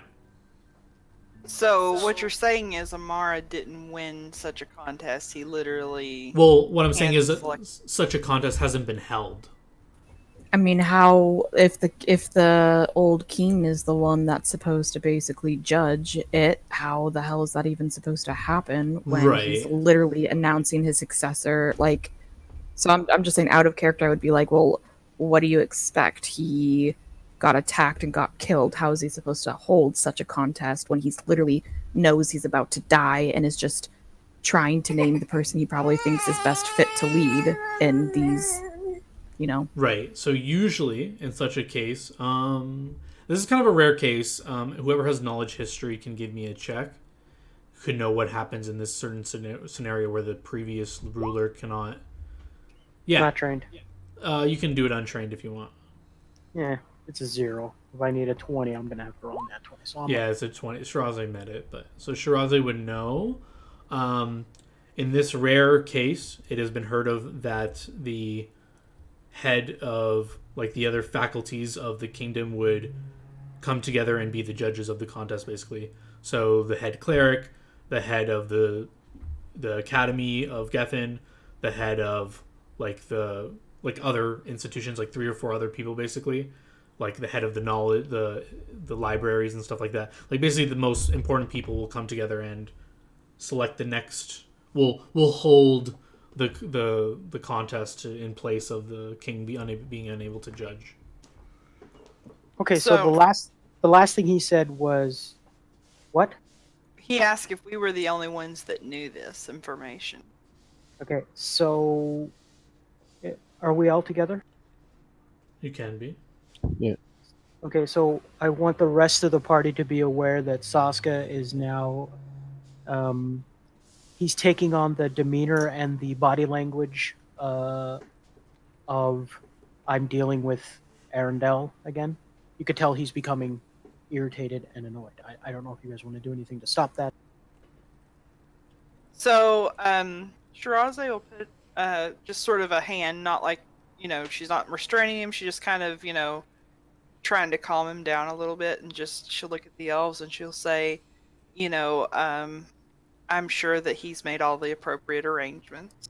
So what you're saying is Amara didn't win such a contest. He literally. Well, what I'm saying is that such a contest hasn't been held. I mean, how if the old king is the one that's supposed to basically judge it, how the hell is that even supposed to happen when he's literally announcing his successor? So I'm just saying, out of character, I would be like, well, what do you expect? He got attacked and got killed. How is he supposed to hold such a contest when he's literally knows he's about to die and is just trying to name the person he probably thinks is best fit to lead in these, Right. So usually in such a case, this is kind of a rare case. Whoever has knowledge history can give me a check. Could know what happens in this certain scenario where the previous ruler cannot. Yeah. Not trained. You can do it untrained if you want. Yeah. It's a 0. If I need a 20, I'm going to have to roll that 20. So it's a 20. Shiraze met it, but so Shiraze would know. In this rare case, it has been heard of that the head of the other faculties of the kingdom would come together and be the judges of the contest, basically. So the head cleric, the head of the academy of Geffen, the head of the other institutions, 3 or 4 other people, basically. The head of the knowledge, the libraries and stuff like that. Basically the most important people will come together and select the next. Will hold the contest in place of the king being unable to judge. Okay, so the last thing he said was, what? He asked if we were the only ones that knew this information. Okay, so are we all together? You can be. Yeah. Okay, so I want the rest of the party to be aware that Saska is now, he's taking on the demeanor and the body language of I'm dealing with Arundel again. You could tell he's becoming irritated and annoyed. I don't know if you guys want to do anything to stop that. So, Shiraze will put just sort of a hand, not she's not restraining him. She just kind of, trying to calm him down a little bit, and she'll look at the elves and she'll say, I'm sure that he's made all the appropriate arrangements.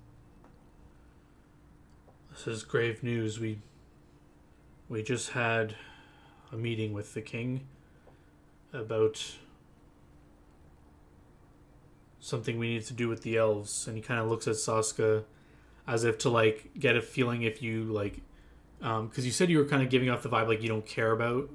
This is grave news. We just had a meeting with the king about something we need to do with the elves, and he kind of looks at Saska as if to like get a feeling if you like, because you said you were kind of giving off the vibe like you don't care about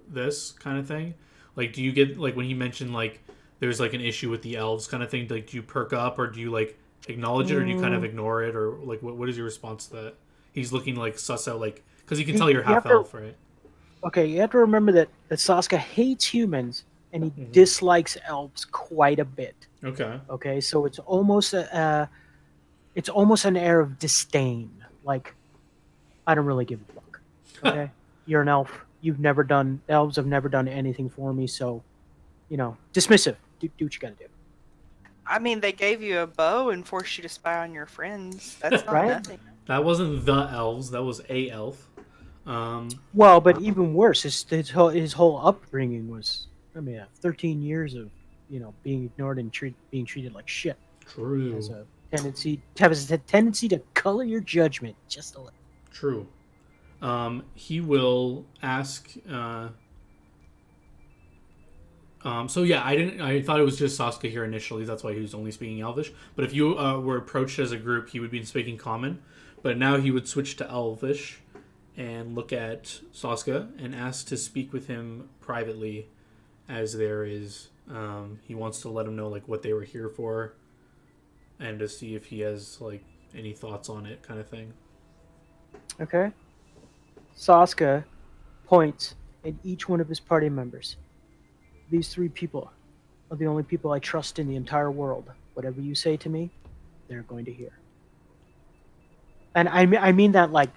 this kind of thing. Like, do you get like when he mentioned like there's like an issue with the elves kind of thing? Like, do you perk up or do you like acknowledge it or do you kind of ignore it or like what is your response to that? He's looking like sus out like because he can tell you're half elf, right? Okay, you have to remember that Saska hates humans and he dislikes elves quite a bit. Okay. Okay, so it's almost an air of disdain. Like, I don't really give a fuck. Okay, you're an elf. Elves have never done anything for me, so, dismissive. Do what you gotta do. I mean, they gave you a bow and forced you to spy on your friends. That's not Right? nothing. That wasn't the elves. That was a elf. Well, but even worse, his whole upbringing was, 13 years of, being ignored and being treated like shit. True. Has a tendency to color your judgment just a little. True. He will ask. So yeah, I thought it was just Saska here initially. That's why he was only speaking Elvish. But if you were approached as a group, he would be speaking Common. But now he would switch to Elvish and look at Saska and ask to speak with him privately, as there is. He wants to let him know like what they were here for, and to see if he has like any thoughts on it, kind of thing. Okay. Saska points at each one of his party members. These 3 people are the only people I trust in the entire world. Whatever you say to me, they're going to hear. And I mean that like,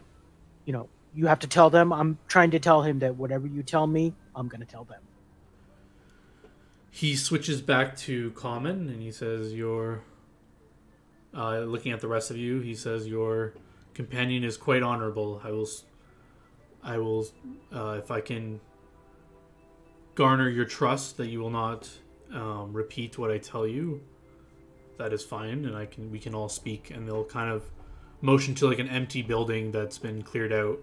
you have to tell them. I'm trying to tell him that whatever you tell me, I'm going to tell them. He switches back to Common and he says, "Your looking at the rest of you, he says your companion is quite honorable. I will, if I can garner your trust that you will not repeat what I tell you, that is fine, and we can all speak." And they'll kind of motion to like an empty building that's been cleared out.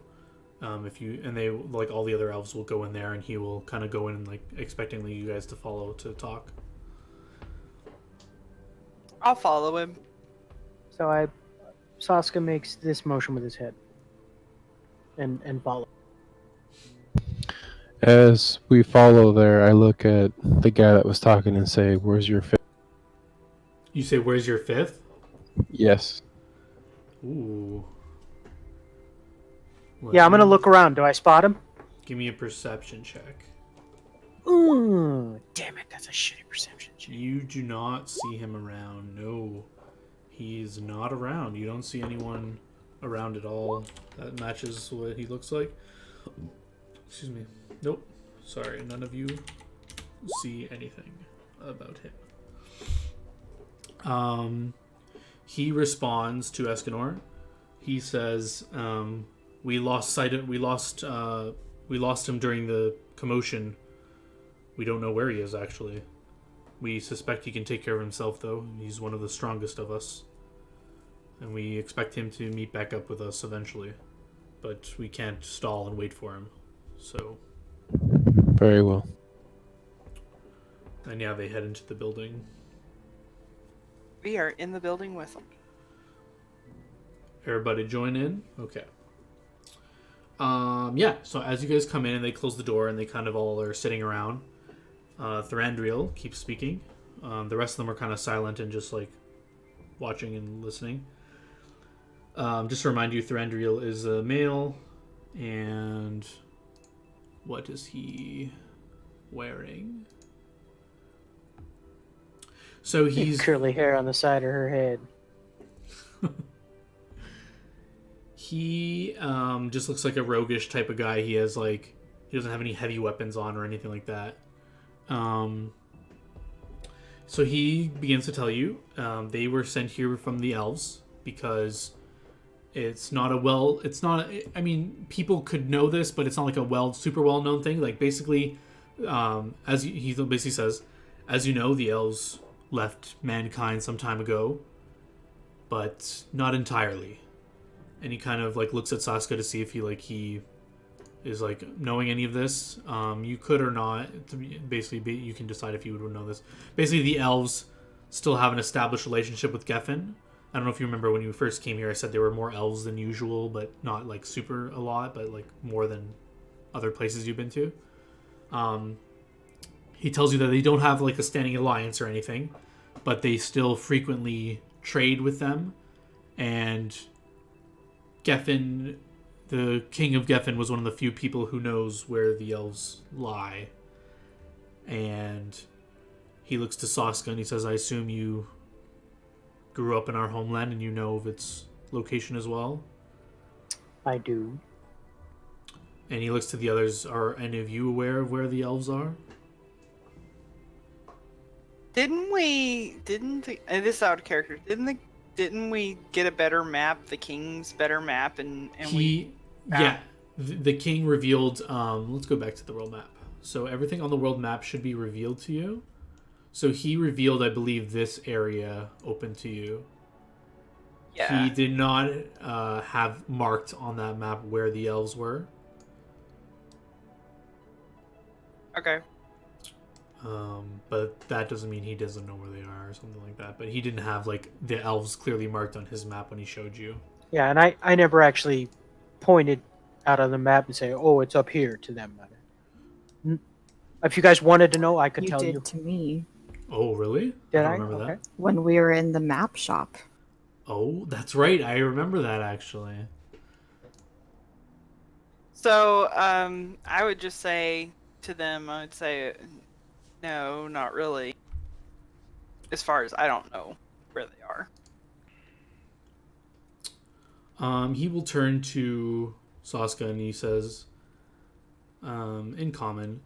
They like all the other elves will go in there, and he will kind of go in like expectingly you guys to follow to talk. I'll follow him. So Saska makes this motion with his head and follow. As we follow there, I look at the guy that was talking and say, "Where's your fifth?" You say, "Where's your fifth?" Yes. Ooh. Yeah, I'm gonna look around. Do I spot him? Give me a perception check. Ooh, damn it, that's a shitty perception check. You do not see him around. No. He's not around. You don't see anyone around at all that matches what he looks like. Excuse me. Nope. Sorry, none of you see anything about him. He responds to Escanor. He says, we lost him during the commotion. We don't know where he is, actually. We suspect he can take care of himself, though. He's one of the strongest of us. And we expect him to meet back up with us eventually. But we can't stall and wait for him. So... Very well. And yeah, they head into the building. We are in the building with them. Everybody join in? Okay. Yeah, so as you guys come in and they close the door and they kind of all are sitting around, Thranduil keeps speaking. The rest of them are kind of silent and just like watching and listening. Just to remind you, Thranduil is a male, and what is he wearing? So he's curly hair on the side of her head. He just looks like a roguish type of guy. He doesn't have any heavy weapons on or anything like that. So he begins to tell you they were sent here from the elves because I mean, people could know this, but it's not like a super well known thing. Like basically, as he basically says, as you know, the elves left mankind some time ago, but not entirely. And he kind of like looks at Sasuke to see if he is like knowing any of this. You could or not. Basically, you can decide if you would know this. Basically, the elves still have an established relationship with Geffen. I don't know if you remember when you first came here, I said there were more elves than usual, but not like super a lot, but like more than other places you've been to. He tells you that they don't have like a standing alliance or anything, but they still frequently trade with them. And Geffen, the king of Geffen, was one of the few people who knows where the elves lie. And he looks to Sasuke and he says, I assume you grew up in our homeland and you know of its location as well? I do. And he looks to the others. Are any of you aware of where the elves are? Didn't this is out of character? Didn't we get a better map, the king's better map, and the king revealed. Let's go back to the world map. So everything on the world map should be revealed to you. So he revealed, I believe, this area open to you. Yeah. He did not have marked on that map where the elves were. Okay. But that doesn't mean he doesn't know where they are or something like that. But he didn't have like the elves clearly marked on his map when he showed you. Yeah, and I never actually pointed out on the map and say, "Oh, it's up here" to them. If you guys wanted to know, I could tell you. You did to me. Oh, really? Did I I? don't remember Okay. that. When we were in the map shop. Oh, that's right. I remember that actually. So, I would just say to them, I would say, no, not really. As far as I don't know where they are. He will turn to Sasuke and he says, in common,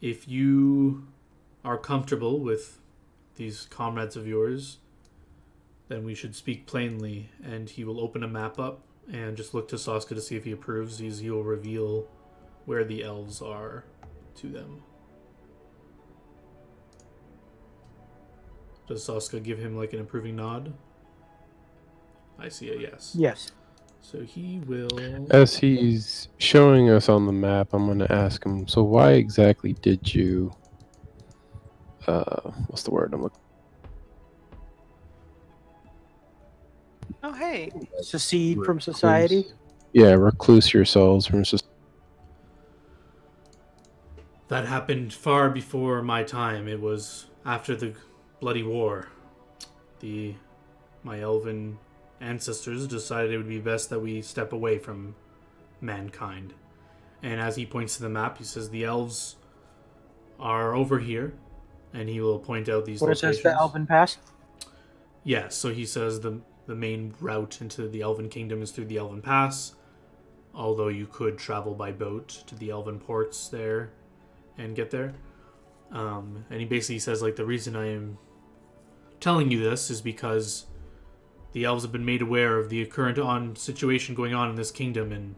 if you are comfortable with these comrades of yours, then we should speak plainly. And he will open a map up and just look to Sasuke to see if he approves. He will reveal where the elves are to them. Does Sasuke give him like an approving nod? I see a yes. Yes. So he will... As he's showing us on the map, I'm going to ask him, so why exactly did you... what's the word I'm looking Oh, hey. Secede from society? Yeah, recluse yourselves from society. That happened far before my time. It was after the bloody war. My elven ancestors decided it would be best that we step away from mankind. And as he points to the map, he says the elves are over here, and he will point out these locations. Where says the Elven Pass? Yes, so he says the main route into the Elven Kingdom is through the Elven Pass, although you could travel by boat to the Elven ports there and get there. And he basically says, like, the reason I am telling you this is because the elves have been made aware of the current situation going on in this kingdom, and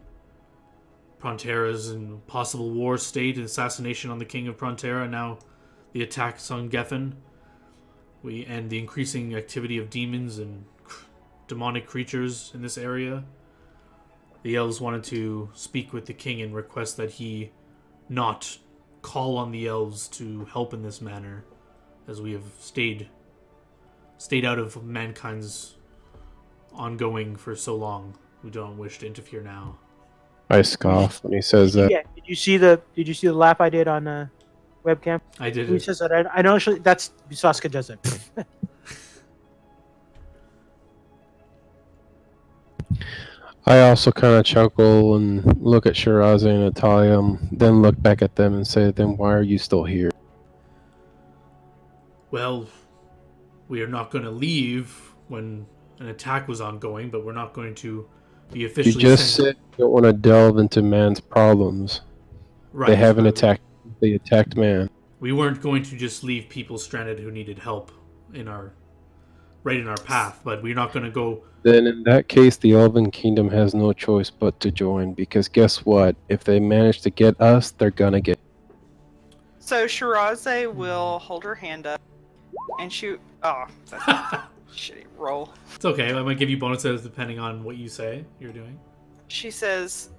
Prontera's and possible war state and assassination on the king of Prontera, and now the attacks on Geffen, and the increasing activity of demons and demonic creatures in this area. The elves wanted to speak with the king and request that he not call on the elves to help in this manner, as we have stayed out of mankind's ongoing for so long. We don't wish to interfere now. I scoff when he says that. Yeah. Did you see the laugh I did on the webcam? I did. He says that. I know. That's Sasuke does it. I also kind of chuckle and look at Shirazi and Natalia, then look back at them and say, then why are you still here? Well, we are not going to leave when an attack was ongoing, but we're not going to be officially... You just said you don't want to delve into man's problems. Right. They haven't attacked... They attacked man. We weren't going to just leave people stranded who needed help right in our path, but we're not going to go... Then in that case, the Elven Kingdom has no choice but to join, because guess what? If they manage to get us, they're gonna get... So Shirazi will hold her hand up And she... Oh, that's a shitty roll. It's okay. I might give you bonuses depending on what you say you're doing. She says,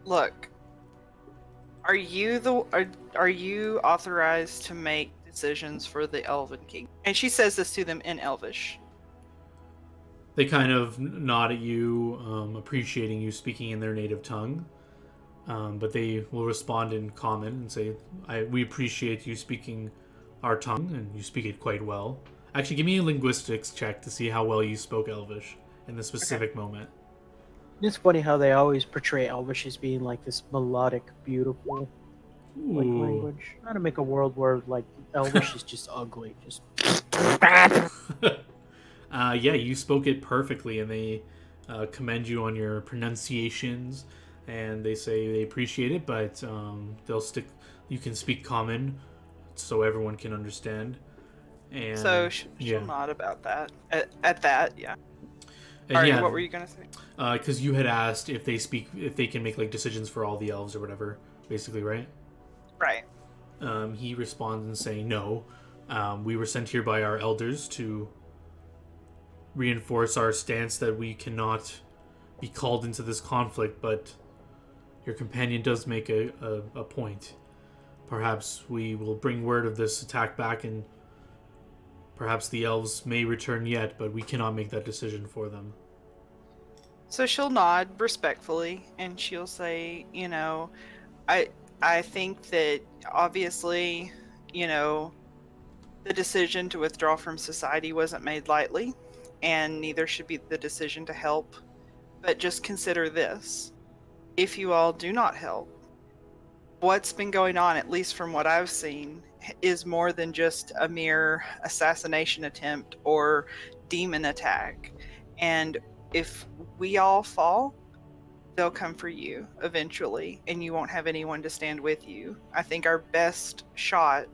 look, are you authorized to make decisions for the Elven King? And she says this to them in Elvish. They kind of nod at you, appreciating you speaking in their native tongue. But they will respond in common and say, we appreciate you speaking our tongue, and you speak it quite well. Actually, give me a linguistics check to see how well you spoke Elvish in this specific moment. It's funny how they always portray Elvish as being like this melodic, beautiful like language. Not to make a world where like Elvish is just ugly. Just yeah, you spoke it perfectly, and they commend you on your pronunciations, and they say they appreciate it, but they'll stick. You can speak common, so everyone can understand. And so she'll nod about that. At that, yeah. And what were you gonna say? Because you had asked if they can make like decisions for all the elves or whatever, basically, right? Right. He responds and saying, no. We were sent here by our elders to reinforce our stance that we cannot be called into this conflict, but your companion does make a point. Perhaps we will bring word of this attack back, and perhaps the elves may return yet, but we cannot make that decision for them. So she'll nod respectfully, and she'll say, I think that obviously, the decision to withdraw from society wasn't made lightly, and neither should be the decision to help. But just consider this. If you all do not help, what's been going on, at least from what I've seen, is more than just a mere assassination attempt or demon attack. And if we all fall, they'll come for you eventually, and you won't have anyone to stand with you. I think our best shot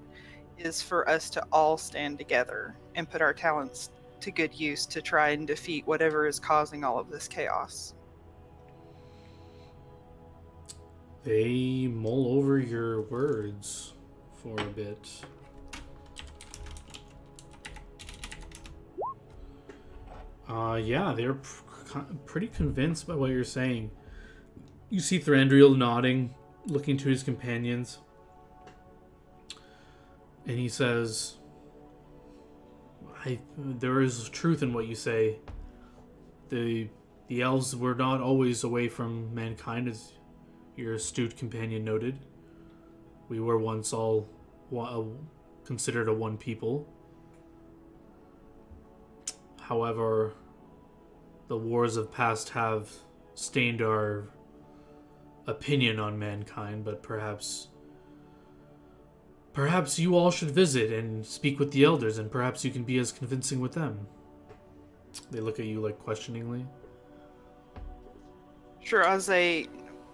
is for us to all stand together and put our talents to good use to try and defeat whatever is causing all of this chaos. They mull over your words for a bit. Yeah, they're pretty convinced by what you're saying. You see Thranduil nodding, looking to his companions, and he says, there is truth in what you say. The elves were not always away from mankind, as your astute companion noted. We were once all considered a one people. However, the wars of past have stained our opinion on mankind, but perhaps you all should visit and speak with the elders, and perhaps you can be as convincing with them. They look at you like questioningly. Shiraze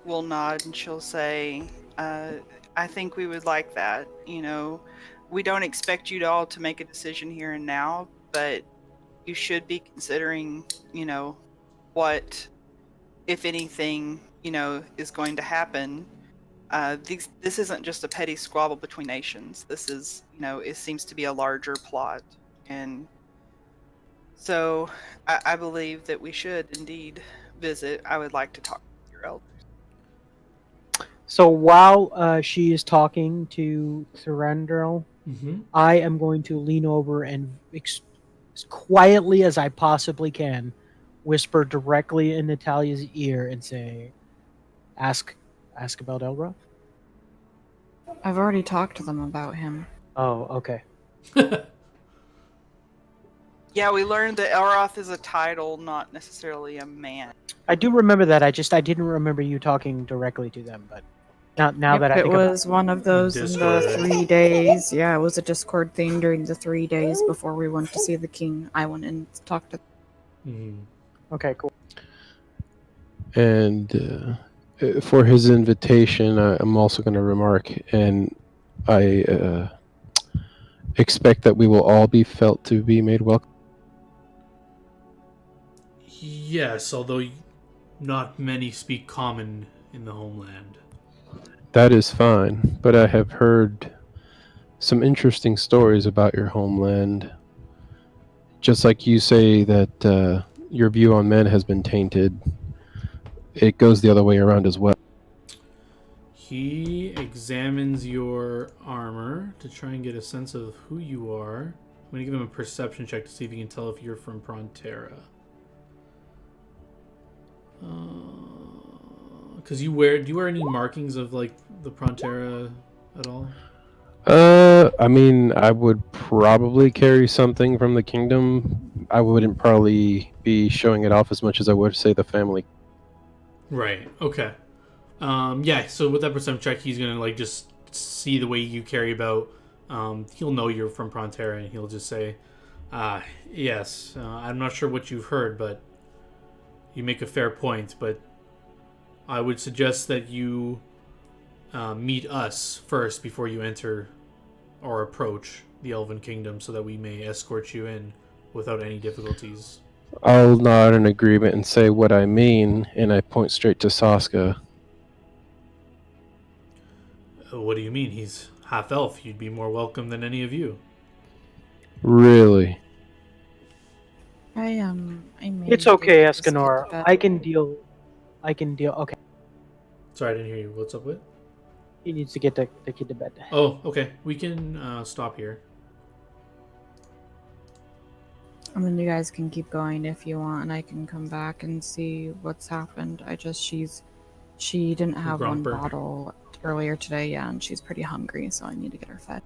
will nod, and she'll say, I think we would like that. We don't expect you all to make a decision here and now, but you should be considering, what, if anything, is going to happen. This isn't just a petty squabble between nations. This is, it seems to be a larger plot. And so I believe that we should indeed visit. I would like to talk to your elders. So while she is talking to Thranduil, I am going to lean over and as quietly as I possibly can whisper directly in Natalia's ear and say, ask about Elroth? I've already talked to them about him. Oh, okay. Yeah, we learned that Elroth is a title, not necessarily a man. I do remember that. I didn't remember you talking directly to them, but now that I think it was one of those in the 3 days. Yeah, it was a Discord thing during the 3 days before we went to see the king. I went and talked to them. Okay, cool. And for his invitation, I'm also going to remark, and I expect that we will all be felt to be made welcome. Yes, although not many speak common in the homeland. That is fine, but I have heard some interesting stories about your homeland. Just like you say that your view on men has been tainted, it goes the other way around as well. He examines your armor to try and get a sense of who you are. I'm going to give him a perception check to see if he can tell if you're from Prontera. Because do you wear any markings of like the Prontera at all? I mean, I would probably carry something from the kingdom. I wouldn't probably be showing it off as much as I would, say, the family. Right. Okay. Yeah. So with that perception check, he's gonna like just see the way you carry about. He'll know you're from Prontera, and he'll just say, yes. I'm not sure what you've heard, but you make a fair point. But I would suggest that you meet us first before you enter or approach the Elven Kingdom, so that we may escort you in without any difficulties. I'll nod in agreement and say what I mean, and I point straight to Saska. What do you mean? He's half elf. You'd be more welcome than any of you. Really? I may It's okay, just get to Escanor. bed. I can deal. Okay. Sorry, I didn't hear you. What's up with? He needs to get the kid to bed. Oh, okay. We can stop here. And then you guys can keep going if you want, and I can come back and see what's happened. She didn't have Grumper. one bottle earlier today, yeah, and she's pretty hungry, so I need to get her fed.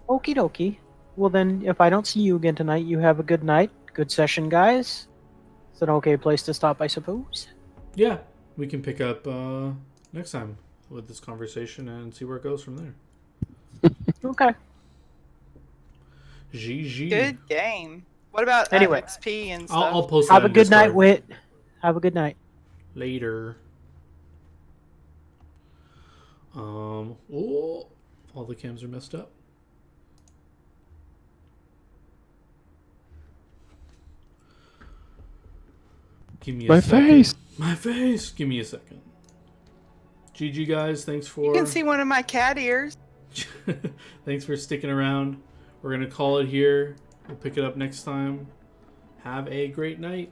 Okie dokie. Well then, if I don't see you again tonight, you have a good night. Good session, guys. It's an okay place to stop, I suppose. Yeah, we can pick up next time with this conversation and see where it goes from there. Okay. GG. Good game. What about Anyway. XP and stuff? I'll post that Have a in good night, Discord. Wit. Have a good night. Later. Oh, all the cams are messed up. Give me a My second. face! My face. Give me a second. GG guys, thanks for You can see one of my cat ears. thanks for sticking around. We're gonna call it here. We'll pick it up next time. Have a great night.